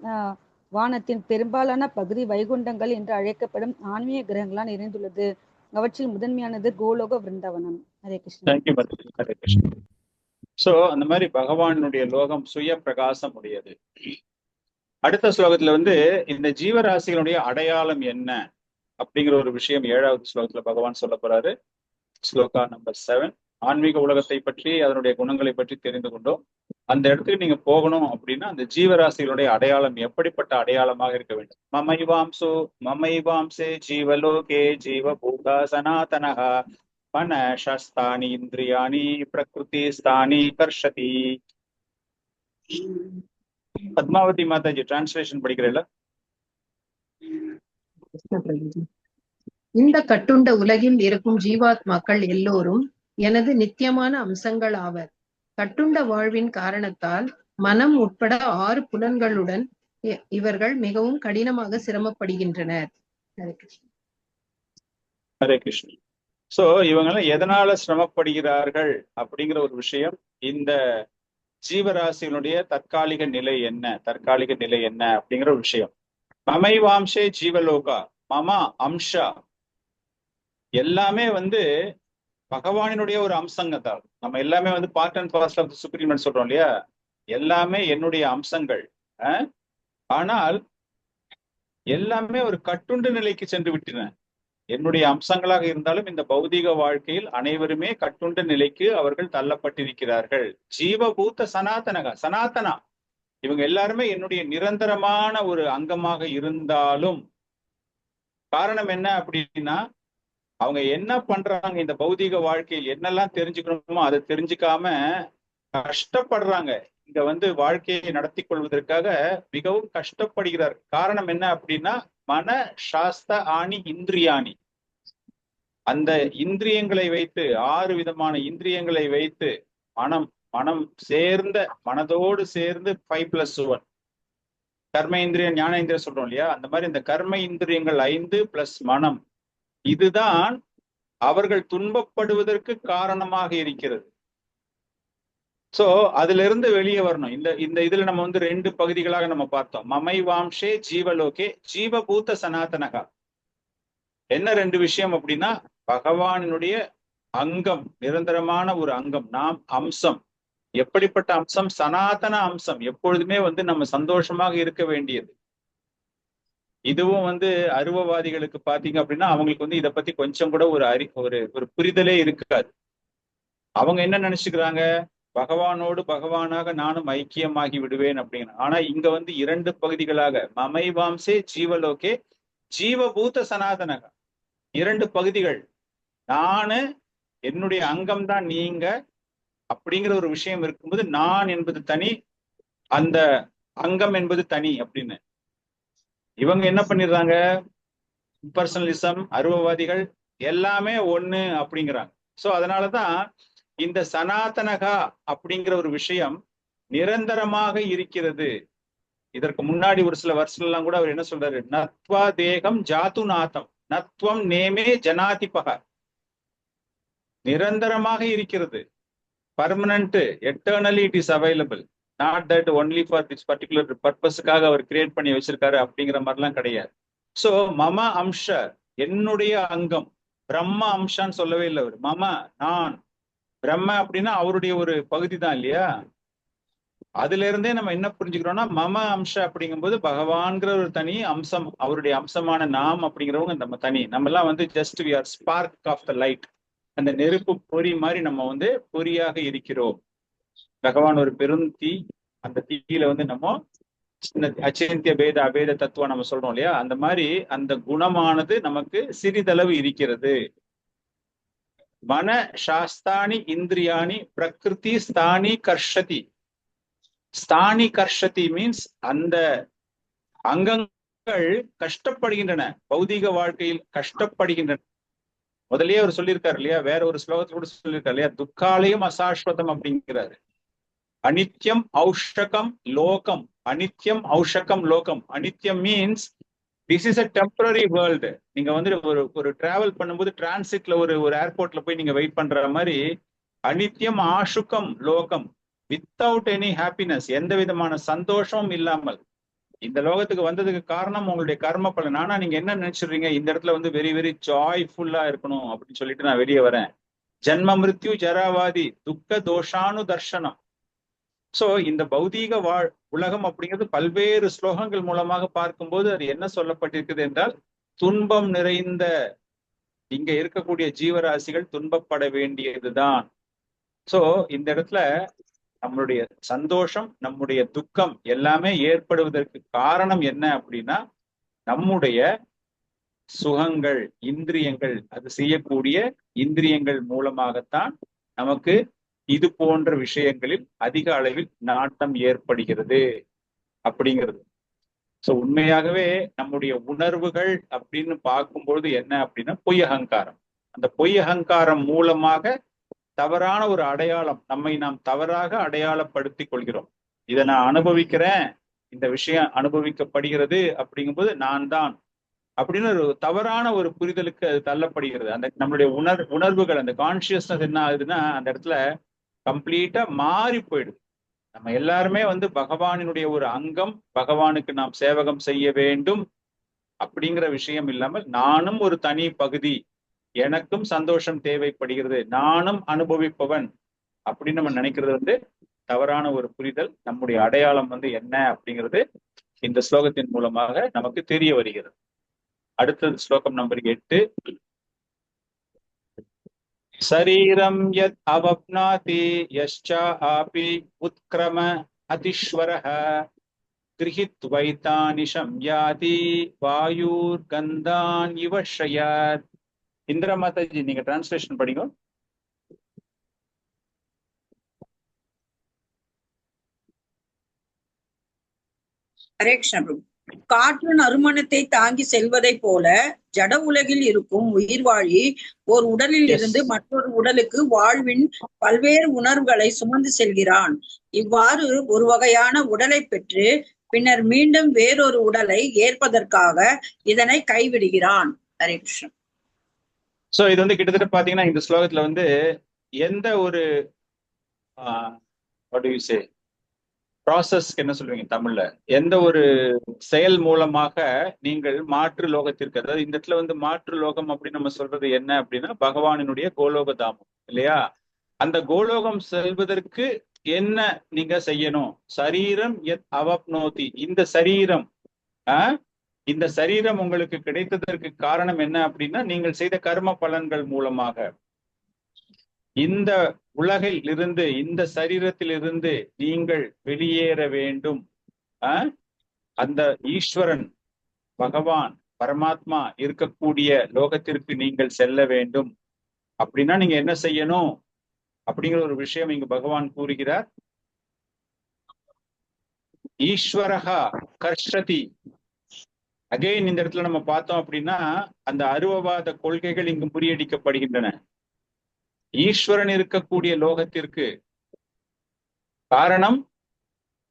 வானத்தின் பெரும்பாலான பகுதி வைகுண்டங்கள் என்று அழைக்கப்படும் ஆன்மீக கிரகங்களால் நிறைந்துள்ளது. அவற்றில் முதன்மையானது கோலோக பிருந்தாவனம். ஹரே கிருஷ்ணா. சோ அந்த மாதிரி பகவானுடைய லோகம் சுய பிரகாசம் உடையது. அடுத்த ஸ்லோகத்துல இந்த ஜீவராசிகளுடைய அடையாளம் என்ன அப்படிங்கிற ஒரு விஷயம் 7வது ஸ்லோகத்துல பகவான் சொல்ல போறாரு. ஸ்லோகா நம்பர் 7. ஆன்மீக உலகத்தை பற்றி அதனுடைய குணங்களை பற்றி தெரிந்து கொண்டோம். அந்த இடத்துக்கு நீங்க போகணும் அப்படின்னா அந்த ஜீவராசிகளுடைய அடையாளம் எப்படிப்பட்ட அடையாளமாக இருக்க வேண்டும். மமைவாம்சே ஜீவலோகே ஜீவபூதா சனாதனஹா மன சஸ்தானி இந்திரியாணி பிரகிருதி ஸ்தானி கர்ஷதி. பத்மாவதி மாதாஜி டிரான்ஸ்லேஷன் படிக்கிறீங்களா? இந்த கட்டுண்ட உலகில் இருக்கும் ஜீவாத்மாக்கள் எல்லோரும் எனது நித்தியமான அம்சங்கள் ஆவர். கட்டுண்ட வாழ்வின் காரணத்தால் மனம் உட்பட 6 புலன்களுடன் இவர்கள் மிகவும் கடினமாக சிரமப்படுகின்றனர். ஹரே கிருஷ்ணா. சோ இவங்கெல்லாம் எதனால சிரமப்படுகிறார்கள் அப்படிங்கிற ஒரு விஷயம், இந்த ஜீவராசிகளுடைய தற்காலிக நிலை என்ன அப்படிங்கிற ஒரு விஷயம். மமைவாம்சே ஜீவலோகா மம அம்சா எல்லாமே பகவானினுடைய ஒரு அம்சங்க தான். நம்ம எல்லாமே part and parcel of the supreme சொல்றோம் இல்லையா, எல்லாமே என்னுடைய அம்சங்கள். ஆனால் எல்லாமே ஒரு கட்டுண்டு நிலைக்கு சென்று விட்டன. என்னுடைய அம்சங்களாக இருந்தாலும் இந்த பௌதிக வாழ்க்கையில் அனைவருமே கட்டுண்ட நிலைக்கு அவர்கள் தள்ளப்பட்டிருக்கிறார்கள். ஜீவபூத்த சனாதனா இவங்க எல்லாருமே என்னுடைய நிரந்தரமான ஒரு அங்கமாக இருந்தாலும் காரணம் என்ன அப்படின்னா, அவங்க என்ன பண்றாங்க, இந்த பௌதிக வாழ்க்கையில் என்னெல்லாம் தெரிஞ்சுக்கணுமோ அதை தெரிஞ்சுக்காம கஷ்டப்படுறாங்க. இங்க வாழ்க்கையை நடத்தி கொள்வதற்காக மிகவும் கஷ்டப்படுகிறார். காரணம் என்ன அப்படின்னா, மன சாஸ்த ஆணி இந்திரியாணி, அந்த இந்திரியங்களை வைத்து 6 விதமான இந்திரியங்களை வைத்து மனதோடு சேர்ந்து 5+1 கர்ம இந்திரியம் ஞான இந்திரியம் சொல்றோம் இல்லையா, அந்த மாதிரி இந்த கர்ம இந்திரியங்கள் 5 + மனம், இதுதான் அவர்கள் துன்பப்படுவதற்கு காரணமாக இருக்கிறது. சோ அதுல இருந்து வெளியே வரணும். இந்த இதுல நம்ம 2 பகுதிகளாக நம்ம பார்த்தோம். மமைவாம்சே ஜீவலோகே ஜீவபூத சனாதனகா. என்ன 2 விஷயம் அப்படின்னா, பகவானுடைய அங்கம், நிரந்தரமான ஒரு அங்கம், நாம் அம்சம். எப்படிப்பட்ட அம்சம்? சனாதன அம்சம். எப்பொழுதுமே நம்ம சந்தோஷமாக இருக்க வேண்டியது. இதுவும் அருவவாதிகளுக்கு பாத்தீங்க அப்படின்னா அவங்களுக்கு இதை பத்தி கொஞ்சம் கூட ஒரு புரிதலே இருக்காது. அவங்க என்ன நினைச்சுக்கிறாங்க, பகவானாக நானும் ஐக்கியமாகி விடுவேன் அப்படிங்கிற. ஆனா இங்க 2 பகுதிகளாக மமைவாம்சே ஜீவலோகே ஜீவபூத சனாதனக 2 பகுதிகள். நானு என்னுடைய அங்கம் தான் நீங்க அப்படிங்கிற ஒரு விஷயம் இருக்கும்போது, நான் என்பது தனி, அந்த அங்கம் என்பது தனி அப்படின்னு இவங்க என்ன பண்ணிடுறாங்க, இம்பர்சனலிசம், அருவவாதிகள் எல்லாமே ஒண்ணு அப்படிங்கிறாங்க. சோ அதனாலதான் இந்த சனாதனகா அப்படிங்கிற ஒரு விஷயம் நிரந்தரமாக இருக்கிறது. இதற்கு முன்னாடி ஒரு சில வருஷம் எல்லாம் கூட அவர் என்ன சொல்றாரு, நத்வா தேகம் ஜாத்து நாதம் நத்வம் நேமே ஜனாதிபக. நிரந்தரமாக இருக்கிறது, permanent, eternally it is available, not that only for this particular பர்பஸுக்காக அவர் கிரியேட் பண்ணி வச்சிருக்காரு அப்படிங்கிற மாதிரிலாம் கிடையாது. சோ மம அம்ச என்னுடைய அங்கம், பிரம்ம அம்சான்னு சொல்லவே இல்லை அவர். மம நான், பிரம்ம அப்படின்னா அவருடைய ஒரு பகுதி தான் இல்லையா. அதுல இருந்தே நம்ம என்ன புரிஞ்சுக்கிறோம்னா, மம அம்ச அப்படிங்கும்போது பகவான்கிற ஒரு தனி அம்சம், அவருடைய அம்சமான நாம் அப்படிங்கிறவங்க நம்ம தனி. நம்ம எல்லாம் just we are spark of the light. அந்த நெருப்பு பொறி மாதிரி நம்ம பொறியாக இருக்கிறோம். பகவான் ஒரு பெருந்தீ, அந்த தீயில நம்ம அச்சிந்திய பேத அபேத தத்துவம் நம்ம சொல்றோம் இல்லையா, அந்த மாதிரி அந்த குணமானது நமக்கு சிறிதளவு இருக்கிறது. மன சாஸ்தானி இந்திரியாணி பிரகிருதி ஸ்தானி கர்ஷதி. ஸ்தானி கர்ஷதி மீன்ஸ் அந்த அங்கங்கள் கஷ்டப்படுகின்றன, பௌதீக வாழ்க்கையில் கஷ்டப்படுகின்றன. முதல்லயே அவர் சொல்லியிருக்காரு இல்லையா, வேற ஒரு ஸ்லோகத்துல கூட சொல்லியிருக்காரு இல்லையா, துக்காலயம் அசாஸ்வதம் அப்படிங்கிறாரு. அனித்யம் ஔஷகம் லோகம், அனித்யம் ஔஷகம் லோகம். அனித்யம் means this is a temporary world. நீங்க வந்து ஒரு டிராவல் பண்ணும்போது டிரான்சிட்ல ஒரு ஏர்போர்ட்ல போய் நீங்க வெயிட் பண்ற மாதிரி, அனித்யம் ஆஷுகம் லோகம், வித்தவுட் எனி ஹாப்பினஸ், எந்த விதமான சந்தோஷமும் இல்லாமல் இந்த லோகத்துக்கு வந்ததுக்கு காரணம் உங்களுடைய கர்ம பலன். ஆனா நீங்க என்ன நினைச்சிடுறீங்க, இந்த இடத்துல வந்து வெரி வெரி ஜாய்ஃபுல்லா இருக்கணும் அப்படின்னு சொல்லிட்டு நான் வெளியே வரேன். ஜன்ம மிருத்யு ஜராவாதி துக்க தோஷானு தர்ஷனம். சோ இந்த பௌதீக உலகம் அப்படிங்கிறது பல்வேறு ஸ்லோகங்கள் மூலமாக பார்க்கும்போது அது என்ன சொல்லப்பட்டிருக்குது என்றால், துன்பம் நிறைந்த இங்க இருக்கக்கூடிய ஜீவராசிகள் துன்பப்பட வேண்டியதுதான். சோ இந்த இடத்துல நம்மளுடைய சந்தோஷம், நம்முடைய துக்கம் எல்லாமே ஏற்படுவதற்கு காரணம் என்ன அப்படின்னா, நம்முடைய சுகங்கள், இந்திரியங்கள், அது செய்யக்கூடிய இந்திரியங்கள் மூலமாகத்தான் நமக்கு இது போன்ற விஷயங்களில் அதிக அளவில் நாட்டம் ஏற்படுகிறது அப்படிங்கிறது. சோ உண்மையாகவே நம்முடைய உணர்வுகள் அப்படின்னு பார்க்கும்பொழுது என்ன அப்படின்னா பொய் அகங்காரம். அந்த பொய் அகங்காரம் மூலமாக தவறான ஒரு அடையாளம், நம்மை நாம் தவறாக அடையாளப்படுத்திக் கொள்கிறோம். இதை நான் அனுபவிக்கிறேன், இந்த விஷயம் அனுபவிக்கப்படுகிறது அப்படிங்கும்போது நான் தான் அப்படின்னு ஒரு தவறான ஒரு புரிதலுக்கு அது தள்ளப்படுகிறது. அந்த நம்மளுடைய உணர்வுகள், அந்த கான்சியஸ்னஸ் என்ன ஆகுதுன்னா அந்த இடத்துல கம்ப்ளீட்டா மாறி போயிடுது. நம்ம எல்லாருமே வந்து பகவானினுடைய ஒரு அங்கம், பகவானுக்கு நாம் சேவகம் செய்ய வேண்டும் அப்படிங்கிற விஷயம் இல்லாமல் நானும் ஒரு தனி பகுதி, எனக்கும் சந்தோஷம் தேவைப்படுகிறது, நானும் அனுபவிப்பவன் அப்படின்னு நம்ம நினைக்கிறது வந்து தவறான ஒரு புரிதல். நம்முடைய அடையாளம் வந்து என்ன அப்படிங்கிறது இந்த ஸ்லோகத்தின் மூலமாக நமக்கு தெரிய வருகிறது. அடுத்தது ஸ்லோகம் நம்பர் 8. சரீரம் யத் அவப்னாதி யஸ்சா ஆபி உத்க்ரம அதிஸ்வரஹ கிரஹித்வைதானிஷம் யாதி வாயூர் கந்தான் இவஷயாத். இந்திரா மாதாஜி, நீங்க டிரான்ஸ்லேஷன் படிங்க. ஹரே கிருஷ்ண. காற்று நறுமணத்தை தாங்கி செல்வதை போல ஜட உலகில் இருக்கும் உயிர்வாழி ஓர் உடலில் இருந்து மற்றொரு உடலுக்கு வாழ்வின் பல்வேறு உணர்வுகளை சுமந்து செல்கிறான். இவ்வாறு ஒரு வகையான உடலை பெற்று பின்னர் மீண்டும் வேறொரு உடலை ஏற்பதற்காக இதனை கைவிடுகிறான். ஹரே கிருஷ்ணன். சோ இது வந்து கிட்டத்தட்ட பாத்தீங்கன்னா இந்த ஸ்லோகத்துல வந்து எந்த ஒரு ப்ராசஸ்க்கு என்ன சொல்லுவீங்க தமிழ்ல, எந்த ஒரு செயல் மூலமாக நீங்கள் மாற்று லோகத்திற்கு, அதாவது இந்த இடத்துல வந்து மாற்று லோகம் அப்படின்னு நம்ம சொல்றது என்ன அப்படின்னா பகவானினுடைய கோலோக தாமம் இல்லையா. அந்த கோலோகம் செல்வதற்கு என்ன நீங்க செய்யணும்? சரீரம் யத் அவப்னோதி, இந்த சரீரம் இந்த சரீரம் உங்களுக்கு கிடைத்ததற்கு காரணம் என்ன அப்படின்னா நீங்கள் செய்த கர்ம பலன்கள் மூலமாக. இந்த உலகில் இருந்து, இந்த சரீரத்தில் இருந்து நீங்கள் வெளியேற வேண்டும். அந்த ஈஸ்வரன், பகவான், பரமாத்மா இருக்கக்கூடிய லோகத்திற்கு நீங்கள் செல்ல வேண்டும். அப்படின்னா நீங்க என்ன செய்யணும் அப்படிங்கிற ஒரு விஷயம் இங்கு பகவான் கூறுகிறார். ஈஸ்வரஹா கர்ஷதி. அகைன் இந்த இடத்துல நம்ம பார்த்தோம் அப்படின்னா அந்த அருவவாத கொள்கைகள் இங்கு முறியடிக்கப்படுகின்றன. ஈஸ்வரன் இருக்கக்கூடிய லோகத்திற்கு காரணம்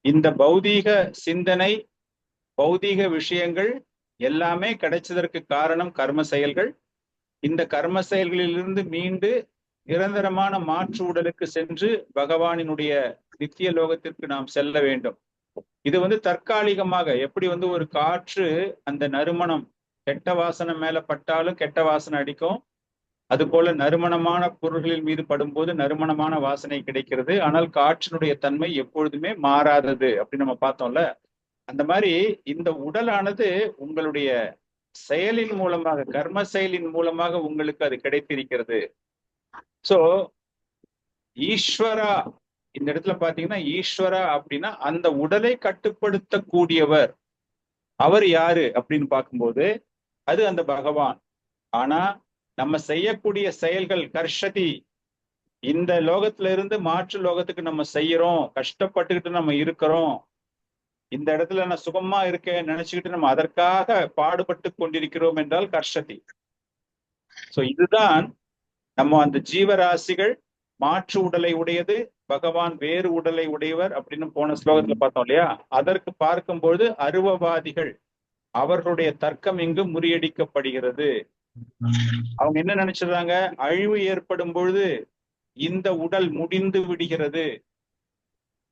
இந்த பௌதீக சிந்தனை, பௌதீக விஷயங்கள் எல்லாமே கிடைச்சதற்கு காரணம் கர்ம செயல்கள். இந்த கர்ம செயல்களிலிருந்து மீண்டு நிரந்தரமான மாற்று உடலுக்கு சென்று பகவானினுடைய நித்திய லோகத்திற்கு நாம் செல்ல வேண்டும். இது வந்து தற்காலிகமாக, எப்படி வந்து ஒரு காற்று அந்த நறுமணம் கெட்ட வாசனை மேல பட்டாலும் கெட்ட வாசனை அடிக்கும், அது போல நறுமணமான பொருள்களின் மீது படும்போது நறுமணமான வாசனை கிடைக்கிறது. ஆனால் காற்றினுடைய தன்மை எப்பொழுதுமே மாறாதது அப்படின்னு நம்ம பார்த்தோம்ல. அந்த மாதிரி இந்த உடலானது உங்களுடைய செயலின் மூலமாக, கர்ம செயலின் மூலமாக உங்களுக்கு அது கிடைத்திருக்கிறது. சோ ஈஸ்வரா, இந்த இடத்துல பாத்தீங்கன்னா ஈஸ்வரா அப்படின்னா அந்த உடலை கட்டுப்படுத்தக்கூடியவர். அவர் யாரு அப்படின்னு பார்க்கும்போது அது அந்த பகவான். ஆனா நம்ம செய்யக்கூடிய செயல்கள் கர்ஷதி, இந்த லோகத்துல இருந்து மாற்று லோகத்துக்கு நம்ம செய்யறோம், கஷ்டப்பட்டுக்கிட்டு நம்ம இருக்கிறோம். இந்த இடத்துல நான் சுகமா இருக்கேன் நினைச்சுக்கிட்டு நம்ம அதற்காக பாடுபட்டு கொண்டிருக்கிறோம் என்றால் கர்ஷதி. சோ இதுதான் நம்ம அந்த ஜீவராசிகள் மாற்று உடலை உடையது, பகவான் வேறு உடலை உடையவர் அப்படின்னு போன ஸ்லோகத்துல பார்த்தோம் இல்லையா? அதற்கு பார்க்கும்போது அருவவாதிகள் அவர்களுடைய தர்க்கம் இங்கு முறியடிக்கப்படுகிறது. அவங்க என்ன நினைச்சிடுறாங்க, அழிவு ஏற்படும் பொழுது இந்த உடல் முடிந்து விடுகிறது.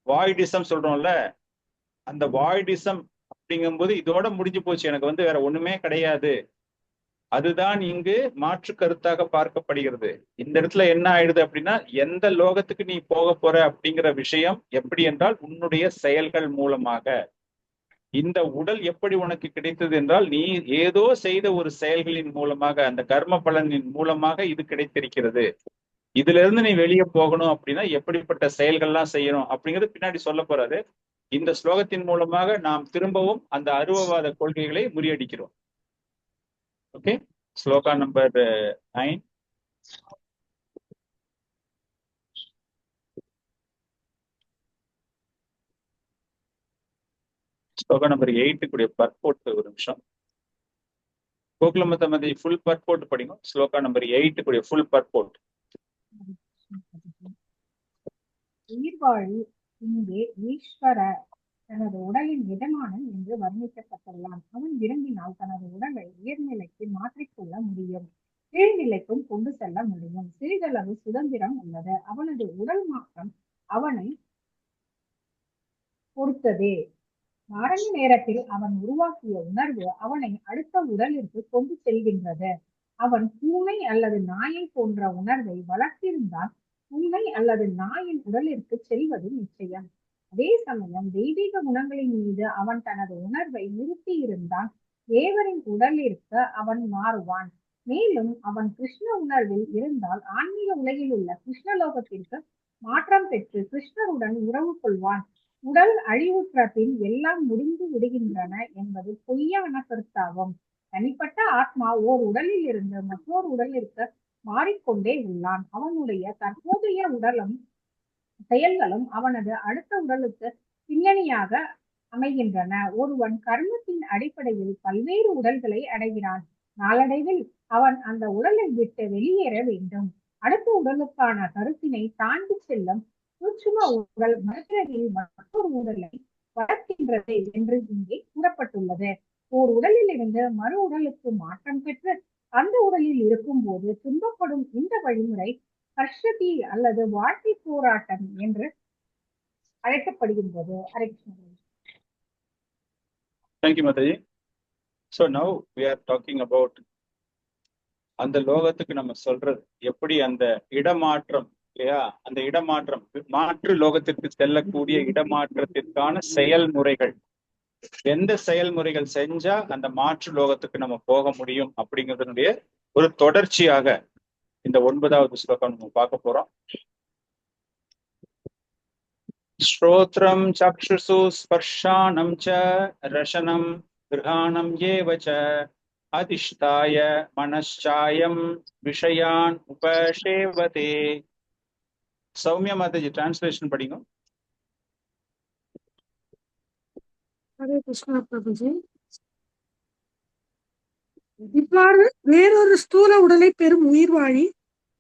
வாய்டிசம் சொல்றோம்ல, அந்த வாய்டிசம் அப்படிங்கும்போது இதோட முடிஞ்சு போச்சு, எனக்கு வந்து வேற ஒண்ணுமே கிடையாது. அதுதான் இங்கு மாற்று கருத்தாக பார்க்கப்படுகிறது. இந்த இடத்துல என்ன ஆயிடுது அப்படின்னா, எந்த லோகத்துக்கு நீ போக போற அப்படிங்கிற விஷயம் எப்படி என்றால் உன்னுடைய செயல்கள் மூலமாக. இந்த உடல் எப்படி உனக்கு கிடைத்தது என்றால் நீ ஏதோ செய்த ஒரு செயல்களின் மூலமாக, அந்த கர்ம பலனின் மூலமாக இது கிடைத்திருக்கிறது. இதுல இருந்து நீ வெளியே போகணும் அப்படின்னா எப்படிப்பட்ட செயல்கள்லாம் செய்யணும் அப்படிங்கிறது பின்னாடி சொல்ல போறாரு. இந்த ஸ்லோகத்தின் மூலமாக நாம் திரும்பவும் அந்த அருவவாத கொள்கைகளை முறியடிக்கிறோம். Okay, sloka number 9. Sloka number 8 கூடிய பர்போர்ட் ஒரு நிமிஷம். கோகுலமத மதி ஃபுல் பர்போர்ட் படிங்க. ஸ்லோகா நம்பர் 8 கூடிய ஃபுல் பர்போர்ட். உயிர்வாழி இங்கே ஈஸ்வர தனது உடலின் எஜமானன் என்று வர்ணிக்கப்பட்டுள்ளான். அவன் விரும்பினால் தனது உடலை உயர்நிலைக்கு மாற்றிக்கொள்ள முடியும், கீழ்நிலைக்கும் கொண்டு செல்ல முடியும். சிறிதளவு சுதந்திரம் உள்ளது. அவனது உடல் மாற்றம் அவனை பொறுத்ததே. மரண நேரத்தில் அவன் உருவாக்கிய உணர்வு அவனை அடுத்த உடலிற்கு கொண்டு செல்கின்றது. அவன் பூனை அல்லது நாயை போன்ற உணர்வை வளர்த்திருந்தால் பூனை அல்லது நாயின் உடலிற்கு செல்வது நிச்சயம். அதே சமயம் தெய்வீக குணங்களின் மீது அவன் தனது உணர்வை நிறுத்தி இருந்தால் தேவரின் உடலிற்கு அவன் மாறுவான். மேலும் அவன் கிருஷ்ண உணர்வில் இருந்தால் ஆன்மீக உலகில் உள்ள கிருஷ்ணலோகத்திற்கு மாற்றம் பெற்று கிருஷ்ணருடன் உறவு கொள்வான். உடல் அழிவுற்ற பின் எல்லாம் முடிந்து விடுகின்றன என்பது பொய்யான கருத்தாகும். தனிப்பட்ட ஆத்மா ஓர் உடலில் இருந்து மற்றொரு உடலிற்கு மாறிக்கொண்டே உள்ளான். அவனுடைய தற்போதைய உடலும் செயல்களும் அவனது அடுத்த உடலுக்கு பின்னணியாக அமைகின்றன. ஒருவன் கர்மத்தின் அடிப்படையில் பல்வேறு உடல்களை அடைகிறான். நாளடைவில் அவன் அந்த உடலை விட்டு வெளியேற வேண்டும். அடுத்த உடலுக்கான கருத்தினை தாண்டி செல்லும் சூட்சும உடல் மற்றதில் மற்றொரு உடலை வளர்க்கின்றது என்று இங்கே கூறப்பட்டுள்ளது. ஓர் உடலில் இருந்து மறு உடலுக்கு மாற்றம் பெற்று அந்த உடலில் இருக்கும் போது துன்பப்படும் இந்த வழிமுறை கர்ஷதி அல்லது வாழ்க்கை போராட்டம் என்று அழைக்கப்படுகின்றது. Thank you, Mataji. So now we are talking about அந்த லோகத்துக்கு நம்ம சொல்றது எப்படி அந்த இடமாற்றம் இல்லையா, அந்த இடமாற்றம் மாற்று லோகத்திற்கு செல்லக்கூடிய இடமாற்றத்திற்கான செயல்முறைகள், எந்த செயல்முறைகள் செஞ்சா அந்த மாற்று லோகத்துக்கு நம்ம போக முடியும் அப்படிங்கிறதுடைய ஒரு தொடர்ச்சியாக இந்த 9வது ஸ்லோகம் நம்ம பார்க்க போறோம். ஸ்ரோத்ரம் சக்ஷுசு ஸ்பர்ஷானம் ச ரசனம் கிரகாணம் ஏவ ச அதிஷ்டாய மனச்சாயம் விஷயான் உபசேவதே. சௌமியா மாதாஜி டிரான்ஸ்லேஷன் படிங்க. ஹரே கிருஷ்ணா பிரபுஜி. இவ்வாறு வேறொரு ஸ்தூல உடலை பெறும் உயிர்வாழி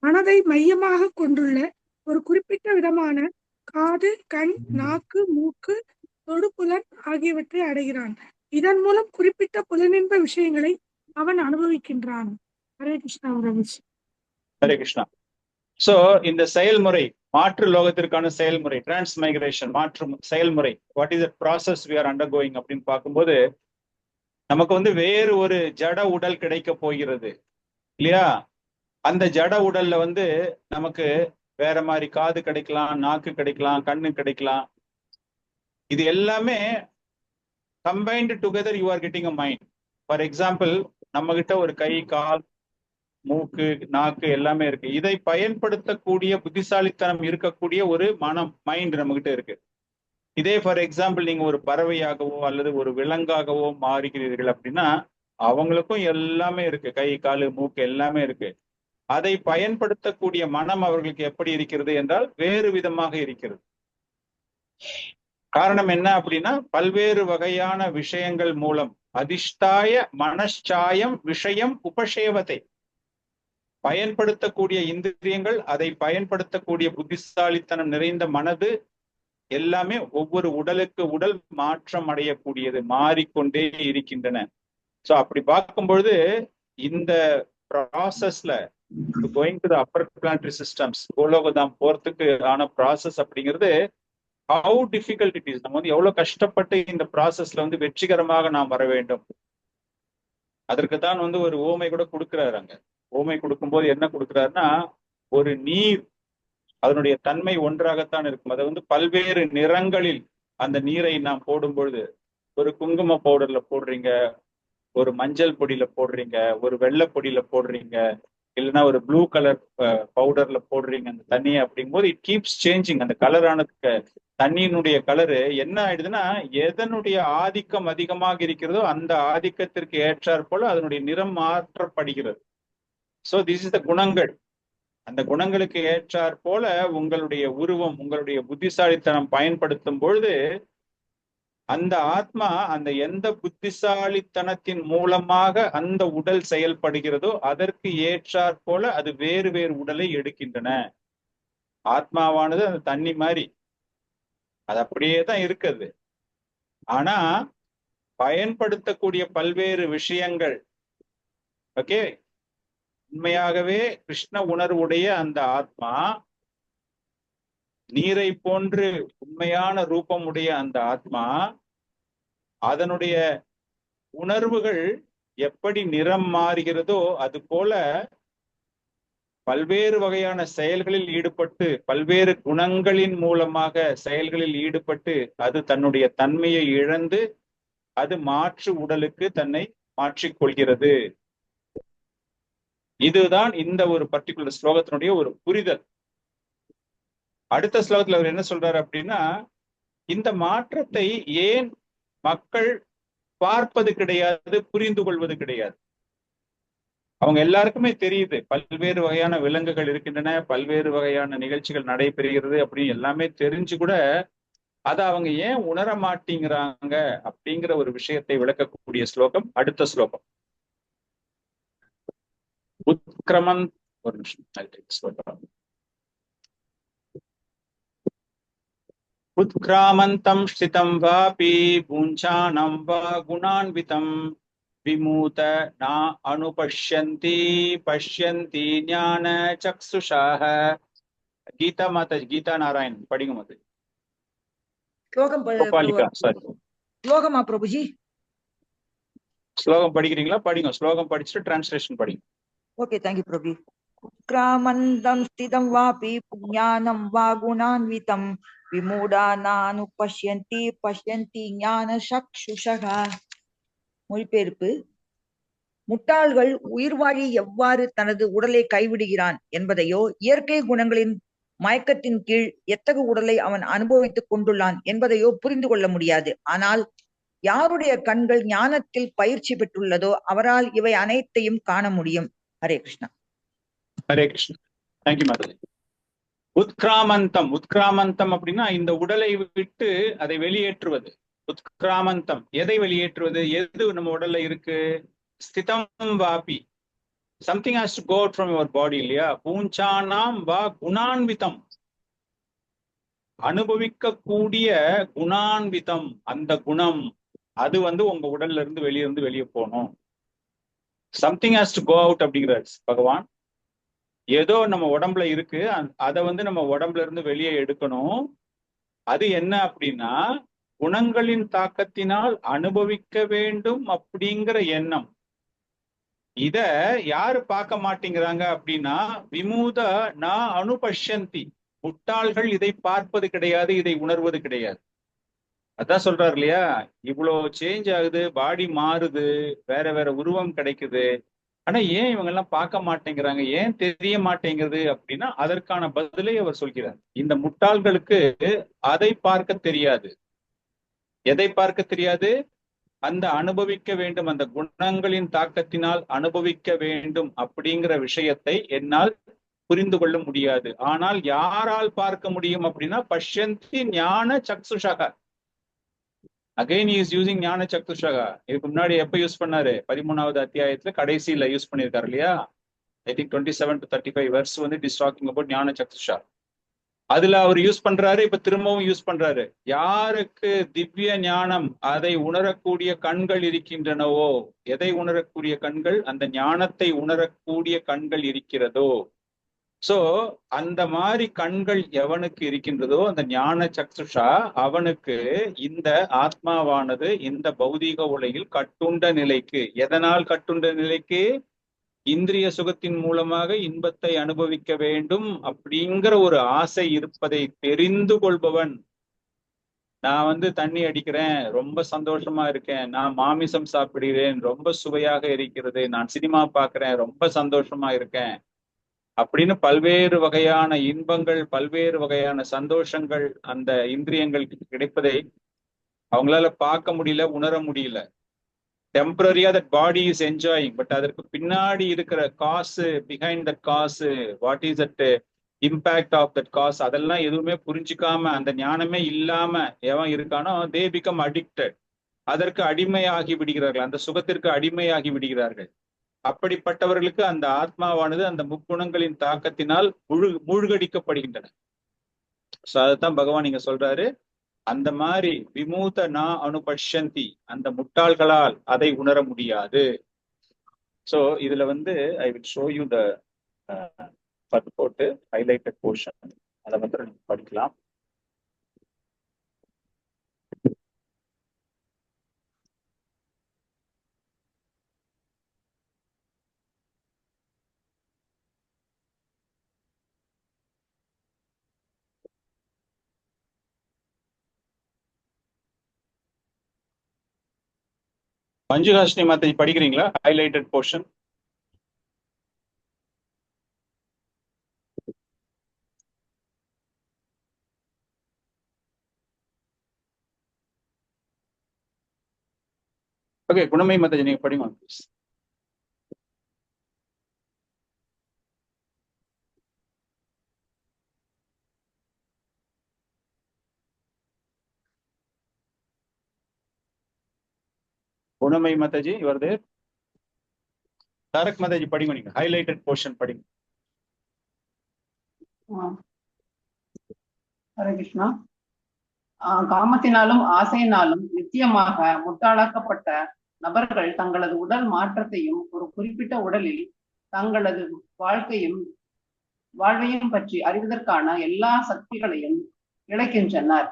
மனதை மையமாக கொண்டுள்ள ஒரு குறிப்பிட்ட விதமான காது, கண், நாக்கு, மூக்கு, தொடுபுலன் ஆகியவற்றை அடைகிறான். இதன் மூலம் குறிப்பிட்ட புலனின்ப விஷயங்களை அவன் அனுபவிக்கின்றான். ஹரே கிருஷ்ணா பிரபுஜி. ஹரே கிருஷ்ணா. சோ இந்த செயல்முறை மாற்று லோகத்திற்கான செயல்முறை, டிரான்ஸ்மைக்ரேஷன் மாற்று செயல்முறை, what is the process we are undergoing அப்படின்னு பார்க்கும்போது நமக்கு வந்து வேறு ஒரு ஜட உடல் கிடைக்க போகிறது இல்லையா? அந்த ஜட உடல்ல வந்து நமக்கு வேற மாதிரி காது கிடைக்கலாம், நாக்கு கிடைக்கலாம், கண்ணு கிடைக்கலாம். இது எல்லாமே combined together you are getting a mind. For example, நம்ம கிட்ட ஒரு கை, கால், மூக்கு, நாக்கு எல்லாமே இருக்கு. இதை பயன்படுத்தக்கூடிய புத்திசாலித்தனம் இருக்கக்கூடிய ஒரு மனம், மைண்ட் நம்ம கிட்ட இருக்கு. இதே ஃபார் எக்ஸாம்பிள் நீங்க ஒரு பறவையாகவோ அல்லது ஒரு விலங்காகவோ மாறுகிறீர்கள் அப்படின்னா அவங்களுக்கும் எல்லாமே இருக்கு, கை, காலு, மூக்கு எல்லாமே இருக்கு. அதை பயன்படுத்தக்கூடிய மனம் அவர்களுக்கு எப்படி இருக்கிறது என்றால் வேறு விதமாக இருக்கிறது. காரணம் என்ன அப்படின்னா, பல்வேறு வகையான விஷயங்கள் மூலம் அதிஷ்டாய மனச்சாயம் விஷயம் உபசேவத்தை, பயன்படுத்தக்கூடிய இந்திரியங்கள், அதை பயன்படுத்தக்கூடிய புத்திசாலித்தனம் நிறைந்த மனது எல்லாமே ஒவ்வொரு உடலுக்கு உடல் மாற்றம் அடையக்கூடியது, மாறிக்கொண்டே இருக்கின்றன. சோ அப்படி பார்க்கும் பொழுது இந்த ப்ராசஸ்ல going to the upper planetary systems, Golokadham போறதுக்கு ஆன ப்ராசஸ் அப்படிங்கிறது ஹவு டிஃபிகல்ட் இட் இஸ். நம்ம வந்து எவ்வளவு கஷ்டப்பட்டு இந்த ப்ராசஸ்ல வந்து வெற்றிகரமாக நாம் வர வேண்டும். அதற்கு தான் வந்து ஒரு ஓமை கூட கொடுக்கிறாரு. அங்க ஓமை கொடுக்கும்போது என்ன கொடுக்கிறாருன்னா, ஒரு நீர் அதனுடைய தன்மை ஒன்றாகத்தான் இருக்கும். அதை வந்து பல்வேறு நிறங்களில் அந்த நீரை நாம் போடும் பொழுது, ஒரு குங்கும பவுடர்ல போடுறீங்க, ஒரு மஞ்சள் பொடியில போடுறீங்க, ஒரு வெள்ளை பொடியில போடுறீங்க, இல்லைன்னா ஒரு ப்ளூ கலர் பவுடர்ல போடுறீங்க அந்த தண்ணியை. அப்படிங்கும்போது இட் கீப்ஸ் சேஞ்சிங். அந்த கலரான தண்ணியினுடைய கலரு என்ன ஆயிடுதுன்னா, எதனுடைய ஆதிக்கம் அதிகமாக இருக்கிறதோ அந்த ஆதிக்கத்திற்கு ஏற்றாற் போல அதனுடைய நிறம் மாற்றப்படுகிறது. சோ திஸ் இஸ் த குணங்கள். அந்த குணங்களுக்கு ஏற்றாற் போல உங்களுடைய உருவம், உங்களுடைய புத்திசாலித்தனம் பயன்படுத்தும் பொழுது அந்த ஆத்மா அந்த எந்த புத்திசாலித்தனத்தின் மூலமாக அந்த உடல் செயல்படுகிறதோ அதற்கு ஏற்றாற் போல அது வேறு வேறு உடலை எடுக்கின்றன. ஆத்மாவானது அந்த தண்ணி மாதிரி, அது அப்படியே தான் இருக்குது. ஆனா பயன்படுத்தக்கூடிய பல்வேறு விஷயங்கள், ஓகே, உண்மையாகவே கிருஷ்ண உணர்வுடைய அந்த ஆத்மா, நீரை போன்று உண்மையான ரூபமுடைய அந்த ஆத்மா, அதனுடைய உணர்வுகள் எப்படி நிறம் மாறுகிறதோ அது போல பல்வேறு வகையான செயல்களில் ஈடுபட்டு, பல்வேறு குணங்களின் மூலமாக செயல்களில் ஈடுபட்டு அது தன்னுடைய தன்மையை இழந்து அது மாற்று உடலுக்கு தன்னை மாற்றிக்கொள்கிறது. இதுதான் இந்த ஒரு பர்டிகுலர் ஸ்லோகத்தினுடைய ஒரு புரிதல். அடுத்த ஸ்லோகத்துல அவர் என்ன சொல்றாரு அப்படின்னா, இந்த மாற்றத்தை ஏன் மக்கள் பார்ப்பது கிடையாது, புரிந்து கொள்வது கிடையாது. அவங்க எல்லாருக்குமே தெரியுது, பல்வேறு வகையான விலங்குகள் இருக்கின்றன, பல்வேறு வகையான நிகழ்ச்சிகள் நடைபெறுகிறது அப்படின்னு எல்லாமே தெரிஞ்சு கூட அதை அவங்க ஏன் உணர மாட்டேங்கிறாங்க அப்படிங்கிற ஒரு விஷயத்தை விளக்கக்கூடிய ஸ்லோகம் அடுத்த ஸ்லோகம். உத்கிரமன் ஒரு நிமிஷம். உத்கிராமந்தம் ஸ்திதம் வாபி பூஞ்சானம் வா குணான்விதம் விமூத நா அனுபஷ்யந்தி பஷ்யந்தி ஞான சக்ஷுஷாஹ. கீதா மாதா, கீதா நாராயண் படிங்க மாதா. ஸ்லோகமா பிரபுஜி? ஸ்லோகம் படிக்கிறீங்களா? படிங்க. ஸ்லோகம் படிச்சுட்டு டிரான்ஸ்லேஷன் படிங்க. ஓகே, தேங்க்யூ பிரபு. உத்கிராமந்தம் ஸ்திதம் வாபி ஞானம் வா குணான்விதம் விமூடானானு பஷ்யந்தி பஷ்யந்தி ஞான சக்ஷுஷக. மொழிபெயர்ப்பு: முட்டாள்கள் உயிர்வாழி எவ்வாறு தனது உடலை கைவிடுகிறான் என்பதையோ, இயற்கை குணங்களின் மயக்கத்தின் கீழ் எத்தகு உடலை அவன் அனுபவித்துக் கொண்டுள்ளான் என்பதையோ புரிந்து கொள்ள முடியாது. ஆனால் யாருடைய கண்கள் ஞானத்தில் பயிற்சி பெற்றுள்ளதோ அவரால் இவை அனைத்தையும் காண முடியும். ஹரே கிருஷ்ணா. ஹரே கிருஷ்ணா. தேங்க்யூ மாதா. உத்கிராமந்தம், உத்கிராமந்தம் அப்படின்னா இந்த உடலை விட்டு அதை வெளியேற்றுவது. உத்கிராமந்தம் எதை வெளியேற்றுவது? எது நம்ம உடல்ல இருக்கு? ஸ்திதம் Vapi, something has to go out from your body இல்லையா? பூஞ்சானாம் வா குணான்விதம், அனுபவிக்க கூடிய குணான்விதம், அந்த குணம் அது வந்து உங்க உடல்ல இருந்து வெளியே போகணும். something has to go out அப்படிங்கிறார் பகவான். ஏதோ நம்ம உடம்புல இருக்கு, அதை வந்து நம்ம உடம்புல இருந்து வெளியே எடுக்கணும். அது என்ன அப்படின்னா, குணங்களின் தாக்கத்தினால் அனுபவிக்க வேண்டும் அப்படிங்கிற எண்ணம். இத யாரு பார்க்க மாட்டேங்கிறாங்க அப்படின்னா, விமூத நா அனுபஷ்யந்தி, முட்டாள்கள் இதை பார்ப்பது கிடையாது, இதை உணர்வது கிடையாது. அதான் சொல்றாரு இல்லையா, இவ்வளவு சேஞ்ச் ஆகுது, பாடி மாறுது, வேற வேற உருவம் கிடைக்குது, ஆனா ஏன் இவங்க எல்லாம் பார்க்க மாட்டேங்கிறாங்க, ஏன் தெரிய மாட்டேங்குது அப்படின்னா அதற்கான பதிலை அவர் சொல்கிறார். இந்த முட்டாள்களுக்கு அதை பார்க்க தெரியாது. எதை பார்க்க தெரியாது? அந்த அனுபவிக்க வேண்டும், அந்த குணங்களின் தாக்கத்தினால் அனுபவிக்க வேண்டும் அப்படிங்கிற விஷயத்தை என்னால் புரிந்து கொள்ள முடியாது. ஆனால் யாரால் பார்க்க முடியும் அப்படின்னா, பஷ்யந்தி ஞான சக்ஷுஷக, அகைன் இஸ் யூசிங் ஞான சக்ஷுஷா. இதுக்கு முன்னாடி எப்ப யூஸ் பண்ணாரு? 13வது அத்தியாயத்துல கடைசியில யூஸ் பண்ணியிருக்காரு இல்லையா? ஐ திங்க் 27 to 35 verse வந்து இட் இஸ் டாக்கிங் அபவுட் ஞான சக்ஷுஷா. அதுல அவர் யூஸ் பண்றாரு, இப்ப திரும்பவும் யூஸ் பண்றாரு. யாருக்கு திவ்ய ஞானம், அதை உணரக்கூடிய கண்கள் இருக்கின்றனவோ, எதை உணரக்கூடிய கண்கள்? அந்த ஞானத்தை உணரக்கூடிய கண்கள் இருக்கிறதோ. சோ அந்த மாதிரி கண்கள் எவனுக்கு இருக்கின்றதோ, அந்த ஞான சக்ஷுஷா, அவனுக்கு இந்த ஆத்மாவானது இந்த பௌதீக உலகில் கட்டுண்ட நிலைக்கு, எதனால் கட்டுண்ட நிலைக்கு? இந்திரிய சுகத்தின் மூலமாக இன்பத்தை அனுபவிக்க வேண்டும் அப்படிங்கிற ஒரு ஆசை இருப்பதை தெரிந்து கொள்பவன். நான் வந்து தண்ணி அடிக்கிறேன், ரொம்ப சந்தோஷமா இருக்கேன். நான் மாமிசம் சாப்பிடுகிறேன், ரொம்ப சுவையாக இருக்கிறது. நான் சினிமா பார்க்கிறேன், ரொம்ப சந்தோஷமா இருக்கேன் அப்படின்னு பல்வேறு வகையான இன்பங்கள், பல்வேறு வகையான சந்தோஷங்கள் அந்த இந்திரியங்களுக்கு கிடைப்பதை அவங்களால பார்க்க முடியல, உணர முடியல. டெம்பரரியா that body is enjoying, but அதற்கு பின்னாடி இருக்கிற cause, behind that cause, what is that impact of that cause, அதெல்லாம் எதுவுமே புரிஞ்சுக்காம, அந்த ஞானமே இல்லாம எவன் இருக்கானோ தே பிகம் அடிக்டட். அதற்கு அடிமையாகி விடுகிறார்கள், அந்த சுகத்திற்கு அடிமையாகி விடுகிறார்கள். அப்படிப்பட்டவர்களுக்கு அந்த ஆத்மாவானது அந்த முக்குணங்களின் தாக்கத்தினால் மூழ்கடிக்கப்படுகின்றன. சோ அதைத்தான் பகவான் இங்க சொல்றாரு. அந்த மாதிரி விமூத நா அனுபஷ்யந்தி, அந்த முட்டாள்களால் அதை உணர முடியாது. சோ இதுல வந்து I will show you the போட்டு ஹைலைட்டட் போர்ஷன், அதை வந்து நீங்க படிக்கலாம். மஞ்சுஹாஷினி மாதாஜி படிக்கிறீங்களா ஹைலைட்டட் போர்ஷன்? ஓகே, குணமை மாதாஜி நீங்க படிங்க ப்ளீஸ். குணமை மாதாஜி யுவர் தேர். தாரக் மாதாஜி படிங்க, நீங்க ஹைலைட்டட் போர்ஷன் படிங்க. ஹரே கிருஷ்ணா. காமத்தினாலும் ஆசையினாலும் நித்தியமாக முட்டாளாக்கப்பட்ட நபர்கள் தங்களது உடல் மாற்றத்தையும் ஒரு குறிப்பிட்ட உடலில் தங்களது வாழ்வையும் பற்றி அறிவதற்கான எல்லா சக்திகளையும் இழக்கின்றனர்.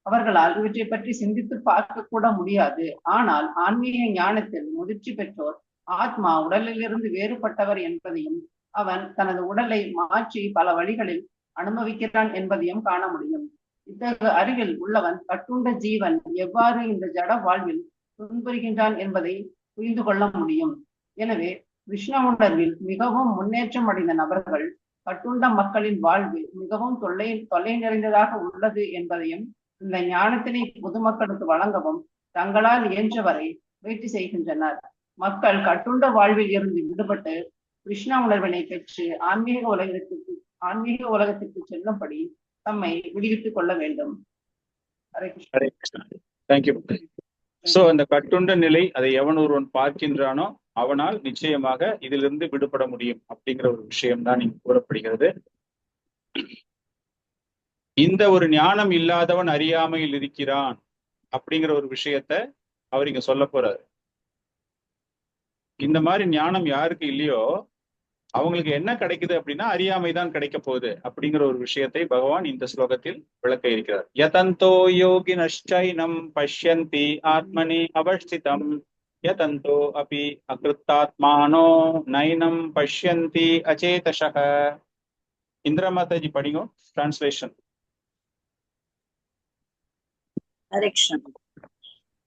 அவர்களால் இவற்றை பற்றி சிந்தித்து பார்க்க கூட முடியாது. ஆனால் ஆன்மீக ஞானத்தில் முதிர்ச்சி பெற்றோர் ஆத்மா உடலிலிருந்து வேறுபட்டவர் என்பதையும், அவன் தனது உடலை மாற்றி பல வழிகளில் அனுபவிக்கிறான் என்பதையும் காண முடியும். இத்தகைய அறிவில் உள்ளவன் கட்டுண்ட ஜீவன் எவ்வாறு இந்த ஜட வாழ்வில் துன்புறுகின்றான் என்பதை புரிந்து கொள்ள முடியும். எனவே கிருஷ்ண உணர்வில் மிகவும் முன்னேற்றம் அடைந்த நபர்கள் கட்டுண்ட மக்களின் வாழ்வு மிகவும் தொல்லை நிறைந்ததாக உள்ளது என்பதையும், இந்த ஞானத்தினை பொதுமக்களுக்கு வழங்கவும் தங்களால் இயன்றவரை முயற்சி செய்கின்றனர். மக்கள் கட்டுண்ட வாழ்வில் இருந்து விடுபட்டு கிருஷ்ண உணர்வினை பெற்று ஆன்மீக உலகத்திற்கு செல்லும்படி தம்மை விடுவித்துக் கொள்ள வேண்டும். ஹரே கிருஷ்ணா. தேங்க்யூ. சோ அந்த கட்டுண்ட நிலை, அதை எவன் ஒருவன் பார்க்கின்றானோ அவனால் நிச்சயமாக இதிலிருந்து விடுபட முடியும் அப்படிங்கிற ஒரு விஷயம் தான் இங்கு கூறப்படுகிறது. இந்த ஒரு ஞானம் இல்லாதவன் அறியாமையில் இருக்கிறான் அப்படிங்கிற ஒரு விஷயத்த அவர் இங்க சொல்ல போறாரு. இந்த மாதிரி ஞானம் யாருக்கு இல்லையோ அவங்களுக்கு என்ன கிடைக்குது அப்படின்னா அறியாமை தான் கிடைக்க போகுது அப்படிங்கிற ஒரு விஷயத்தை பகவான் இந்த ஸ்லோகத்தில் விளக்க இருக்கிறார். யதந்தோ யோகி நஷ்டைனம் பஷ்யந்தி ஆத்மனி அவஸ்திதம் யதந்தோ அபி அகிருத்தாத்மானோ நைனம் பஷ்யந்தி அச்சேதசக. இந்திரா மாதாஜி படிங்க டிரான்ஸ்லேஷன்.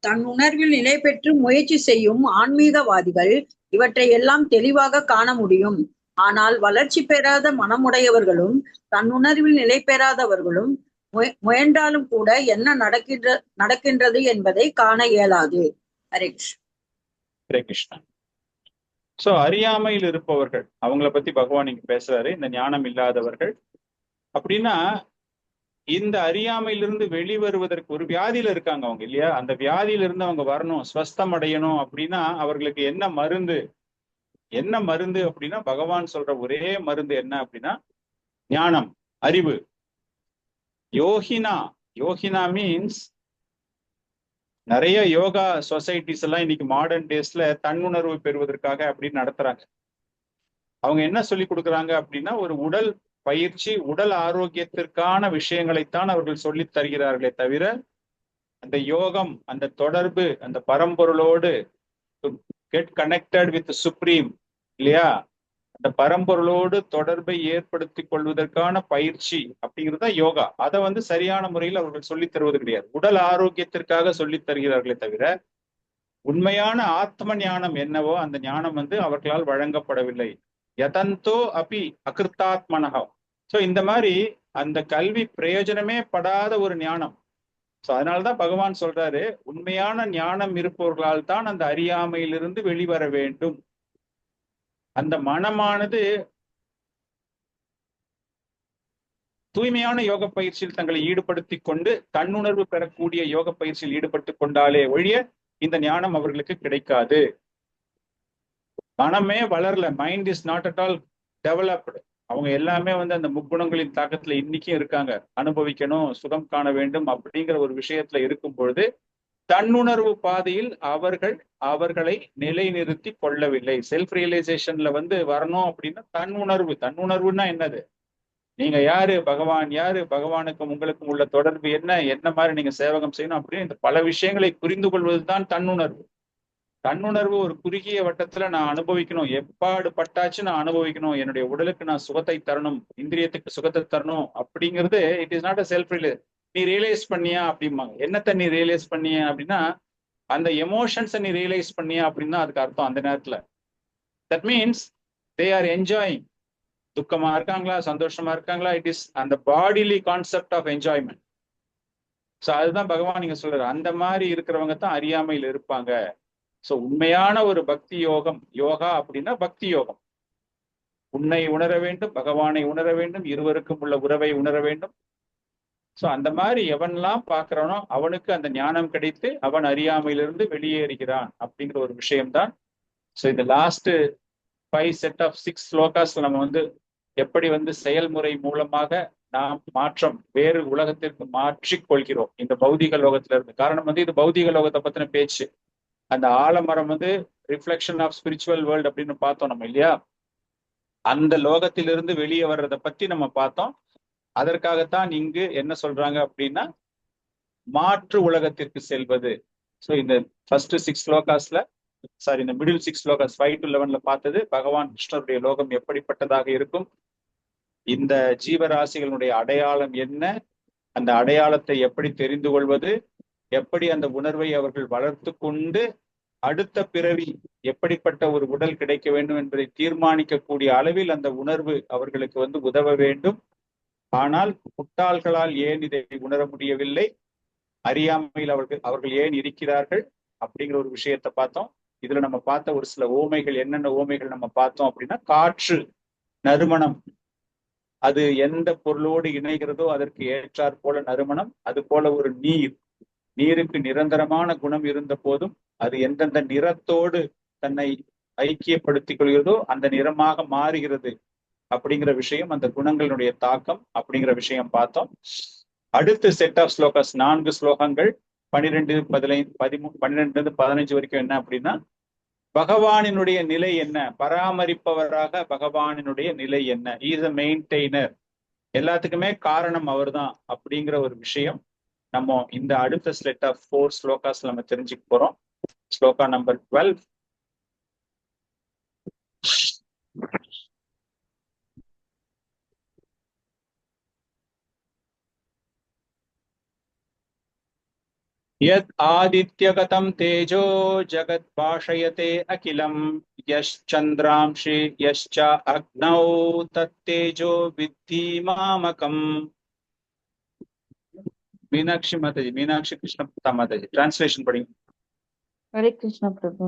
தன் உணர்வில் நிலை பெற்று முயற்சி செய்யும் ஆன்மீகவாதிகள் இவற்றை எல்லாம் தெளிவாக காண முடியும். ஆனால் வளர்ச்சி பெறாத மனமுடையவர்களும் தன்னுணர்வில் நிலை பெறாதவர்களும் முயன்றாலும் கூட என்ன நடக்கின்றது என்பதை காண இயலாது. ஹரே கிருஷ்ணா. சோ அறியாமையில் இருப்பவர்கள், அவங்கள பத்தி பகவான் இங்க பேசுறாரு. இந்த ஞானம் இல்லாதவர்கள் அப்படின்னா இந்த அறியாமையிலிருந்து வெளிவருவதற்கு ஒரு வியாதியில இருக்காங்க அவங்க இல்லையா, அந்த வியாதியிலிருந்து அவங்க வரணும், ஸ்வஸ்தம் அடையணும் அப்படின்னா அவர்களுக்கு என்ன மருந்து? என்ன மருந்து அப்படின்னா பகவான் சொல்ற ஒரே மருந்து என்ன அப்படின்னா ஞானம், அறிவு. யோகினா, யோகினா மீன்ஸ் நிறைய யோகா சொசைட்டிஸ் எல்லாம் இன்னைக்கு மாடர்ன் டேஸ்ல தன்னுணர்வு பெறுவதற்காக அப்படின்னு நடத்துறாங்க. அவங்க என்ன சொல்லி கொடுக்குறாங்க அப்படின்னா ஒரு உடல் பயிற்சி, உடல் ஆரோக்கியத்திற்கான விஷயங்களைத்தான் அவர்கள் சொல்லித் தருகிறார்களே தவிர அந்த யோகம், அந்த தொடர்பு, அந்த பரம்பொருளோடு கெட் கனெக்டட் வித் சுப்ரீம் இல்லையா, அந்த பரம்பொருளோடு தொடர்பை ஏற்படுத்தி கொள்வதற்கான பயிற்சி அப்படிங்கிறது யோகா. அதை சரியான முறையில் அவர்கள் சொல்லித் தருவது கிடையாது. உடல் ஆரோக்கியத்திற்காக சொல்லித் தருகிறார்களே தவிர உண்மையான ஆத்ம ஞானம் என்னவோ அந்த ஞானம் அவர்களால் வழங்கப்படவில்லை. யதந்தோ அபி அகிருத்தாத்மனஹா. சோ இந்த மாதிரி அந்த கல்வி பிரயோஜனமே படாத ஒரு ஞானம். சோ அதனாலதான் பகவான் சொல்றாரு, உண்மையான ஞானம் இருப்பவர்களால் தான் அந்த அறியாமையிலிருந்து வெளிவர வேண்டும். அந்த மனமானது தூய்மையான யோக பயிற்சியில் தங்களை ஈடுபடுத்தி கொண்டு தன்னுணர்வு பெறக்கூடிய யோக பயிற்சியில் ஈடுபட்டு கொண்டாலே ஒழிய இந்த ஞானம் அவர்களுக்கு கிடைக்காது. மனமே வளரல, mind is not at all developed. அவங்க எல்லாமே அந்த முக்குணங்களின் தாக்கத்துல இன்னைக்கும் இருக்காங்க. அனுபவிக்கணும், சுகம் காண வேண்டும் அப்படிங்கிற ஒரு விஷயத்துல இருக்கும் பொழுது தன்னுணர்வு பாதையில் அவர்களை நிலைநிறுத்தி கொள்ளவில்லை. செல்ஃப் ரியலைசேஷன்ல வரணும் அப்படின்னா தன்னுணர்வுன்னா என்னது? நீங்க யாரு, பகவான் யாரு, பகவானுக்கும் உங்களுக்கும் உள்ள தொடர்பு என்ன மாதிரி நீங்க சேவகம் செய்யணும் அப்படின்னு இந்த பல விஷயங்களை புரிந்து கொள்வதுதான் தன்னுணர்வு. தன்னுணர்வு ஒரு குறுகிய வட்டத்துல நான் அனுபவிக்கணும், எப்பாடு பட்டாச்சு நான் அனுபவிக்கணும், என்னுடைய உடலுக்கு நான் சுகத்தை தரணும், இந்திரியத்துக்கு சுகத்தை தரணும் அப்படிங்கிறது it is not a self realise. நீ ரியலைஸ் பண்ணியா அப்படிம்பாங்க. என்னத்தை நீ ரியலைஸ் பண்ணிய அப்படின்னா அந்த எமோஷன்ஸை நீ ரியலைஸ் பண்ணியா அப்படின்னா அதுக்கு அர்த்தம் அந்த நேரத்துல. That means they are enjoying. துக்கமா இருக்காங்களா, சந்தோஷமா இருக்காங்களா, இட் இஸ் அந்த bodily concept of enjoyment. So அதுதான் பகவான் நீங்க சொல்றாரு, அந்த மாதிரி இருக்கிறவங்க தான் அறியாமையில் இருப்பாங்க. ஸோ உண்மையான ஒரு பக்தி யோகம், யோகா அப்படின்னா பக்தி யோகம். உன்னை உணர வேண்டும், பகவானை உணர வேண்டும், இருவருக்கும் உள்ள உறவை உணர வேண்டும். ஸோ அந்த மாதிரி எவன்லாம் பார்க்கறானோ அவனுக்கு அந்த ஞானம் கிடைத்து அவன் அறியாமையிலிருந்து வெளியேறுகிறான் அப்படிங்கிற ஒரு விஷயம்தான். ஸோ இந்த லாஸ்ட் 5 செட் ஆஃப் 6 ஸ்லோகாஸ் நம்ம எப்படி செயல்முறை மூலமாக நாம் மாற்றம் வேறு உலகத்திற்கு மாற்றிக் கொள்கிறோம் இந்த பௌதிக லோகத்துல இருந்து. காரணம் இது பௌதிக லோகத்தை பத்தின பேச்சு. அந்த ஆலமரம் ரிஃப்ளெக்ஷன் ஆஃப் ஸ்பிரிச்சுவல் வேர்ல்டு அப்படின்னு பார்த்தோம் நம்ம இல்லையா. அந்த லோகத்திலிருந்து வெளியே வர்றதை பத்தி நம்ம பார்த்தோம். அதற்காகத்தான் இங்கு என்ன சொல்றாங்க அப்படின்னா மாற்று உலகத்திற்கு செல்வது. ஸோ இந்த ஃபர்ஸ்ட் 6 ஸ்லோகாஸ்ல இந்த மிடில் 6 ஸ்லோகாஸ் 5 to 11 பார்த்தது பகவான் கிருஷ்ணருடைய லோகம் எப்படிப்பட்டதாக இருக்கும், இந்த ஜீவராசிகளுடைய அடையாளம் என்ன, அந்த அடையாளத்தை எப்படி தெரிந்து கொள்வது, எப்படி அந்த உணர்வை அவர்கள் வளர்த்து கொண்டு அடுத்த பிறவி எப்படிப்பட்ட ஒரு உடல் கிடைக்க வேண்டும் என்பதை தீர்மானிக்கக்கூடிய அளவில் அந்த உணர்வு அவர்களுக்கு உதவ வேண்டும். ஆனால் முட்டாள்களால் ஏன் இதை உணர முடியவில்லை, அறியாமையில் அவர்கள் ஏன் இருக்கிறார்கள் அப்படிங்கிற ஒரு விஷயத்தை பார்த்தோம். இதுல நம்ம பார்த்த ஒரு சில ஓமைகள், என்னென்ன ஓமைகள் நம்ம பார்த்தோம் அப்படின்னா, காற்று நறுமணம், அது எந்த பொருளோடு இணைகிறதோ அதற்கு ஏற்றாற் போல நறுமணம். அது போல ஒரு நீருக்கு நிரந்தரமான குணம் இருந்த போதும் அது எந்தெந்த நிறத்தோடு தன்னை ஐக்கியப்படுத்திக் கொள்கிறதோ அந்த நிறமாக மாறுகிறது அப்படிங்கிற விஷயம், அந்த குணங்களுடைய தாக்கம் அப்படிங்கிற விஷயம் பார்த்தோம். அடுத்த செட் ஆஃப் ஸ்லோகாஸ் 4 ஸ்லோகங்கள் 12, 15 வரைக்கும் என்ன அப்படின்னா பகவானினுடைய நிலை என்ன, பராமரிப்பவராக பகவானினுடைய நிலை என்ன, இஸ் அ மெயின்டெய்னர், எல்லாத்துக்குமே காரணம் அவர் தான் அப்படிங்கிற ஒரு விஷயம் நம்ம இந்த அடுத்த செட் ஆஃப் 4 ஸ்லோகாஸ் நம்ம தெரிஞ்சுக்க போறோம். ஸ்லோகா நம்பர் 12. यत् आदित्यगतं तेजो जगत् भाषयते अखिलं यश्चन्द्रांशि यश्च अग्नौ तत्तेजो विद्धि मामकम्. मीनाक्षी माताजी, मीनाक्षी कृष्ण माताजी, ट्रांसलेशन पढ़ी. ஹரே கிருஷ்ண பிரபு.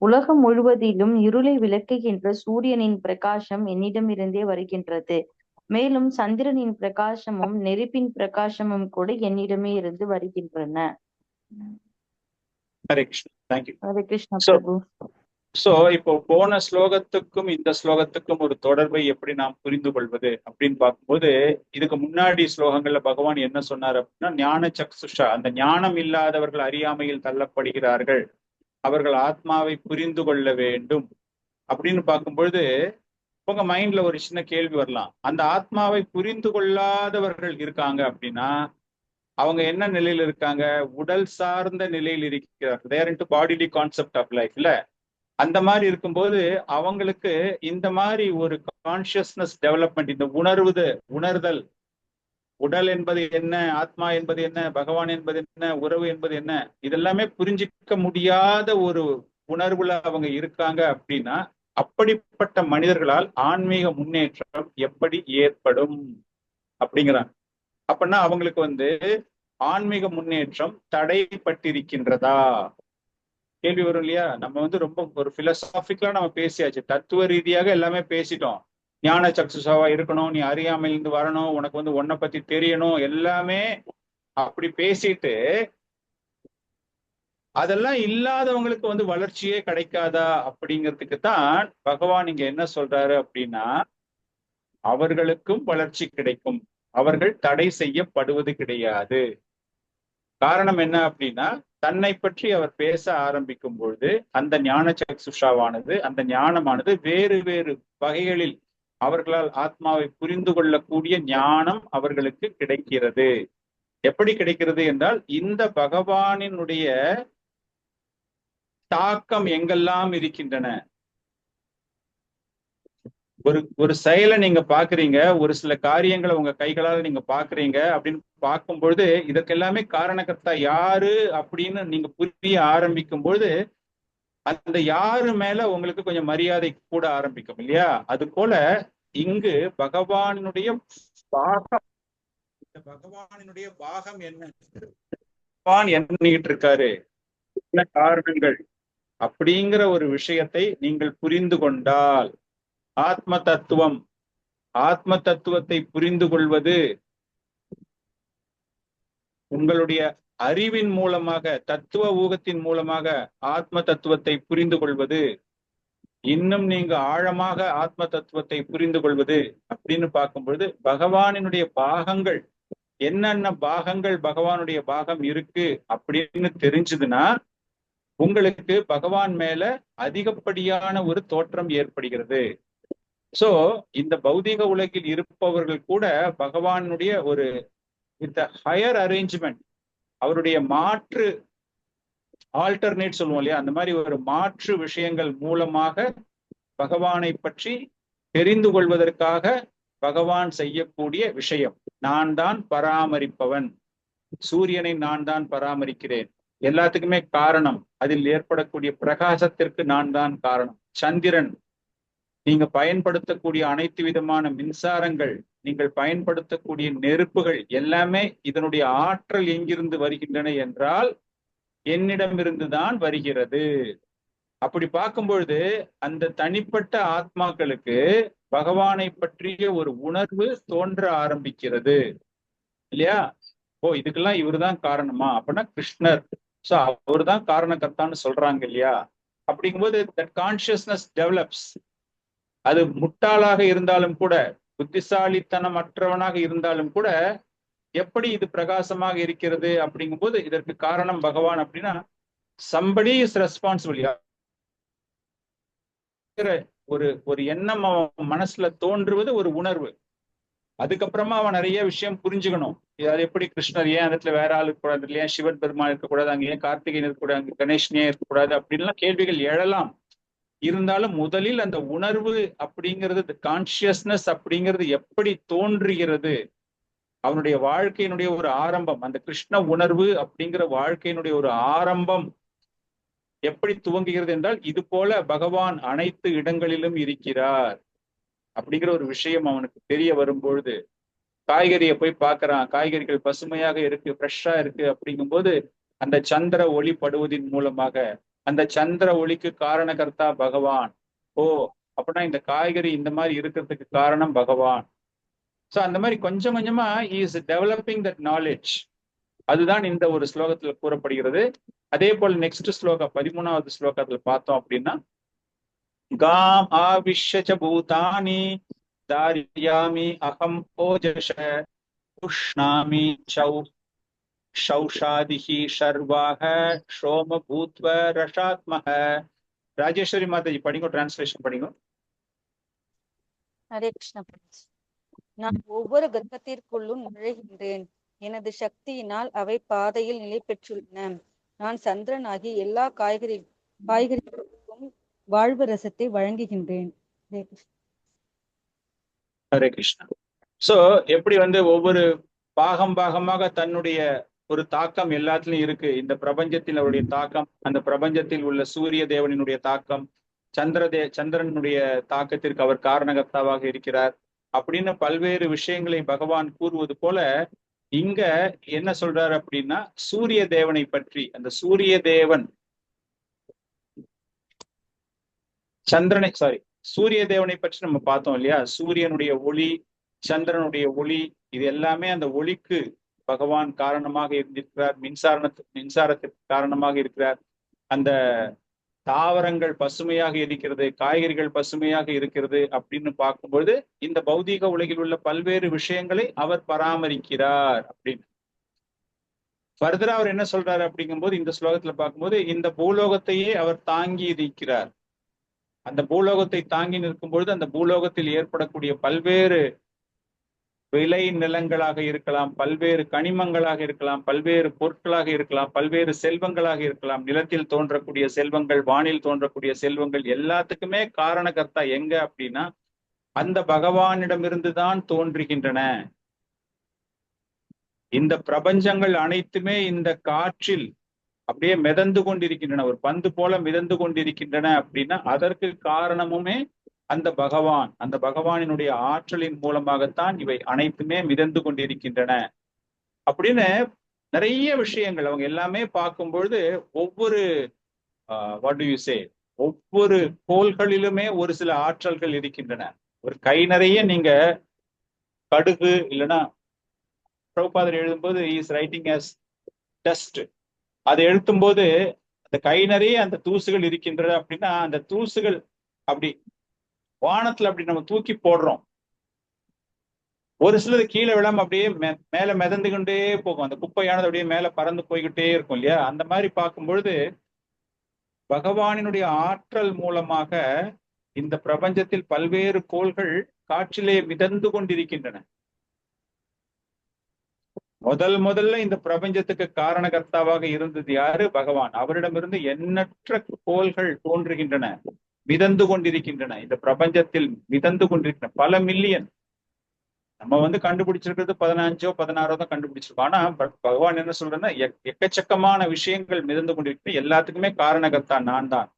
உலகம் முழுவதிலும் இருளை விளக்குகின்ற சூரியனின் பிரகாசம் என்னிடமிருந்தே வருகின்றது. மேலும் சந்திரனின் பிரகாசமும் நெருப்பின் பிரகாசமும் கூட என்னிடமே இருந்து வருகின்றன. ஹரே கிருஷ்ணா. தேங்க்யூ. ஹரே கிருஷ்ணா சோ பிரபு. சோ இப்போ போன ஸ்லோகத்துக்கும் இந்த ஸ்லோகத்துக்கும் ஒரு தொடர்பை எப்படி நாம் புரிந்து கொள்வது அப்படின்னு பார்க்கும்போது, இதுக்கு முன்னாடி ஸ்லோகங்கள்ல பகவான் என்ன சொன்னார் அப்படின்னா, ஞான சக்ஷுஷா, அந்த ஞானம் இல்லாதவர்கள் அறியாமையில் தள்ளப்படுகிறார்கள், அவர்கள் ஆத்மாவை புரிந்து கொள்ள வேண்டும் அப்படின்னு பார்க்கும்பொழுது உங்க மைண்ட்ல ஒரு சின்ன கேள்வி வரலாம். அந்த ஆத்மாவை புரிந்து கொள்ளாதவர்கள் இருக்காங்க அப்படின்னா அவங்க என்ன நிலையில இருக்காங்க? உடல் சார்ந்த நிலையில் இருக்கிறார்கள். They're into bodily concept of life இல்ல. அந்த மாதிரி இருக்கும்போது அவங்களுக்கு இந்த மாதிரி ஒரு கான்சியஸ்னஸ் டெவலப்மெண்ட், இந்த உணர்தல், உடல் என்பது என்ன, ஆத்மா என்பது என்ன, பகவான் என்பது என்ன, உறவு என்பது என்ன, இதெல்லாமே புரிஞ்சிக்க முடியாத ஒரு உணர்வுல அவங்க இருக்காங்க அப்படின்னா, அப்படிப்பட்ட மனிதர்களால் ஆன்மீக முன்னேற்றம் எப்படி ஏற்படும் அப்படிங்கிறாங்க. அப்படின்னா அவங்களுக்கு ஆன்மீக முன்னேற்றம் தடைப்பட்டிருக்கின்றதா கேள்வி வரும் இல்லையா? நம்ம ரொம்ப ஒரு பிலசாபிக்கலா நம்ம பேசியாச்சு, தத்துவ ரீதியாக எல்லாமே பேசிட்டோம். ஞான சக்ஷுஷாவா இருக்கணும், நீ அறியாமையிலிருந்து வரணும், உனக்கு உன்னை பத்தி தெரியணும், எல்லாமே அப்படி பேசிட்டு அதெல்லாம் இல்லாதவங்களுக்கு வளர்ச்சியே கிடைக்காதா அப்படிங்கிறதுக்கு தான் பகவான் இங்க என்ன சொல்றாரு அப்படின்னா, அவர்களுக்கும் வளர்ச்சி கிடைக்கும், அவர்கள் தடை செய்யப்படுவது கிடையாது. காரணம் என்ன அப்படின்னா, தன்னை பற்றி அவர் பேச ஆரம்பிக்கும் பொழுது அந்த ஞான சக்ஷுஷாவானது, அந்த ஞானமானது வேறு வேறு வகைகளில் அவர்களால் ஆத்மாவை புரிந்து கொள்ளக்கூடிய ஞானம் அவர்களுக்கு கிடைக்கிறது. எப்படி கிடைக்கிறது என்றால், இந்த பகவானினுடைய தாக்கம் எங்கெல்லாம் இருக்கின்றன. ஒரு செயலை நீங்க பாக்குறீங்க, ஒரு சில காரியங்களை உங்க கைகளால் நீங்க பாக்குறீங்க அப்படின்னு பார்க்கும் பொழுது இதற்கெல்லாமே காரணகர்த்தா யாரு அப்படின்னு நீங்க புரிய ஆரம்பிக்கும் பொழுது அந்த யாரு மேல உங்களுக்கு கொஞ்சம் மரியாதை கூட ஆரம்பிக்கும் இல்லையா? அது போல இங்கு பகவானுடைய பாகம், இந்த பகவானுடைய பாகம் என்ன, பகவான் என்ன பண்ணிட்டு இருக்காரு, என்ன காரணங்கள் அப்படிங்கிற ஒரு விஷயத்தை நீங்கள் புரிந்து கொண்டால், ஆத்ம தத்துவத்தை புரிந்து கொள்வது உங்களுடைய அறிவின் மூலமாக, தத்துவ ஊகத்தின் மூலமாக ஆத்ம தத்துவத்தை புரிந்து கொள்வது, இன்னும் நீங்க ஆழமாக ஆத்ம தத்துவத்தை புரிந்து கொள்வது அப்படின்னு பார்க்கும்பொழுது பகவானினுடைய பாகங்கள் என்னென்ன பாகங்கள் பகவானுடைய பாகம் இருக்கு அப்படின்னு தெரிஞ்சதுன்னா உங்களுக்கு பகவான் மேல அதிகப்படியான ஒரு தோற்றம் ஏற்படுகிறது. சோ இந்த பௌதிக உலகில் இருப்பவர்கள் கூட பகவானுடைய ஒரு வித் ஹையர் அரேஞ்ச்மெண்ட், அவருடைய மாற்று ஆல்டர்னேட் சொல்லுவோம் இல்லையா, அந்த மாதிரி ஒரு மாற்று விஷயங்கள் மூலமாக பகவானை பற்றி தெரிந்து கொள்வதற்காக பகவான் செய்யக்கூடிய விஷயம். நான் தான் பராமரிப்பவன், சூரியனை நான் தான் பராமரிக்கிறேன், எல்லாத்துக்குமே காரணம், அதில் ஏற்படக்கூடிய பிரகாசத்திற்கு நான் தான் காரணம். சந்திரன், நீங்க பயன்படுத்தக்கூடிய அனைத்து விதமான மின்சாரங்கள், நீங்கள் பயன்படுத்தக்கூடிய நெருப்புகள் எல்லாமே இதனுடைய ஆற்றல் எங்கிருந்து வருகின்றன என்றால் என்னிடமிருந்து தான் வருகிறது. அப்படி பார்க்கும் பொழுது அந்த தனிப்பட்ட ஆத்மாக்களுக்கு பகவானை பற்றிய ஒரு உணர்வு தோன்ற ஆரம்பிக்கிறது இல்லையா? ஓ, இதுக்கெல்லாம் இவருதான் காரணமா, அப்படின்னா கிருஷ்ணர், சோ அவருதான் காரணகர்த்தான்னு சொல்றாங்க இல்லையா? அப்படிங்கும்போது தட் கான்சியஸ்னஸ் டெவலப்ஸ். அது முட்டாளாக இருந்தாலும் கூட, புத்திசாலித்தனமற்றவனாக இருந்தாலும் கூட, எப்படி இது பிரகாசமாக இருக்கிறது அப்படிங்கும்போது இதற்கு காரணம் பகவான் அப்படின்னா somebody is responsible. ஒரு எண்ணம் அவன் மனசுல தோன்றுவது ஒரு உணர்வு. அதுக்கப்புறமா அவன் நிறைய விஷயம் புரிஞ்சுக்கணும். அது எப்படி கிருஷ்ணர் ஏன் அந்த இடத்துல வேற ஆள் இருக்கக்கூடாது, ஏன் சிவன் பெருமாள் இருக்கக்கூடாது, அங்க ஏன் கார்த்திகேயன் இருக்கக்கூடாது, அங்க கணேசன் ஏன் இருக்கக்கூடாது அப்படின்லாம் கேள்விகள் எழலாம். இருந்தாலும் முதலில் அந்த உணர்வு அப்படிங்கிறது, கான்சியஸ்னஸ் அப்படிங்கிறது எப்படி தோன்றுகிறது, அவனுடைய வாழ்க்கையினுடைய ஒரு ஆரம்பம், அந்த கிருஷ்ண உணர்வு அப்படிங்கிற வாழ்க்கையினுடைய ஒரு ஆரம்பம் எப்படி துவங்குகிறது என்றால், இது போல பகவான் அனைத்து இடங்களிலும் இருக்கிறார் அப்படிங்கிற ஒரு விஷயம் அவனுக்கு தெரிய வரும்பொழுது, காய்கறியை போய் பார்க்கறான், காய்கறிகள் பசுமையாக இருக்கு, ஃப்ரெஷ்ஷா இருக்கு அப்படிங்கும்போது அந்த சந்திர ஒளி படுவதின் மூலமாக அந்த சந்திர ஒளிக்கு காரணகர்த்தா பகவான். ஓ, அப்படின்னா இந்த காய்கறி இந்த மாதிரி இருக்கிறதுக்கு காரணம் பகவான். சோ அந்த மாதிரி கொஞ்சம் கொஞ்சமா இஸ் டெவலப்பிங் தட் நாலேஜ். அதுதான் இந்த ஒரு ஸ்லோகத்துல கூறப்படுகிறது. அதே போல் நெக்ஸ்ட் ஸ்லோகம் 13வது ஸ்லோகத்துல பார்த்தோம் அப்படின்னா, காம் ஆவிஷ்ய பூதானி தாரியாமி அகம் ஓஜஷ உஷ்ணாமி ஷௌஷாதிஹி ஷர்வாக ஷோம பூத்வ ரஷாத்மக. ராஜேஸ்வரி மாதாஜி படிங்க, டிரான்ஸ்லேஷன் படிங்க. ஹரே கிருஷ்ண. நான் ஒவ்வொரு கர்ப்பத்திற்குள்ளும் நுழைகின்றேன். எனது சக்தியினால் அவை பாதையில் நிலை பெற்றுள்ளன. நான் சந்திரனாகி எல்லா காய்கறிகளுக்கும் வாழ்வு ரசத்தை வழங்குகின்றேன். ஹரே கிருஷ்ணா. சோ எப்படி ஒவ்வொரு பாகமாக தன்னுடைய ஒரு தாக்கம் எல்லாத்துலயும் இருக்கு. இந்த பிரபஞ்சத்தில் அவருடைய தாக்கம், அந்த பிரபஞ்சத்தில் உள்ள சூரிய தேவனினுடைய தாக்கம், சந்திரனுடைய தாக்கத்திற்கு அவர் காரணகர்த்தாவாக இருக்கிறார் அப்படின்னு பல்வேறு விஷயங்களை பகவான் கூறுவது போல இங்க என்ன சொல்றாரு அப்படின்னா, சூரிய தேவனை பற்றி, அந்த சூரிய தேவன் சூரிய தேவனை பற்றி நம்ம பார்த்தோம் இல்லையா? சூரியனுடைய ஒளி, சந்திரனுடைய ஒளி, இது எல்லாமே அந்த ஒளிக்கு பகவான் காரணமாக இருந்திருக்கிறார். மின்சாரத்திற்கு காரணமாக இருக்கிறார். அந்த தாவரங்கள் பசுமையாக இருக்கிறது, காய்கறிகள் பசுமையாக இருக்கிறது அப்படின்னு பார்க்கும்போது இந்த பௌதீக உலகில் உள்ள பல்வேறு விஷயங்களை அவர் பராமரிக்கிறார் அப்படின்னு. ஃபர்தரா அவர் என்ன சொல்றாரு அப்படிங்கும்போது, இந்த ஸ்லோகத்துல பார்க்கும்போது இந்த பூலோகத்தையே அவர் தாங்கி இருக்கிறார். அந்த பூலோகத்தை தாங்கி நிற்கும் பொழுது அந்த பூலோகத்தில் ஏற்படக்கூடிய பல்வேறு விளை நிலங்களாக இருக்கலாம், பல்வேறு கனிமங்களாக இருக்கலாம், பல்வேறு பொருட்களாக இருக்கலாம், பல்வேறு செல்வங்களாக இருக்கலாம், நிலத்தில் தோன்றக்கூடிய செல்வங்கள், வானில் தோன்றக்கூடிய செல்வங்கள் எல்லாத்துக்குமே காரணகர்த்தா எங்க அப்படின்னா அந்த பகவானிடமிருந்து தான் தோன்றுகின்றன. இந்த பிரபஞ்சங்கள் அனைத்துமே இந்த காற்றில் அப்படியே மிதந்து கொண்டிருக்கின்றன, ஒரு பந்து போல மிதந்து கொண்டிருக்கின்றன அப்படின்னா அதற்கு காரணமுமே அந்த பகவான், அந்த பகவானினுடைய ஆற்றலின் மூலமாகத்தான் இவை அனைத்துமே மிதந்து கொண்டிருக்கின்றன அப்படின்னு நிறைய விஷயங்கள் அவங்க எல்லாமே பார்க்கும்பொழுது ஒவ்வொரு ஒவ்வொரு கோள்களிலுமே ஒரு சில ஆற்றல்கள் இருக்கின்றன. ஒரு கை நிறைய நீங்க கடுகு இல்லைன்னா பிரபுபாதர் எழுதும்போது இஸ் ரைட்டிங் அஸ் டஸ்ட், அதை எழுத்தும் போது அந்த கை நிறைய அந்த தூசுகள் இருக்கின்றன அப்படின்னா அந்த தூசுகள் அப்படி வானத்துல அப்படி நம்ம தூக்கி போடுறோம். ஒரு சிலது கீழே விழாம அப்படியே மேல மிதந்து கொண்டே போகும். அந்த குப்பையானது அப்படியே மேல பறந்து போய்கிட்டே இருக்கும் இல்லையா? அந்த மாதிரி பார்க்கும் பொழுது பகவானினுடைய ஆற்றல் மூலமாக இந்த பிரபஞ்சத்தில் பல்வேறு கோள்கள் காற்றிலே மிதந்து கொண்டிருக்கின்றன. முதல்ல இந்த பிரபஞ்சத்துக்கு காரணகர்த்தாவாக இருந்தது யாரு? பகவான். அவரிடமிருந்து எண்ணற்ற கோள்கள் தோன்றுகின்றன, மிதந்து கொண்டிருக்கின்றன. இந்த பிரபஞ்சத்தில் மிதந்து கொண்டிருக்கின்றன பல மில்லியன். நம்ம கண்டுபிடிச்சிருக்கிறது 15ஓ 16ஓ தான் கண்டுபிடிச்சிருக்கோம். ஆனா பகவான் என்ன சொல்றேன்னா எக்கச்சக்கமான விஷயங்கள் மிதந்து கொண்டிருக்கின்றன, எல்லாத்துக்குமே காரணகர்த்தான் நான் தான்.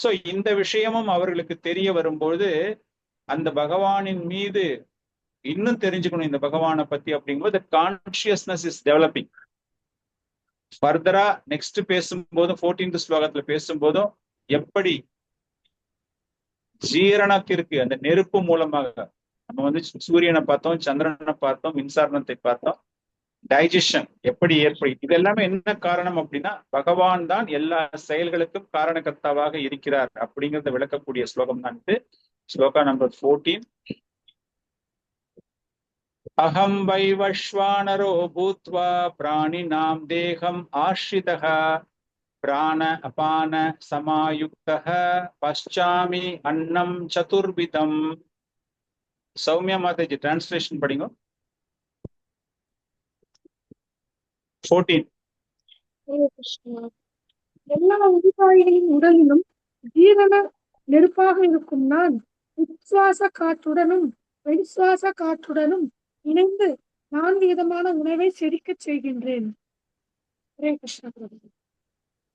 சோ இந்த விஷயமும் அவர்களுக்கு தெரிய வரும்போது அந்த பகவானின் மீது இன்னும் தெரிஞ்சுக்கணும் இந்த பகவானை பத்தி அப்படிங்கும்போது கான்சியஸ்னஸ் இஸ் டெவலப்பிங். ஃபர்தரா நெக்ஸ்ட் பேசும்போதும் 14th ஸ்லோகத்துல பேசும்போதும் எப்படி ஜீரணத்திற்கு அந்த நெருப்பு மூலமாக நம்ம சூரியனை பார்த்தோம், சந்திரனை பார்த்தோம், மின்சாரணத்தை பார்த்தோம், டைஜஷன் எப்படி ஏற்படும், இது எல்லாமே என்ன காரணம் அப்படின்னா பகவான் தான் எல்லா செயல்களுக்கும் காரணகர்த்தாவாக இருக்கிறார் அப்படிங்கிறத விளக்கக்கூடிய ஸ்லோகம் தான் இது. ஸ்லோகா நம்பர் 14. அகம் வைவஸ்வானரோ பூத்வா பிராணினாம் தேகம் ஆஸ்ரிதः பிராண அபான சமாயுக்தः பச்சாமி அன்னம் சதுர்விதம். சௌமியா மாதாஜி டிரான்ஸ்லேஷன் படிங்க. 14. எல்லா உயிர்வாழிகளின் உடலிலும் ஜீரண நெருப்பாக இருக்கும் நான் உச்சுவாச காற்றுடனும் வெளிசுவாச காற்றுடனும் இணைந்து 4 விதமான உணவை செரிக்க செய்கின்றேன். ஹரே கிருஷ்ணா.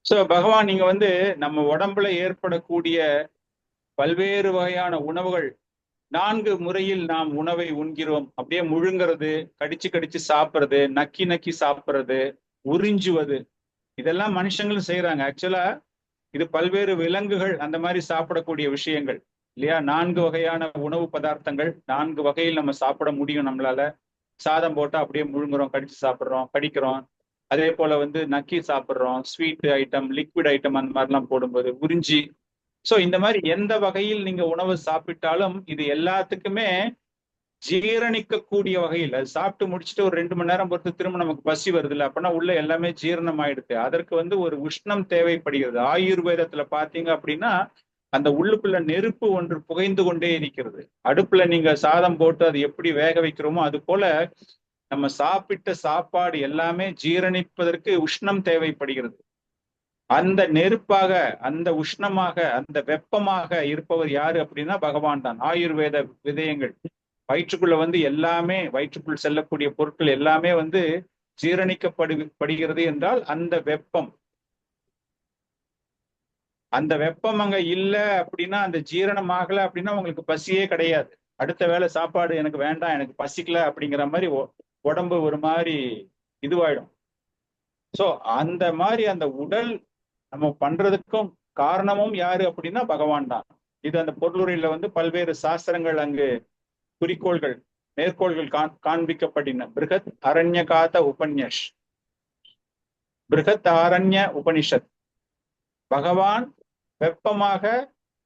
சோ பகவான் நீங்க நம்ம உடம்புல ஏற்படக்கூடிய பல்வேறு வகையான உணவுகள் 4 முறையில் நாம் உணவை உண்கிறோம். அப்படியே முழுங்கிறது, கடிச்சு சாப்பிடுறது, நக்கி சாப்பிடுறது, உறிஞ்சுவது, இதெல்லாம் மனுஷங்களும் செய்யறாங்க. ஆக்சுவலா இது பல்வேறு விலங்குகள் அந்த மாதிரி சாப்பிடக்கூடிய விஷயங்கள். இல்லையா? 4 வகையான உணவு பதார்த்தங்கள், 4 வகையில் நம்ம சாப்பிட முடியும். நம்மளால சாதம் போட்டா அப்படியே முழுங்குறோம், கடிச்சு சாப்பிட்றோம், கடிக்கிறோம். அதே போல வந்து நக்கி சாப்பிட்றோம், ஸ்வீட் ஐட்டம், லிக்விட் ஐட்டம் அந்த மாதிரிலாம் போடும்போது உறிஞ்சி. ஸோ இந்த மாதிரி எந்த வகையில் நீங்க உணவு சாப்பிட்டாலும் இது எல்லாத்துக்குமே ஜீரணிக்கக்கூடிய வகையில், அது சாப்பிட்டு முடிச்சுட்டு ஒரு 2 மணி நேரம் பொறுத்து திரும்ப நமக்கு பசி வருது இல்லை, அப்படின்னா உள்ள எல்லாமே ஜீரணம் ஆயிடுது. அதற்கு வந்து ஒரு உஷ்ணம் தேவைப்படுகிறது. ஆயுர்வேதத்துல பாத்தீங்க அப்படின்னா அந்த உள்ளுக்குள்ள நெருப்பு ஒன்று புகைந்து கொண்டே இருக்கிறது. அடுப்புல நீங்க சாதம் போட்டு அது எப்படி வேக வைக்கிறோமோ அது போல நம்ம சாப்பிட்ட சாப்பாடு எல்லாமே ஜீரணிப்பதற்கு உஷ்ணம் தேவைப்படுகிறது. அந்த நெருப்பாக, அந்த உஷ்ணமாக, அந்த வெப்பமாக இருப்பவர் யாரு அப்படின்னா பகவான் தான். ஆயுர்வேத விதயங்கள் வயிற்றுக்குள்ள வந்து எல்லாமே, வயிற்றுக்குள் செல்லக்கூடிய பொருட்கள் எல்லாமே வந்து ஜீரணிக்கப்படுகிறது என்றால் அந்த வெப்பம், அந்த வெப்பம் அங்க இல்ல அப்படின்னா, அந்த ஜீரணம் ஆகல அப்படின்னா உங்களுக்கு பசியே கிடையாது. அடுத்த வேளை சாப்பாடு எனக்கு வேண்டாம், எனக்கு பசிக்கல அப்படிங்கிற மாதிரி உடம்பு ஒரு மாதிரி இதுவாயிடும். சோ அந்த மாதிரி அந்த உடல் நம்ம பண்றதுக்கும் காரணமும் யாரு அப்படின்னா பகவான் தான். இது அந்த பொருளுரையில வந்து பல்வேறு சாஸ்திரங்கள் அங்கு குறிக்கோள்கள், மேற்கோள்கள் காண்பிக்கப்படின. பிருகத் அரண்யகாத உபன்யஷ், பிருகத் ஆரண்ய உபனிஷத். பகவான் வெப்பமாக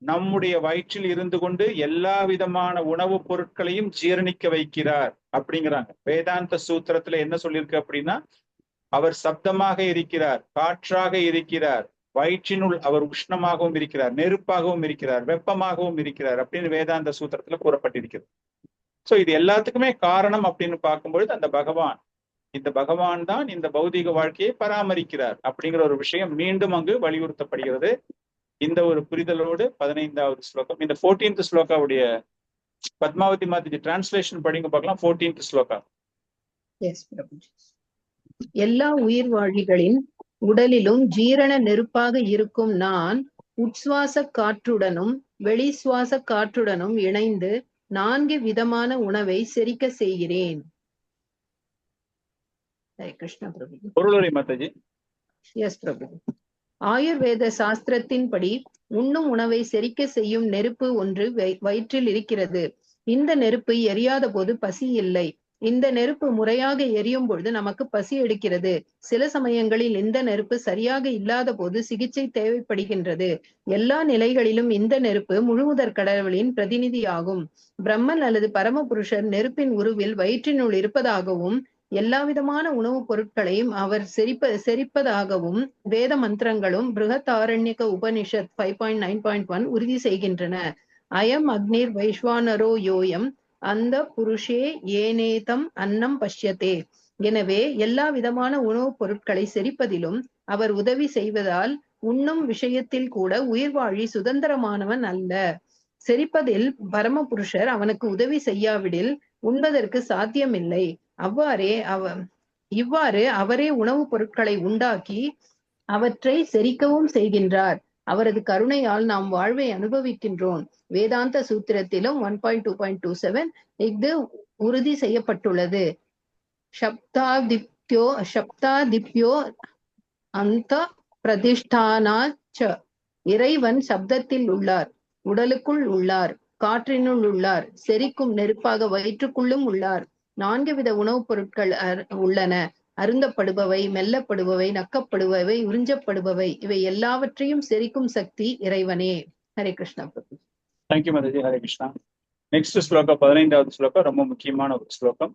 நம்முடைய வயிற்றில் இருந்து கொண்டு எல்லா விதமான உணவுப் பொருட்களையும் ஜீரணிக்க வைக்கிறார் அப்படிங்கிறாங்க. வேதாந்த சூத்திரத்துல என்ன சொல்லியிருக்கு அப்படின்னா, அவர் சப்தமாக இருக்கிறார், காற்றாக இருக்கிறார், வயிற்றினுள் அவர் உஷ்ணமாகவும் இருக்கிறார், நெருப்பாகவும் இருக்கிறார், வெப்பமாகவும் இருக்கிறார் அப்படின்னு வேதாந்த சூத்திரத்துல கூறப்பட்டிருக்கிறது. சோ இது எல்லாத்துக்குமே காரணம் அப்படின்னு பார்க்கும்பொழுது அந்த பகவான், இந்த பகவான் தான் இந்த பௌதிக வாழ்க்கையை பராமரிக்கிறார் அப்படிங்கிற ஒரு விஷயம் மீண்டும் அங்கு வலியுறுத்தப்படுகிறது. இந்த ஒரு புரிதலோடு 15வது ஸ்லோகம், இந்த 14th ஸ்லோகாவுடைய பத்மாவதி மாதாஜி டிரான்ஸ்லேஷன் படிங்க பார்க்கலாம். 14th ஸ்லோகா. எஸ் பிரபுஜி. எல்லா உயிர் வாழிகளின் உடலிலும் ஜீரண நெருப்பாக இருக்கும் நான் உட்சுவாச காற்றுடனும் வெளி சுவாச காற்றுடனும் இணைந்து 4 விதமான உணவை செரிக்க செய்கிறேன். ஹரே கிருஷ்ண பிரபு. பொருளுரை மாதாஜி. எஸ் பிரபு. ஆயுர்வேத சாஸ்திரத்தின்படி உண்ணும் உணவை செரிக்க செய்யும் நெருப்பு ஒன்று வயிற்றில் இருக்கிறது. இந்த நெருப்பு எரியாத போது பசி இல்லை. இந்த நெருப்பு முறையாக எரியும் பொழுது நமக்கு பசி எடுக்கிறது. சில சமயங்களில் இந்த நெருப்பு சரியாக இல்லாத போது சிகிச்சை தேவைப்படுகின்றது. எல்லா நிலைகளிலும் இந்த நெருப்பு முழுமுதற் கடவுளின் பிரதிநிதியாகும். பிரம்மன் அல்லது பரமபுருஷர் நெருப்பின் உருவில் வயிற்றினுள் இருப்பதாகவும் எல்லா விதமான உணவுப் பொருட்களையும் அவர் செரிப்பதாகவும் வேத மந்திரங்களும் பிருகத் ஆரண்யக உபனிஷத் 5.9.1 உறுதி செய்கின்றன. அயம் அக்னிர் வைஸ்வானரோ யோயம் அந்த புருஷே ஏனேதம் அன்னம் பஷ்யத்தே. எனவே எல்லா விதமான உணவுப் பொருட்களை செரிப்பதிலும் அவர் உதவி செய்வதால் உண்ணும் விஷயத்தில் கூட உயிர்வாழி சுதந்திரமானவன் அல்ல. செரிப்பதில் பரமபுருஷர் அவனுக்கு உதவி செய்யாவிடில் உண்பதற்கு சாத்தியமில்லை. இவ்வாறு அவரே உணவுப் பொருட்களை உண்டாக்கி அவற்றை செரிக்கவும் செய்கின்றார். அவரது கருணையால் நாம் வாழ்வை அனுபவிக்கின்றோம். வேதாந்த சூத்திரத்திலும் 1.2.27 இது உறுதி செய்யப்பட்டுள்ளது. சப்தாதிப்யோ அந்த பிரதிஷ்டானாச்ச. இறைவன் சப்தத்தில் உள்ளார், உடலுக்குள் உள்ளார், காற்றினுள் உள்ளார், செரிக்கும் நெருப்பாக வயிற்றுக்குள்ளும் உள்ளார். 4 வித உணவுப் பொருட்கள் உள்ளன. அருந்தப்படுபவை, மெல்லப்படுபவை, நக்கப்படுபவை, உறிஞ்சப்படுபவை. இவை எல்லாவற்றையும் செரிக்கும் சக்தி இறைவனே. ஹரே கிருஷ்ணா பிரபு. தேங்க்யூ மாதாஜி. ஹரே கிருஷ்ணா. நெக்ஸ்ட் ஸ்லோகா 15வது ஸ்லோகம் ரொம்ப முக்கியமான ஒரு ஸ்லோகம்.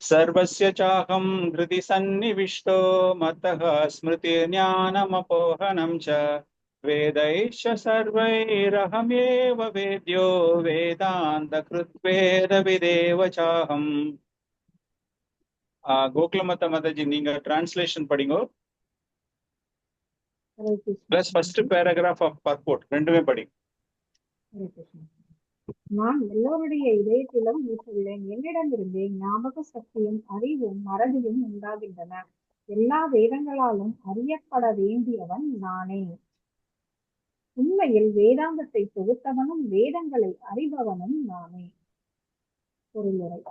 சர்வஸ்ய சாகம் ஹிருதி சன்னிவிஷ்டோ மத்தஹ ஸ்மிருதி ஞானமபோஹனம் ச வேதைஷ சர்வைரஹமேவ வேத்யோ வேதாந்த கிருத்வேத விதேவ சாகம். கோகுலமத்த மாதாஜி நீங்க டிரான்ஸ்லேஷன் படிங்கோ. Plus first paragraph of purport ரெண்டுமே படிங்க. நான் எல்லோருடைய இதயத்திலும் வீட்டுள்ளேன். என்னிடமிருந்தே ஞாபக சக்தியும் அறிவும் மறதியும் உண்டாகின்றன. எல்லா வேதங்களாலும் அறியப்பட வேண்டியவன் நானே. உண்மையில் வேதாந்தத்தை தொகுத்தவனும் வேதங்களை அறிபவனும் நானே. பொருளுரை.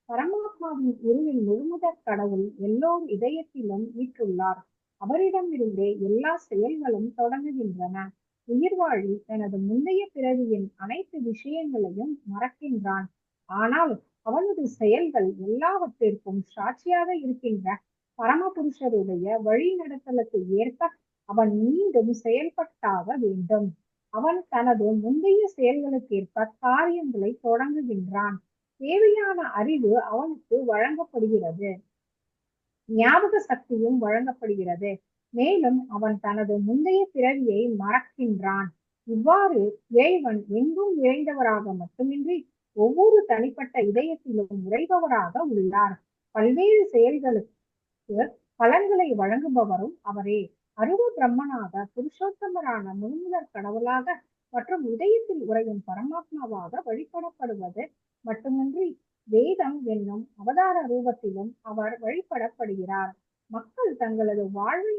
பரமாத்மாவின் உருவில் முழுமுதற் கடவுள் எல்லோர் இதயத்திலும் வீற்றுள்ளார். அவரிடமிருந்தே எல்லா செயல்களும் தொடங்குகின்றன. உயிர்வாழி தனது முந்தைய பிறவியின் அனைத்து விஷயங்களையும் மறக்கின்றான். ஆனால் அவனது செயல்கள் எல்லாவற்றிற்கும் சாட்சியாக இருக்கின்ற பரமபுருஷருடைய வழி நடத்தலுக்கு ஏற்ப அவன் மீண்டும் செயல்பட்டாக வேண்டும். அவன் தனது முந்தைய செயல்களுக்கேற்ப காரியங்களை தொடங்குகின்றான். தேவையான அறிவு அவனுக்கு வழங்கப்படுகிறது, ஞாபக சக்தியும் வழங்கப்படுகிறது. மேலும் அவன் தனது முந்தைய பிறவியை மறக்கின்றான். இவ்வாறு இறைவன் எங்கும் நிறைந்தவராக மட்டுமின்றி ஒவ்வொரு தனிப்பட்ட இதயத்திலும் உறைபவராக உள்ளார். பல்வேறு செயல்களுக்கு பலன்களை வழங்குபவரும் அவரே. அருவ பிரம்மனாக, புருஷோத்தமரான முழுமுதற் கடவுளாக மற்றும் இதயத்தில் உறையும் பரமாத்மாவாக வழிபடப்படுவது மட்டுமின்றி வேதம் என்னும் அவதார ரூபத்திலும் அவர் வழிபடப்படுகிறார். மக்கள் தங்களது வாழ்வை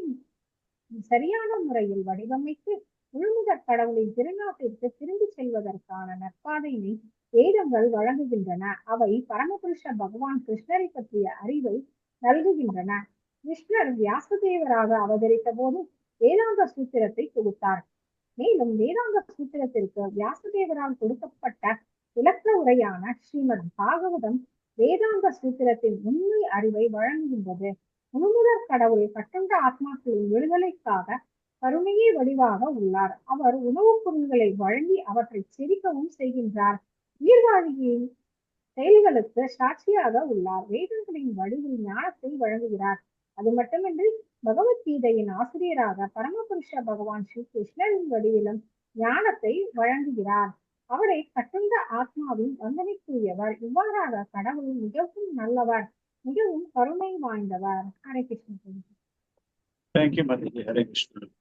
சரியான முறையில் வடிவமைத்து முழுமுதற் கடவுளின் திருநாட்டிற்கு திரும்பி செல்வதற்கான நற்பாதையினை வேதங்கள் வழங்குகின்றன. அவை பரமபுருஷ பகவான் கிருஷ்ணரை பற்றிய அறிவை நல்குகின்றன. கிருஷ்ணர் வியாசதேவராக அவதரித்த போது வேதாந்த சூத்திரத்தை தொகுத்தார். மேலும் வேதாந்த சூத்திரத்திற்கு வியாசதேவரால் கொடுக்கப்பட்ட விளக்க உரையான ஸ்ரீமத் பாகவதம் வேதாந்த சூத்திரத்தின் உண்மை அறிவை வழங்குகின்றது. முழுமுதற் கடவுள் கட்டுண்ட ஆத்மாக்களின் விடுதலைக்காக கருணையே வடிவாக உள்ளார். அவர் உணவுப் பொருள்களை வழங்கி அவற்றை செரிக்கவும் செய்கின்றார். உயிர்வாழியின் செயல்களுக்கு சாட்சியாக உள்ளார். வேதங்களின் வடிவில் ஞானத்தை வழங்குகிறார். அது மட்டுமின்றி பகவத்கீதையின் ஆசிரியராக பரமபுருஷ பகவான் ஸ்ரீ கிருஷ்ணரின் வடிவிலும் ஞானத்தை வழங்குகிறார். அவரை கட்டுண்ட ஆத்மாவின் வந்தனைக்குரியவர். இவ்வாறாக கடவுள் மிகவும் நல்லவர், மிகவும் கருணை வாய்ந்தவர். ஹரே கிருஷ்ணன். தேங்க்யூ மதிஜி. ஹரே கிருஷ்ணன்.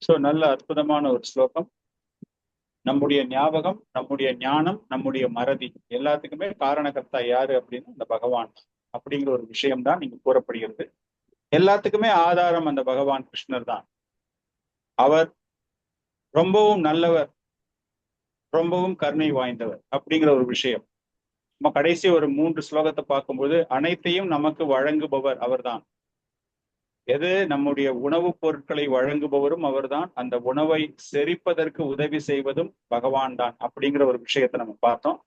சோ நல்ல அற்புதமான ஒரு ஸ்லோகம். நம்முடைய ஞாபகம், நம்முடைய ஞானம், நம்முடைய மறதி எல்லாத்துக்குமே காரணகர்த்தா யாரு அப்படின்னு அந்த பகவான் அப்படிங்கிற ஒரு விஷயம்தான் இங்கு கூறப்படுகிறது. எல்லாத்துக்குமே ஆதாரம் அந்த பகவான் கிருஷ்ணர் தான். அவர் ரொம்பவும் நல்லவர், ரொம்பவும் கருணை வாய்ந்தவர் அப்படிங்கிற ஒரு விஷயம். நம்ம கடைசி ஒரு 3 ஸ்லோகத்தை பார்க்கும்போது அனைத்தையும் நமக்கு வழங்குபவர் அவர்தான். எது நம்முடைய உணவுப் பொருட்களை வழங்குபவரும் அவர்தான், அந்த உணவை செரிப்பதற்கு உதவி செய்வதும் பகவான் தான் அப்படிங்கிற ஒரு விஷயத்தை நம்ம பார்த்தோம்.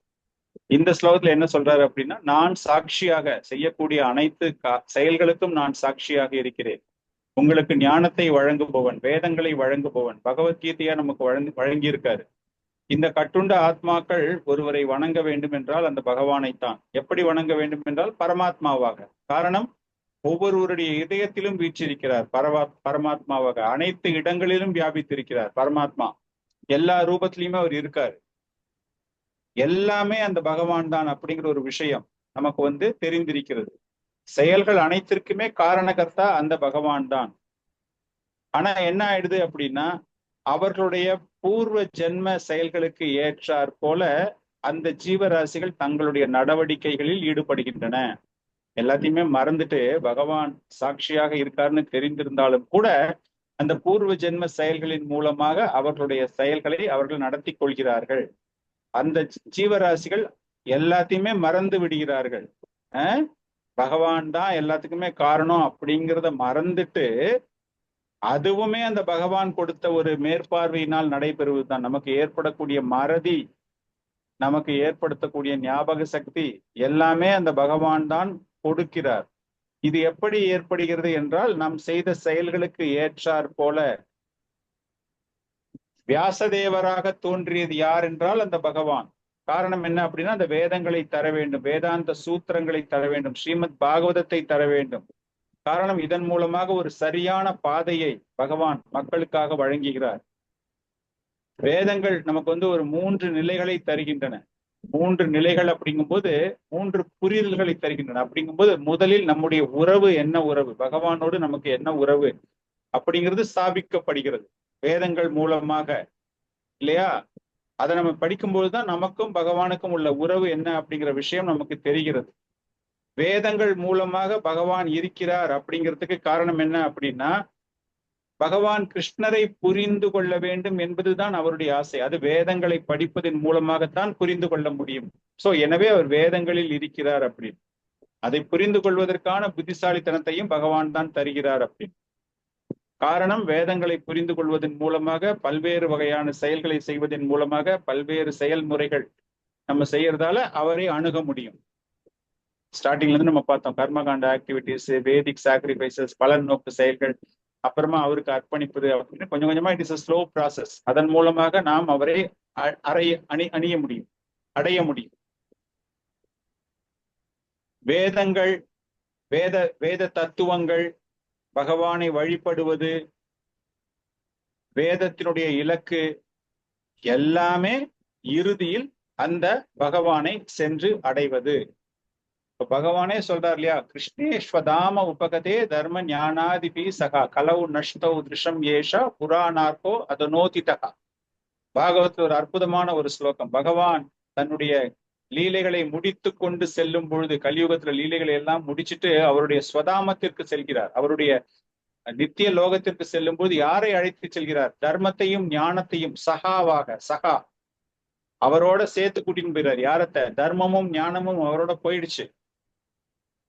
இந்த ஸ்லோகத்துல என்ன சொல்றாரு அப்படின்னா, நான் சாட்சியாக செய்யக்கூடிய அனைத்து செயல்களுக்கும் நான் சாட்சியாக இருக்கிறேன். உங்களுக்கு ஞானத்தை வழங்குபவன், வேதங்களை வழங்குபவன், பகவத்கீதையா நமக்கு வழங்கியிருக்காரு. இந்த கட்டுண்ட ஆத்மாக்கள் ஒருவரை வணங்க வேண்டும் என்றால் அந்த பகவானைத்தான். எப்படி வணங்க வேண்டும் என்றால் பரமாத்மாவாக. காரணம், ஒவ்வொருவருடைய இதயத்திலும் வீற்றிருக்கிறார் பரமாத்மாவாக. அனைத்து இடங்களிலும் வியாபித்திருக்கிறார் பரமாத்மா. எல்லா ரூபத்திலையுமே அவர் இருக்காரு. எல்லாமே அந்த பகவான் தான் அப்படிங்கிற ஒரு விஷயம் நமக்கு தெரிந்திருக்கிறது. செயல்கள் அனைத்திற்குமே காரணகர்த்தா அந்த பகவான் தான். ஆனா என்ன ஆயிடுது அப்படின்னா, அவர்களுடைய பூர்வ ஜென்ம செயல்களுக்கு ஏற்றாற் போல அந்த ஜீவராசிகள் தங்களுடைய நடவடிக்கைகளில் ஈடுபடுகின்றன. எல்லாத்தையுமே மறந்துட்டு பகவான் சாட்சியாக இருக்காருன்னு தெரிந்திருந்தாலும் கூட அந்த பூர்வ ஜென்ம செயல்களின் மூலமாக அவர்களுடைய செயல்களை அவர்கள் நடத்தி கொள்கிறார்கள். அந்த ஜீவராசிகள் எல்லாத்தையுமே மறந்து விடுகிறார்கள். பகவான் தான் எல்லாத்துக்குமே காரணம் அப்படிங்கிறத மறந்துட்டு, அதுவுமே அந்த பகவான் கொடுத்த ஒரு மேற்பார்வையினால் நடைபெறுவது தான். நமக்கு ஏற்படக்கூடிய மறதி, நமக்கு ஏற்படுத்தக்கூடிய ஞாபக சக்தி எல்லாமே அந்த பகவான் தான் கொடுக்கிறார். இது எப்படி ஏற்படுகிறது என்றால், நாம் செய்த செயல்களுக்கு ஏற்றாற் போல. வியாசதேவராக தோன்றியது யார் என்றால் அந்த பகவான். காரணம் என்ன அப்படின்னா, அந்த வேதங்களை தர வேண்டும், வேதாந்த சூத்திரங்களை தர வேண்டும், ஸ்ரீமத் பாகவதத்தை தர வேண்டும். காரணம், இதன் மூலமாக ஒரு சரியான பாதையை பகவான் மக்களுக்காக வழங்குகிறார். வேதங்கள் நமக்கு ஒரு 3 நிலைகளை தருகின்றன. 3 நிலைகள் அப்படிங்கும்போது 3 புரிதல்களை தருகின்றன. அப்படிங்கும்போது முதலில் நம்முடைய உறவு என்ன உறவு, பகவானோடு நமக்கு என்ன உறவு அப்படிங்கிறது ஸ்தாபிக்கப்படுகிறது வேதங்கள் மூலமாக, இல்லையா? அதை நம்ம படிக்கும்போதுதான் நமக்கும் பகவானுக்கும் உள்ள உறவு என்ன அப்படிங்கிற விஷயம் நமக்கு தெரிகிறது. வேதங்கள் மூலமாக பகவான் இருக்கிறார் அப்படிங்கிறதுக்கு காரணம் என்ன அப்படின்னா, பகவான் கிருஷ்ணரை புரிந்து கொள்ள வேண்டும் என்பதுதான் அவருடைய ஆசை. அது வேதங்களை படிப்பதன் மூலமாகத்தான் புரிந்து கொள்ள முடியும். சோ எனவே அவர் வேதங்களில் இருக்கிறார் அப்படின்னு. அதை புரிந்து கொள்வதற்கான புத்திசாலித்தனத்தையும் பகவான் தான் தருகிறார் அப்படின்னு. காரணம், வேதங்களை புரிந்து கொள்வதன் மூலமாக, பல்வேறு வகையான செயல்களை செய்வதன் மூலமாக, பல்வேறு செயல்முறைகள் நம்ம செய்யறதால அவரை அணுக முடியும். ஸ்டார்டிங்ல இருந்து நம்ம பார்த்தோம், கர்மகாண்ட ஆக்டிவிட்டிஸ், வேதிக் சாக்ரிஃபைசஸ், பலன் நோக்கு செயல்கள், அப்புறமா அவருக்கு அர்ப்பணிப்பது அப்படின்னு கொஞ்சம் கொஞ்சமா it is a slow process. அதன் மூலமாக நாம் அவரை அடைய முடியும். வேதங்கள், வேத தத்துவங்கள், பகவானை வழிபடுவது, வேதத்தினுடைய இலக்கு எல்லாமே இறுதியில் அந்த பகவானை சென்று அடைவது. இப்ப பகவானே சொல்றார் இல்லையா, கிருஷ்ணேஸ்வதாம உபகதே தர்ம ஞானாதிபி சகா கலவு நஷ்டௌ திருஷம் ஏஷா புராணார்கோ அதனோதிதகா. பாகவத்தில் ஒரு அற்புதமான ஒரு ஸ்லோகம். பகவான் தன்னுடைய லீலைகளை முடித்து கொண்டு செல்லும் பொழுது, கலியுகத்துல லீலைகளை எல்லாம் முடிச்சுட்டு அவருடைய ஸ்வதாமத்திற்கு செல்கிறார். அவருடைய நித்திய லோகத்திற்கு செல்லும் போது யாரை அழைத்து செல்கிறார்? தர்மத்தையும் ஞானத்தையும் சகா அவரோட சேர்த்து கூட்டின்னு போயிறார். யாரத்த? தர்மமும் ஞானமும் அவரோட போயிடுச்சு.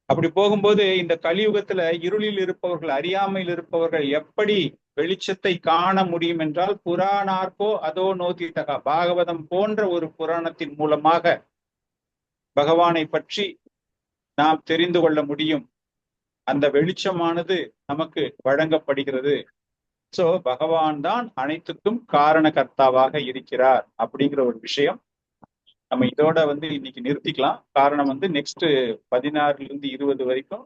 அப்படி போகும்போது இந்த கலியுகத்துல இருளில் இருப்பவர்கள், அறியாமையில் இருப்பவர்கள் எப்படி வெளிச்சத்தை காண முடியும் என்றால், புராணார்க்கோ அதோ நோதிதகா, பாகவதம் போன்ற ஒரு புராணத்தின் மூலமாக பகவானை பற்றி நாம் தெரிந்து கொள்ள முடியும். அந்த வெளிச்சமானது நமக்கு வழங்கப்படுகிறது. சோ பகவான் தான் அனைத்துக்கும் காரணகர்த்தாவாக இருக்கிறார் அப்படிங்கிற ஒரு விஷயம் நம்ம இதோட இன்னைக்கு நிறுத்திக்கலாம். காரணம் நெக்ஸ்ட் 16 to 20 வரைக்கும்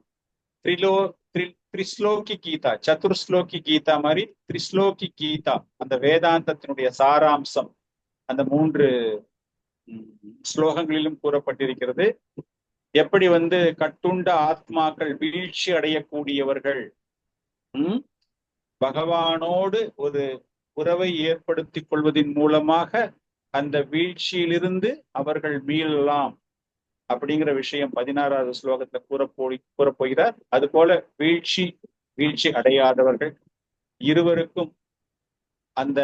த்ரிஸ்லோகி கீதா, சதுர்ஸ்லோகி கீதா மாதிரி த்ரிஸ்லோகி கீதா, அந்த வேதாந்தத்தினுடைய சாராம்சம் அந்த 3 ஸ்லோகங்களிலும் கூறப்பட்டிருக்கிறது. எப்படி கட்டுண்ட ஆத்மாக்கள் வீழ்ச்சி அடையக்கூடியவர்கள் பகவானோடு ஒரு உறவை ஏற்படுத்திக் கொள்வதன் மூலமாக அந்த வீழ்ச்சியிலிருந்து அவர்கள் மீளலாம் அப்படிங்கிற விஷயம் 16வது ஸ்லோகத்துல கூறப்போகிறார். அது போல வீழ்ச்சி அடையாதவர்கள் இருவருக்கும் அந்த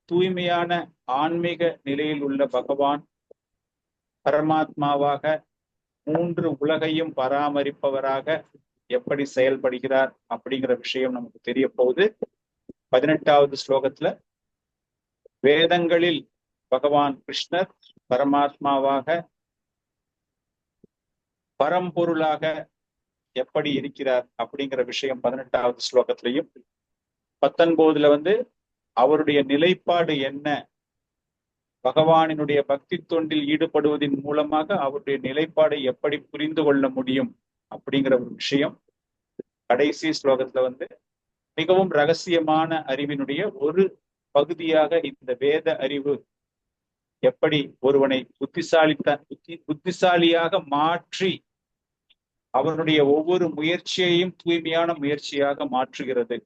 தூய்மையான ஆன்மீக நிலையில் உள்ள பகவான் பரமாத்மாவாக 3 உலகையும் பராமரிப்பவராக எப்படி செயல்படுகிறார் அப்படிங்கிற விஷயம் நமக்கு தெரிய போகுது. 18வது ஸ்லோகத்துல வேதங்களில் பகவான் கிருஷ்ணர் பரமாத்மாவாக பரம்பொருளாக எப்படி இருக்கிறார் அப்படிங்கிற விஷயம் 18வது ஸ்லோகத்திலையும், 19ல அவருடைய நிலைப்பாடு என்ன, பகவானினுடைய பக்தி தொண்டில் ஈடுபடுவதன் மூலமாக அவருடைய நிலைப்பாடை எப்படி புரிந்து கொள்ள முடியும் அப்படிங்கிற ஒரு விஷயம் கடைசி ஸ்லோகத்துல மிகவும் ரகசியமான அறிவினுடைய ஒரு பகுதியாக இந்த வேத அறிவு எப்படி ஒருவனை புத்திசாலியாக மாற்றி அவனுடைய ஒவ்வொரு முயற்சியையும் தூய்மையான முயற்சியாக மாற்றுகிறது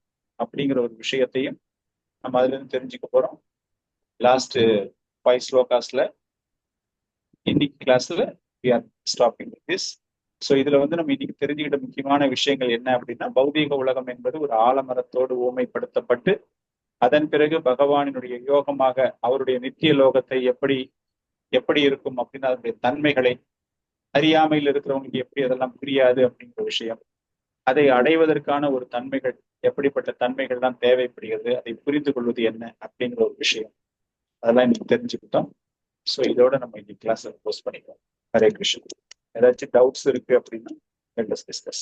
அப்படிங்கிற ஒரு விஷயத்தையும் நம்ம அதுல இருந்து தெரிஞ்சுக்க போறோம். லாஸ்ட் 5 ஸ்லோகாஸ்ல இன்னைக்கு கிளாஸ்ல we are stopping with this. So இதுல நம்ம இன்னைக்கு தெரிஞ்சுக்கிட்ட முக்கியமான விஷயங்கள் என்ன அப்படின்னா, பௌதீக உலகம் என்பது ஒரு ஆலமரத்தோடு ஊமைப்படுத்தப்பட்டு அதன் பிறகு பகவானினுடைய யோகமாக அவருடைய நித்திய லோகத்தை எப்படி இருக்கும் அப்படின்னு அதனுடைய தன்மைகளை, அறியாமையில் இருக்கிறவங்களுக்கு எப்படி அதெல்லாம் புரியாது அப்படிங்கிற விஷயம், அதை அடைவதற்கான ஒரு தன்மைகள், எப்படிப்பட்ட தன்மைகள் தான் தேவைப்படுகிறது, அதை புரிந்து கொள்வது என்ன அப்படிங்கிற ஒரு விஷயம், அதெல்லாம் இன்னைக்கு தெரிஞ்சுக்கிட்டோம். ஸோ இதோட நம்ம இன்னைக்கு கிளாஸ் க்ளோஸ் பண்ணிக்கலாம். ஹரே கிருஷ்ணன். ஏதாச்சும் டவுட்ஸ் இருக்கு அப்படின்னா let us discuss.